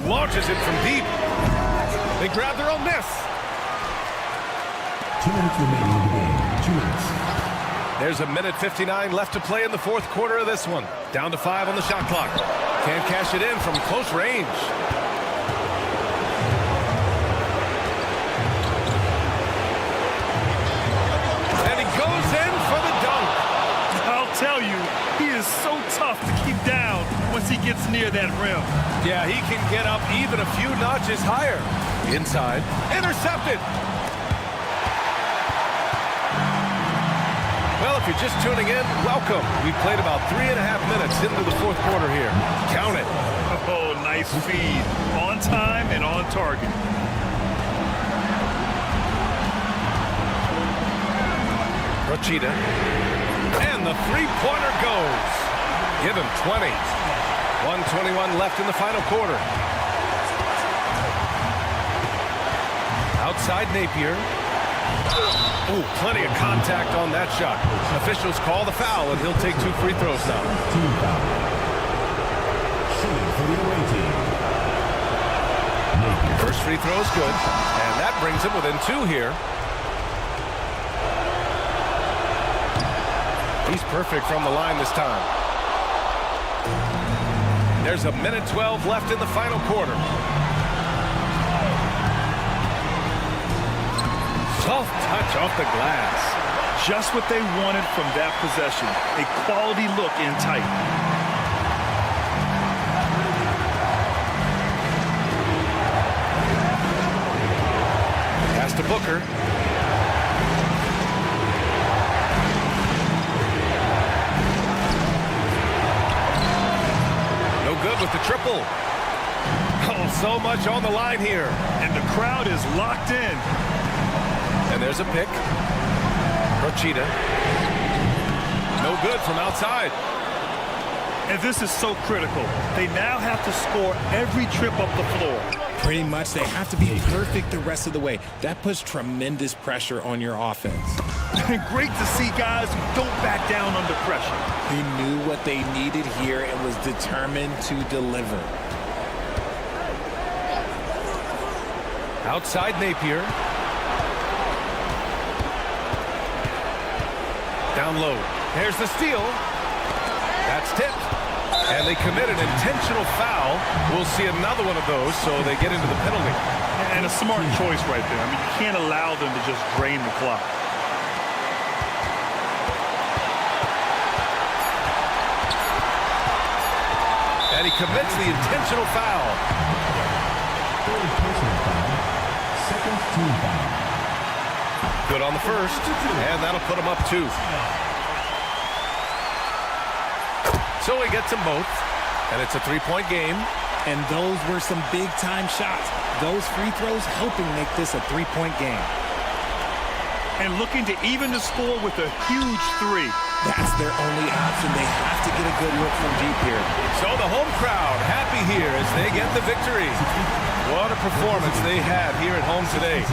Launches it from deep. They grab their own miss. 2 minutes remaining in the game. 2 minutes. There's a minute 59 left to play in the 4th quarter of this one. Down to 5 on the shot clock. Can't cash it in from close range. he gets near that rim. Yeah, he can get up even a few notches higher. Inside. Intercepted. Well, if you're just tuning in, welcome. We played about 3.5 minutes into the fourth quarter here. Count it. Oh, nice feed. On time and on target. Rochita. And the three-pointer goes. Give him 20. 1:21 left in the final quarter. Outside Napier. Ooh, plenty of contact on that shot. Officials call the foul, and he'll take 2 free throws now. First free throw is good, and that brings him within 2 here. He's perfect from the line this time. There's 1:12 left in the final quarter. Soft touch off the glass. Just what they wanted from that possession. A quality look in tight. Pass to Booker. No good with the triple. Oh, so much on the line here. And the crowd is locked in. And there's a pick. Rochita. No good from outside. And this is so critical. They now have to score every trip up the floor. Pretty much, they have to be perfect the rest of the way. That puts tremendous pressure on your offense. And great to see guys who don't back down under pressure. He knew what they needed here and was determined to deliver. Outside Napier. Down low. There's the steal. That's tipped. And they commit an intentional foul. We'll see another one of those, so they get into the penalty. And a smart choice right there. I mean, you can't allow them to just drain the clock. And he commits the intentional foul. Second team foul. Good on the first, and that'll put him up 2. So he gets them both, and it's a 3-point game. And those were some big-time shots. Those free throws helping make this a 3-point game. And looking to even the score with a huge 3. That's their only option. They have to get a good look from deep here. So the home crowd happy here as they get the victory. What a performance they had here at home today.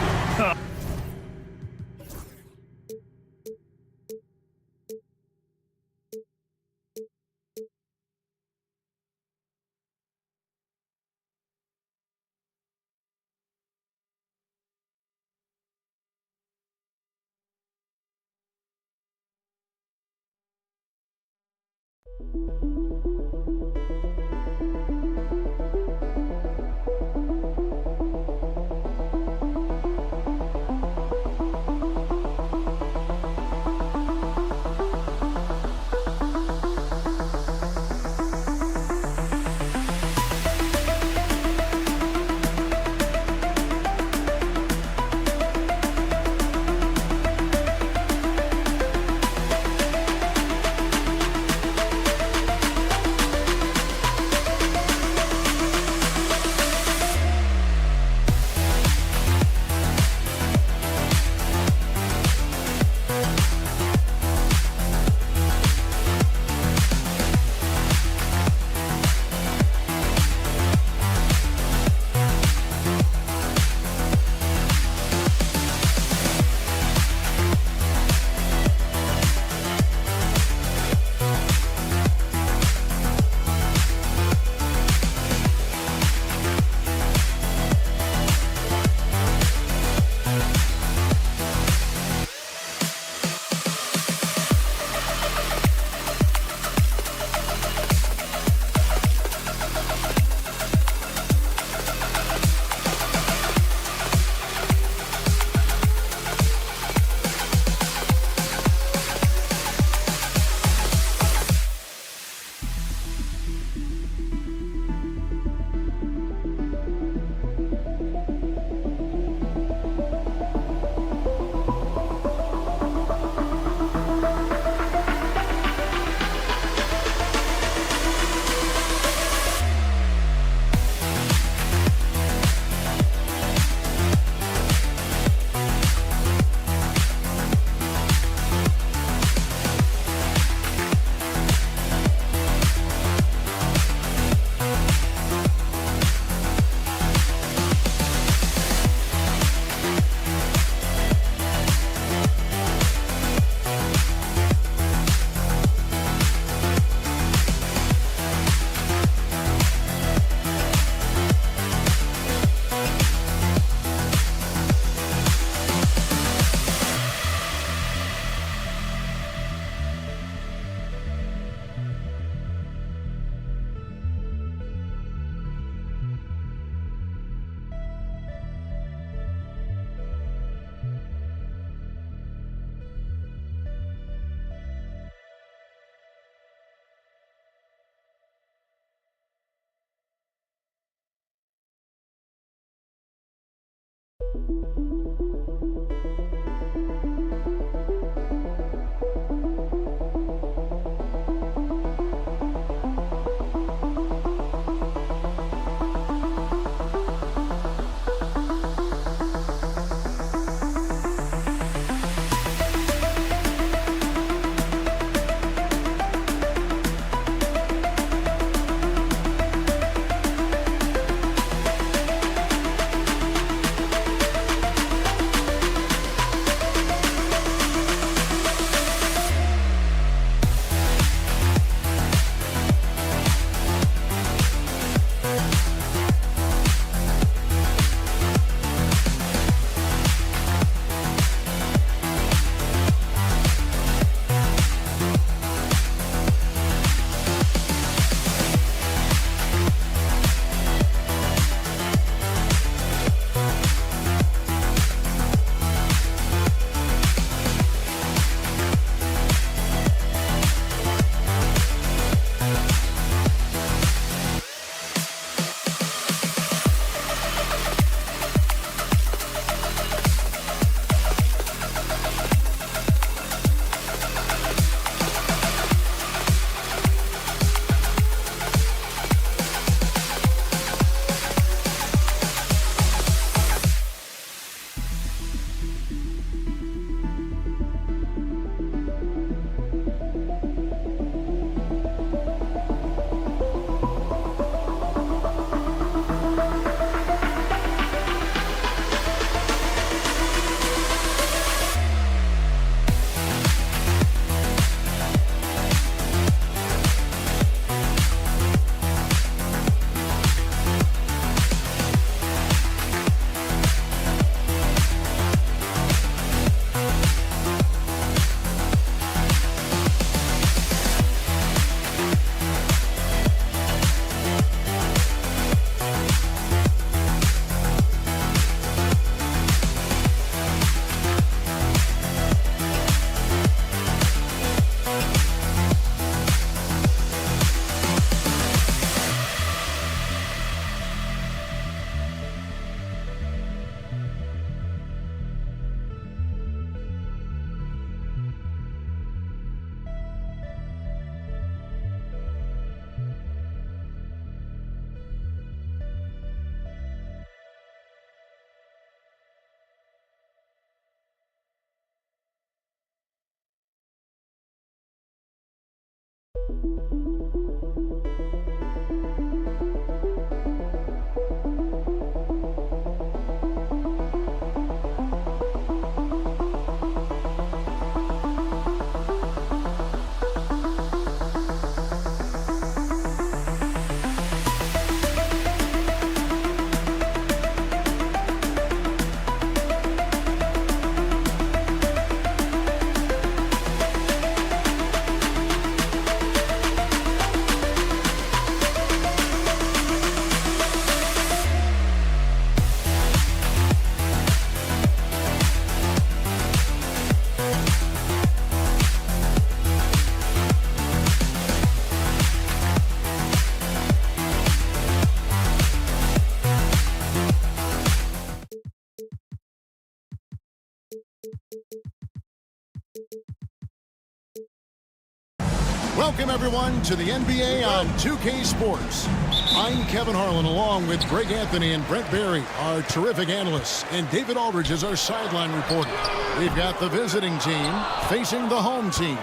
Welcome, everyone, to the NBA on 2K Sports. I'm Kevin Harlan, along with Greg Anthony and Brent Barry, our terrific analysts, and David Aldridge is our sideline reporter. We've got the visiting team facing the home team.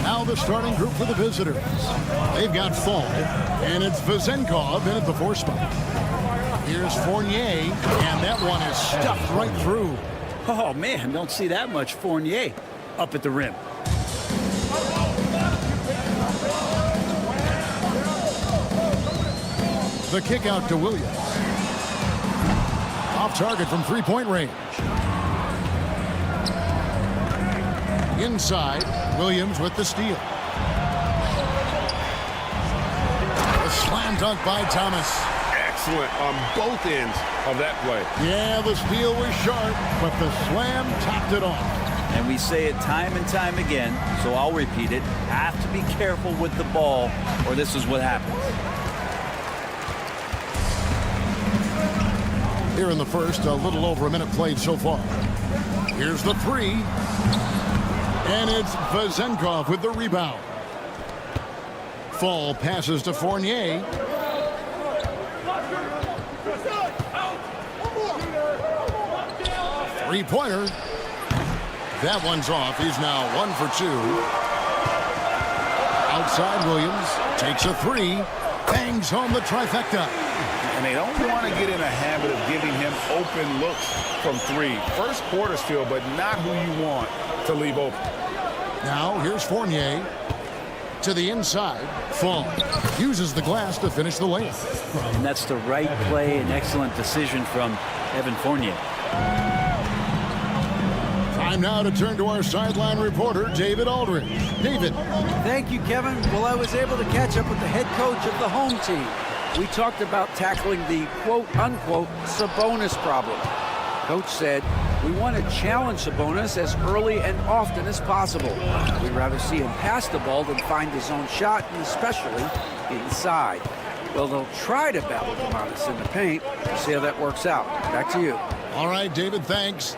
Now the starting group for the visitors. They've got Fall, and it's Vezenkov in at the 4 spot. Here's Fournier, and that one is stuffed right through. Oh, man, don't see that much Fournier up at the rim. The kick out to Williams. Off target from three-point range. Inside, Williams with the steal. A slam dunk by Thomas. Excellent on both ends of that play. Yeah, the steal was sharp, but the slam topped it off. And we say it time and time again, so I'll repeat it. Have to be careful with the ball, or this is what happens. Here in the first, a little over a minute played so far. Here's the three. And it's Vezenkov with the rebound. Fall passes to Fournier. Three-pointer. That one's off. He's now 1 for 2. Outside Williams takes a three. Bangs home the trifecta. And they don't want to get in a habit of giving him open looks from three. First quarter still, but not who you want to leave open. Now here's Fournier to the inside. Fall uses the glass to finish the layup. And that's the right play and excellent decision from Evan Fournier. Time now to turn to our sideline reporter, David Aldridge. David. Thank you, Kevin. Well, I was able to catch up with the head coach of the home team. We talked about tackling the quote-unquote Sabonis problem. Coach said, we want to challenge Sabonis as early and often as possible. We'd rather see him pass the ball than find his own shot, and especially inside. Well, they'll try to battle Sabonis in the paint. See how that works out. Back to you. All right, David, thanks.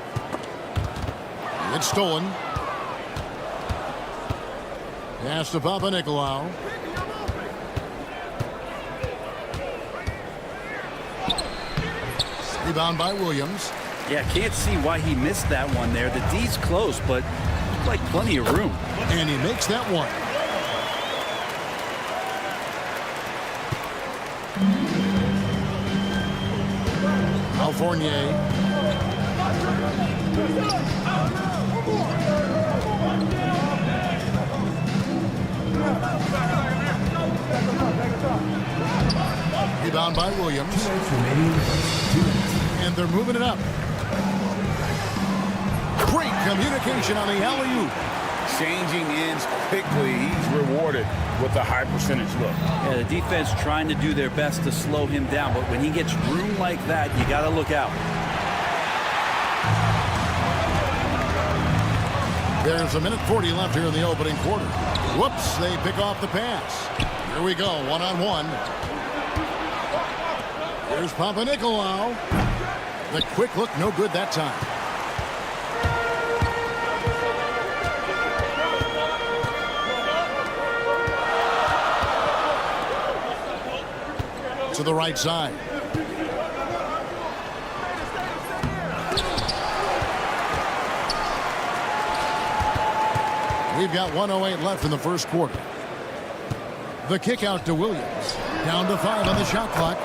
It's stolen. Pass to Papanikolaou. Rebound by Williams. Yeah, can't see why he missed that one there. The D's close, but like plenty of room. And he makes that one. Now Fournier. Rebound by Williams. And they're moving it up. Great communication on the alley-oop. Changing ends quickly. He's rewarded with a high percentage look. Yeah, the defense trying to do their best to slow him down, but when he gets room like that, you got to look out. There's a minute 40 left here in the opening quarter. Whoops, they pick off the pass. Here we go, one-on-one. Here's Papanikolaou. The quick look, no good that time. To the right side. We've got 1:08 left in the first quarter. The kick out to Williams. Down to 5 on the shot clock.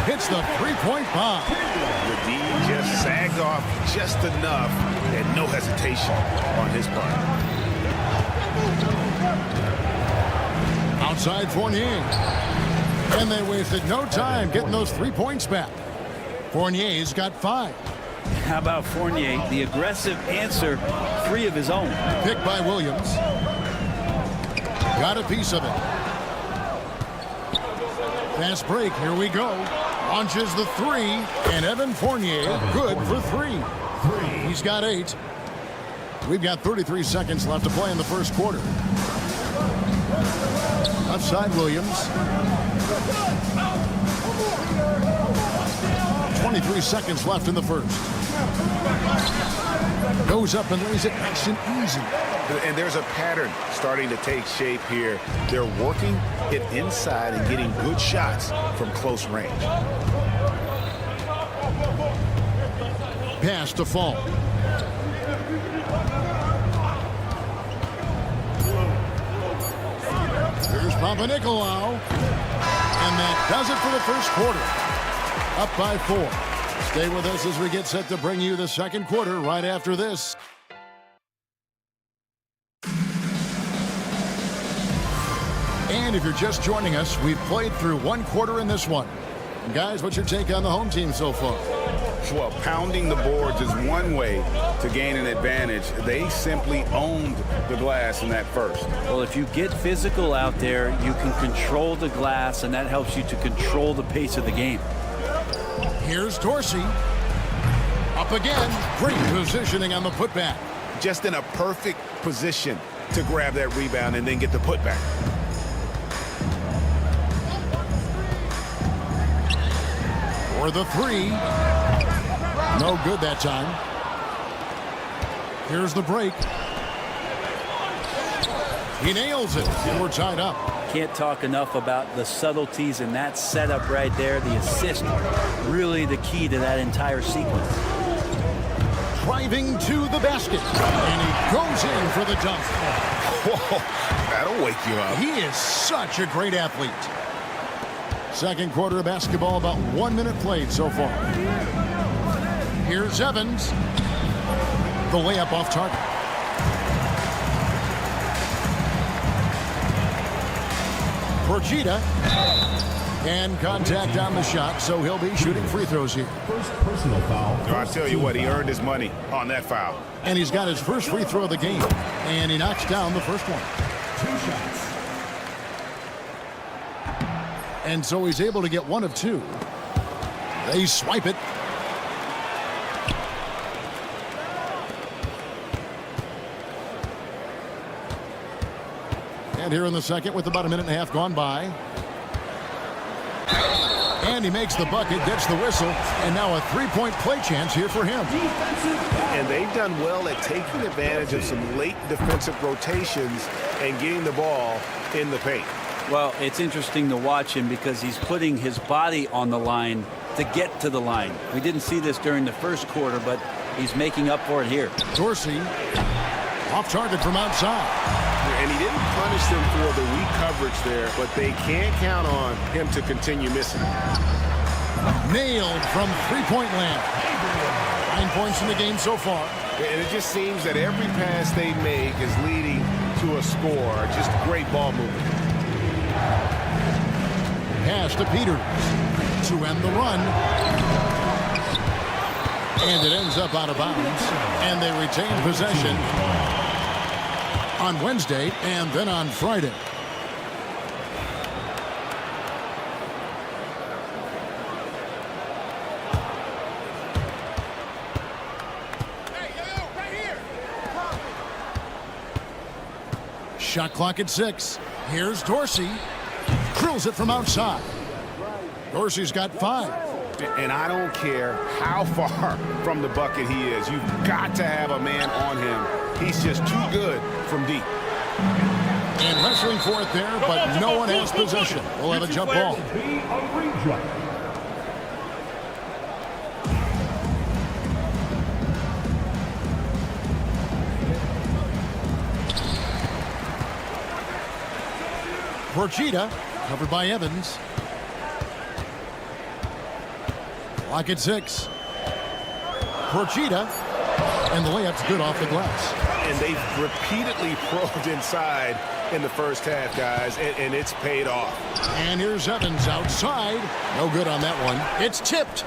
Hits the three-point bomb. The D just sagged off just enough and no hesitation on his part. Outside Fournier. And they wasted no time getting those 3 points back. Fournier's got 5. How about Fournier? The aggressive answer, 3 of his own. Picked by Williams. Got a piece of it. Fast break, here we go. Launches the 3, and Evan Fournier good for 3. He's got 8. We've got 33 seconds left to play in the first quarter. Outside Williams. 23 seconds left in the first. Goes up and lays it nice and easy. And there's a pattern starting to take shape here. They're working it inside and getting good shots from close range. Pass to Fall. Here's Papanikolaou. And that does it for the first quarter. Up by 4. Stay with us as we get set to bring you the second quarter right after this. And if you're just joining us, we've played through 1 quarter in this one. And guys, what's your take on the home team so far? Well, pounding the boards is one way to gain an advantage. They simply owned the glass in that first. Well, if you get physical out there, you can control the glass, and that helps you to control the pace of the game. Here's Dorsey. Up again. Great positioning on the putback. Just in a perfect position to grab that rebound and then get the putback. For the 3. No good that time. Here's the break. He nails it, and we're tied up. Can't talk enough about the subtleties in that setup right there. The assist, really the key to that entire sequence. Driving to the basket, and he goes in for the dunk. Whoa, that'll wake you up. He is such a great athlete. Second quarter of basketball, about 1 minute played so far. Here's Evans. The layup off target. Porchita. And contact on the shot, so he'll be shooting free throws here. First personal foul. I tell you what, he earned his money on that foul. And he's got his first free throw of the game. And he knocks down the first one. 2 shots. And so he's able to get 1 of 2. They swipe it. And here in the second with about 1.5 minutes gone by. And he makes the bucket, gets the whistle, and now a 3-point play chance here for him. And they've done well at taking advantage of some late defensive rotations and getting the ball in the paint. Well, it's interesting to watch him because he's putting his body on the line to get to the line. We didn't see this during the first quarter, but he's making up for it here. Dorsey off target from outside. And he didn't punish them for the weak coverage there, but they can't count on him to continue missing. Nailed from three-point land. 9 points in the game so far. And it just seems that every pass they make is leading to a score. Just great ball movement. Pass to Peters to end the run. And it ends up out of bounds. And they retain possession on Wednesday and then on Friday. Shot clock at 6. Here's Dorsey. Drills it from outside. Dorsey's got 5. And I don't care how far from the bucket he is. You've got to have a man on him. He's just too good from deep. And wrestling for it there, but no one has possession. We'll have a jump ball. Porchita, covered by Evans. Clock at 6. Porchita, and the layup's good off the glass. And they've repeatedly probed inside in the first half, guys, and it's paid off. And here's Evans outside. No good on that one. It's tipped.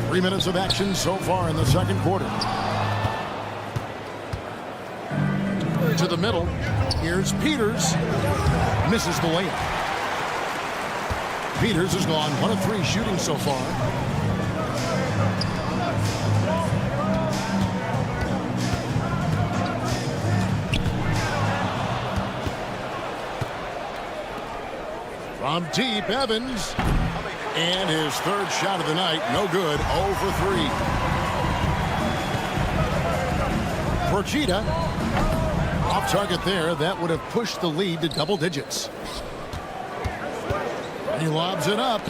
Three minutes of action so far in the second quarter. To the middle. Here's Peters. Misses the layup. Peters has gone 1 of 3 shooting so far. From deep, Evans. And his third shot of the night, no good, 0 for 3. Porchita, off target there. That would have pushed the lead to double digits. He lobs it up.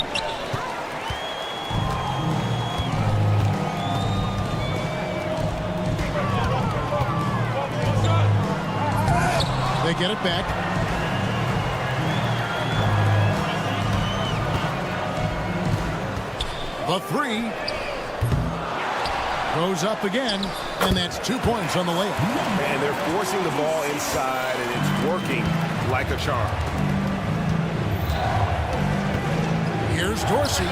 They get it back. The 3 goes up again, and that's 2 points on the layup. And they're forcing the ball inside, and it's working like a charm. Here's Dorsey.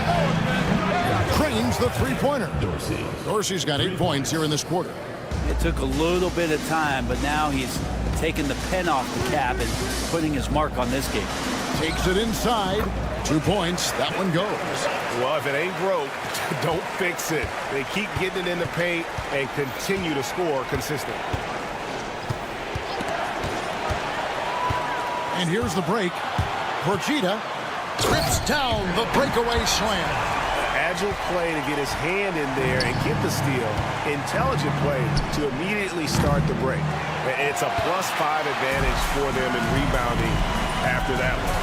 Trains the three-pointer. Dorsey's got 8 points here in this quarter. It took a little bit of time, but now he's taking the pen off the cap and putting his mark on this game. Takes it inside. 2 points. That one goes. Well, if it ain't broke, don't fix it. They keep getting it in the paint and continue to score consistently. And here's the break. Porchita trips down the breakaway slam. Agile play to get his hand in there and get the steal. Intelligent play to immediately start the break. It's a +5 advantage for them in rebounding after that one.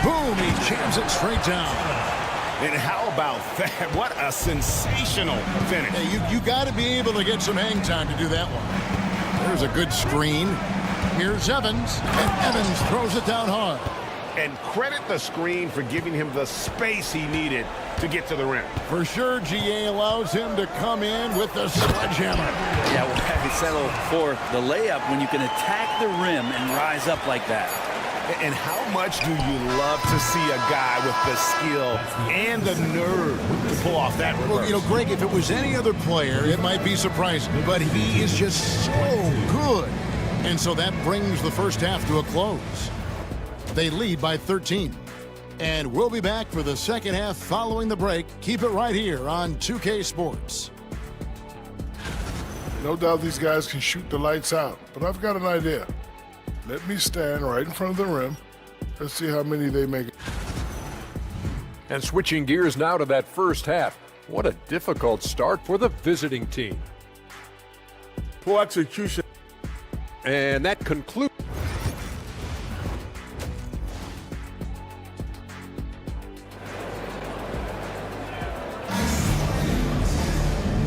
Boom, he jams it straight down. And how about that? What a sensational finish. Hey, you got to be able to get some hang time to do that one. There's a good screen. Here's Evans, and Evans throws it down hard. And credit the screen for giving him the space he needed to get to the rim. For sure, GA allows him to come in with the sledgehammer. Yeah, well, I settle for the layup when you can attack the rim and rise up like that. And how much do you love to see a guy with the skill and the nerve to pull off that reverse? Well, you know, Greg, if it was any other player, it might be surprising. But he is just so good. And so that brings the first half to a close. They lead by 13. And we'll be back for the second half following the break. Keep it right here on 2K Sports. No doubt these guys can shoot the lights out, but I've got an idea. Let me stand right in front of the rim. Let's see how many they make. And switching gears now to that first half. What a difficult start for the visiting team. Poor execution. And that concludes.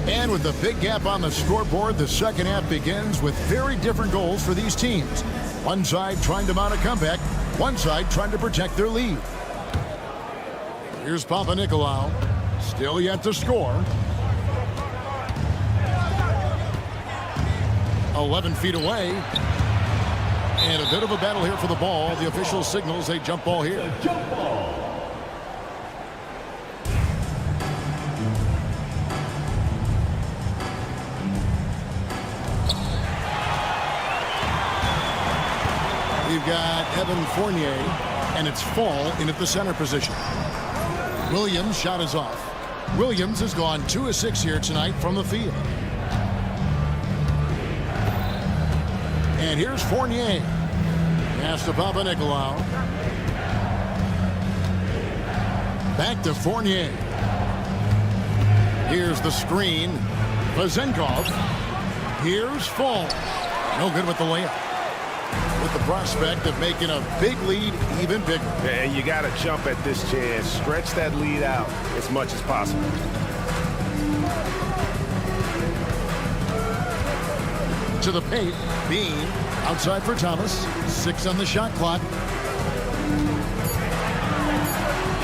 And with the big gap on the scoreboard, the second half begins with very different goals for these teams. One side trying to mount a comeback, one side trying to protect their lead. Here's Papanikolaou, still yet to score. 11 feet away. And a bit of a battle here for the ball. The official signals a jump ball here. Jump ball. We've got Evan Fournier, and it's Fall in at the center position. Williams' shot is off. Williams has gone 2 of 6 here tonight from the field. And here's Fournier. Pass to Papanikolaou. Back to Fournier. Here's the screen. Vezenkov. Here's Fall. No good with the layup. With the prospect of making a big lead even bigger. And you got to jump at this chance. Stretch that lead out as much as possible. To the paint. Bean outside for Thomas. 6 on the shot clock.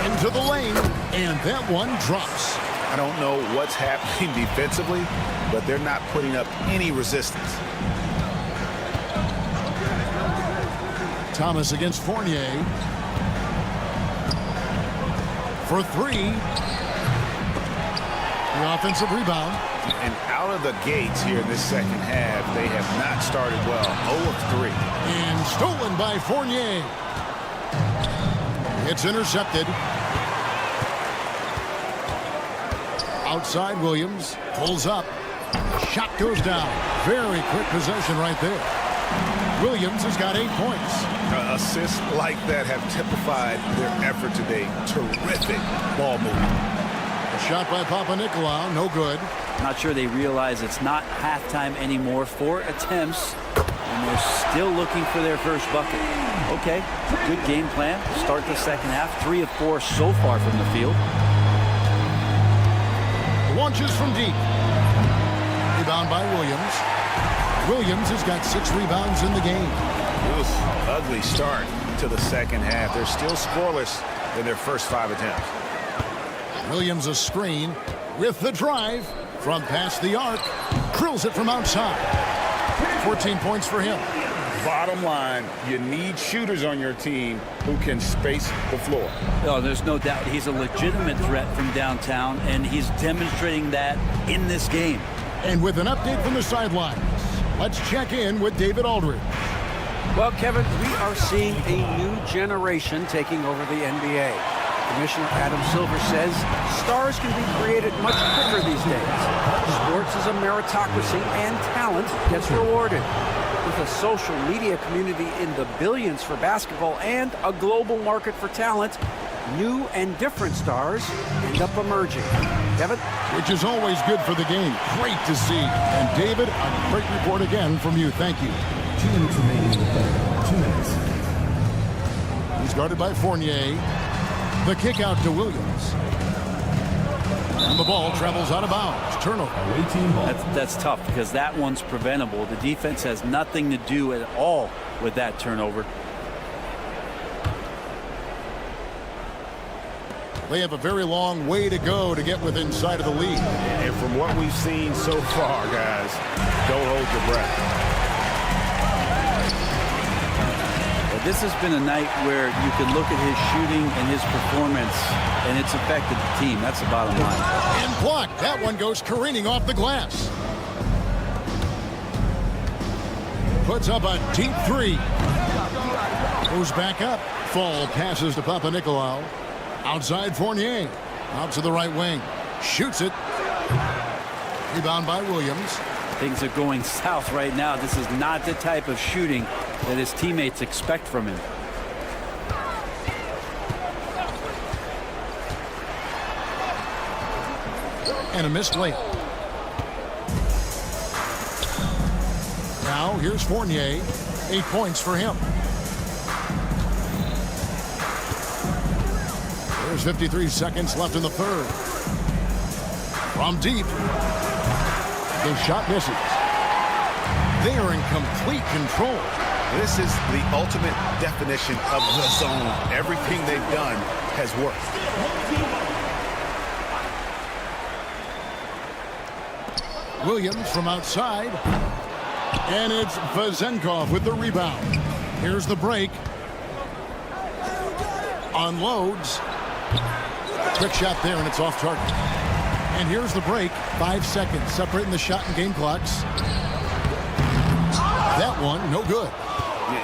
Into the lane. And that one drops. I don't know what's happening defensively, but they're not putting up any resistance. Thomas against Fournier. For 3. The offensive rebound. And out of the gates here in this second half, they have not started well. 0 of 3. And stolen by Fournier. It's intercepted. Outside Williams. Pulls up. Shot goes down. Very quick possession right there. Williams has got 8 points. Assists like that have typified their effort today. Terrific ball movement. A shot by Papanikolaou, no good. Not sure they realize it's not halftime anymore. 4 attempts, and they're still looking for their first bucket. Okay, good game plan. Start the second half. 3 of 4 so far from the field. Launches from deep. Rebound by Williams. Williams has got 6 rebounds in the game. Oof, ugly start to the second half. They're still scoreless in their first 5 attempts. Williams a screen with the drive from past the arc. Drills it from outside. 14 points for him. Bottom line, you need shooters on your team who can space the floor. Oh, there's no doubt he's a legitimate threat from downtown, and he's demonstrating that in this game. And with an update from the sidelines, let's check in with David Aldridge. Well, Kevin, we are seeing a new generation taking over the NBA. Commissioner Adam Silver says stars can be created much quicker these days. Sports is a meritocracy, and talent gets rewarded. With a social media community in the billions for basketball and a global market for talent, new and different stars end up emerging. Kevin? Which is always good for the game. Great to see. And David, a great report again from you. Thank you. 2 minutes remaining in the play. 2 minutes. He's guarded by Fournier. The kick out to Williams. And the ball travels out of bounds. Turnover. That's tough because that one's preventable. The defense has nothing to do at all with that turnover. They have a very long way to go to get within sight of the lead. And from what we've seen so far, guys, don't hold your breath. This has been a night where you can look at his shooting and his performance, and it's affected the team. That's the bottom line. And blocked. That one goes careening off the glass. Puts up a deep three. Goes back up. Fall passes to Papanikolaou. Outside Fournier. Out to the right wing. Shoots it. Rebound by Williams. Things are going south right now. This is not the type of shooting that his teammates expect from him. And a missed layup. Now here's Fournier. 8 points for him. There's 53 seconds left in the third. From deep. The shot misses. They are in complete control. This is the ultimate definition of the zone. Everything they've done has worked. Williams from outside. And it's Vezenkov with the rebound. Here's the break. Unloads. Quick shot there, and it's off target. And here's the break. 5 seconds separating the shot and game clocks. That one, no good.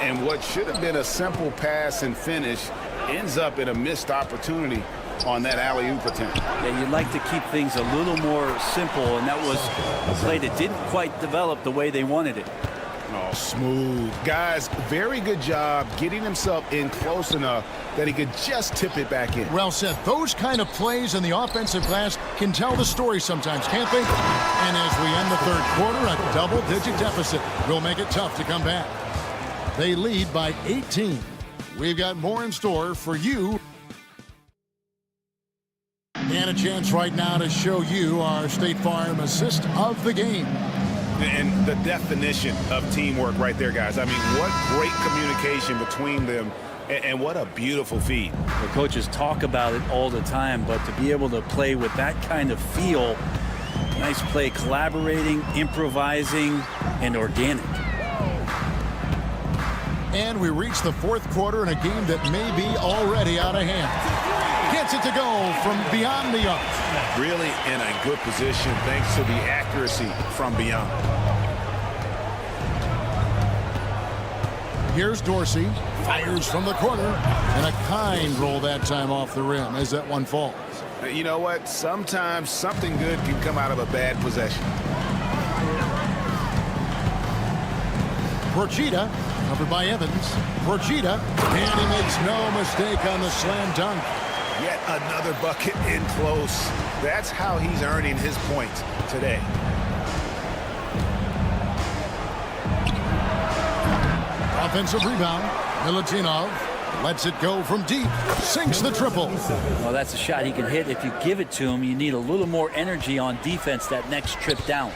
And what should have been a simple pass and finish ends up in a missed opportunity on that alley-oop attempt. Yeah, you'd like to keep things a little more simple, and that was a play that didn't quite develop the way they wanted it. Oh, smooth. Guys, very good job getting himself in close enough that he could just tip it back in. Well said. Those kind of plays in the offensive glass can tell the story sometimes, can't they? And as we end the third quarter, a double-digit deficit will make it tough to come back. They lead by 18. We've got more in store for you. And a chance right now to show you our State Farm assist of the game. And the definition of teamwork right there, guys. I mean, what great communication between them, and what a beautiful feed. The coaches talk about it all the time, but to be able to play with that kind of feel, nice play, collaborating, improvising, and organic. And we reach the fourth quarter in a game that may be already out of hand. Gets it to go from beyond the arc. Really in a good position thanks to the accuracy from beyond. Here's Dorsey. Fires from the corner. And a kind roll that time off the rim as that one falls. You know what? Sometimes something good can come out of a bad possession. Porchita, covered by Evans. Porchita, and he makes no mistake on the slam dunk. Yet another bucket in close. That's how he's earning his points today. Offensive rebound. Milutinov lets it go from deep. Sinks the triple. Well, that's a shot he can hit. If you give it to him, you need a little more energy on defense that next trip down.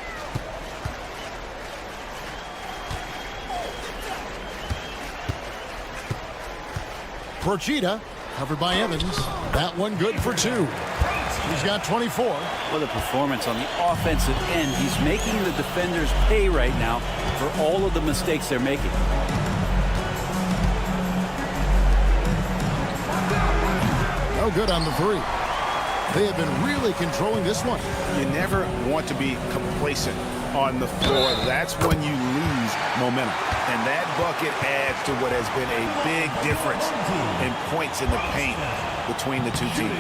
Porchita, covered by Evans. That one good for 2. He's got 24. What a performance on the offensive end. He's making the defenders pay right now for all of the mistakes they're making. No good on the 3. They have been really controlling this one. You never want to be complacent on the floor, that's when you lose momentum. And that bucket adds to what has been a big difference in points in the paint between the two teams.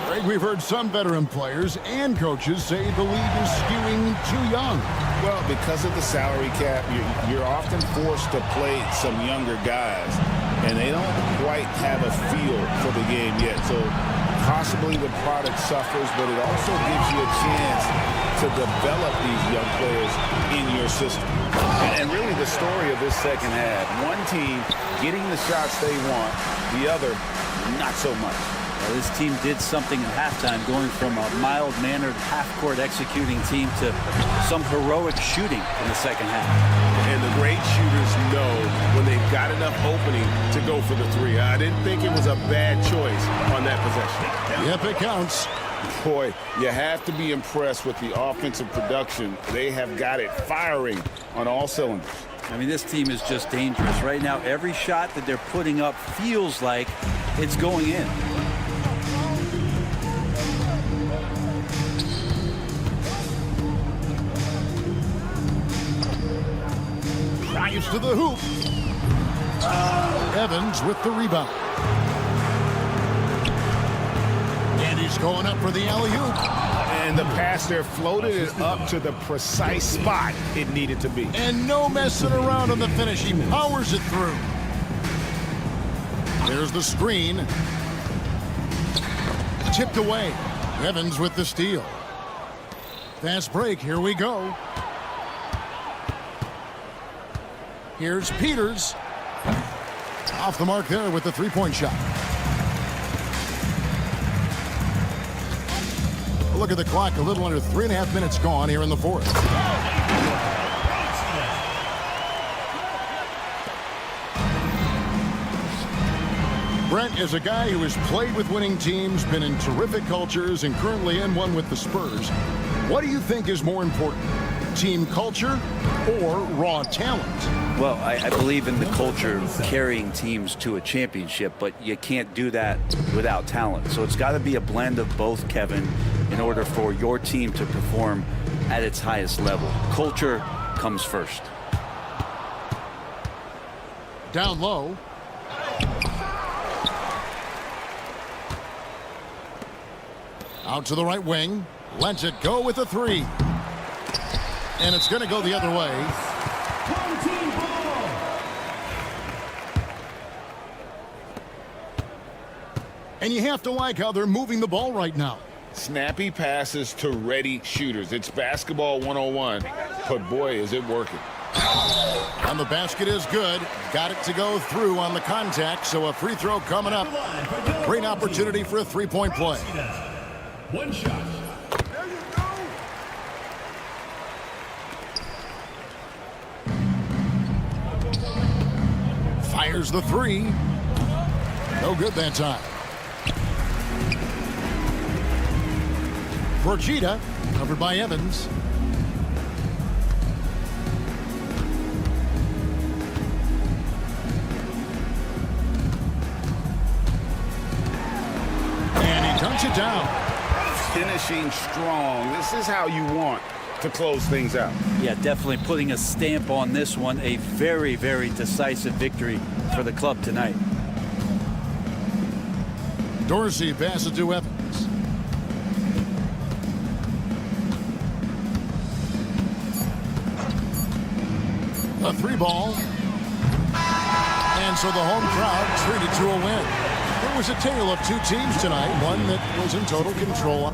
Greg, we've heard some veteran players and coaches say the league is skewing too young. Well, because of the salary cap, you're often forced to play some younger guys, and they don't quite have a feel for the game yet. So possibly the product suffers, but it also gives you a chance to develop these young players in your system. And really the story of this second half, one team getting the shots they want, the other not so much. Well, this team did something at halftime, going from a mild-mannered half-court executing team to some heroic shooting in the second half. And the great shooters know when they've got enough opening to go for the three. I didn't think it was a bad choice on that possession. Yep, it counts. Boy, you have to be impressed with the offensive production. They have got it firing on all cylinders. I mean, this team is just dangerous. Right now, every shot that they're putting up feels like it's going in. Drives to the hoop. Evans with the rebound. And he's going up for the alley-oop. And the pass there floated it up to the precise spot it needed to be. And no messing around on the finish. He powers it through. There's the screen. Tipped away. Evans with the steal. Fast break. Here we go. Here's Peters. Off the mark there with the three-point shot. Look at the clock. A little under 3.5 minutes gone here in the fourth. Brent is a guy who has played with winning teams, been in terrific cultures, and currently in one with the Spurs. What do you think is more important, team culture or raw talent? Well, I believe in the culture of carrying teams to a championship, but you can't do that without talent. So it's got to be a blend of both, Kevin, in order for your team to perform at its highest level. Culture comes first. Down low. Out to the right wing. Lets it go with a three. And it's going to go the other way. And you have to like how they're moving the ball right now. Snappy passes to ready shooters. It's basketball 101, but boy, is it working. And the basket is good. Got it to go through on the contact, so a free throw coming up. Great opportunity for a three-point play. One shot. Fires the three. No good that time. Brogita, covered by Evans. And he dunks it down. Finishing strong. This is how you want to close things out. Yeah, definitely putting a stamp on this one. A very, very decisive victory for the club tonight. Dorsey passes to Evans. A three ball. And so the home crowd treated to a win. It was a tale of two teams tonight, one that was in total control.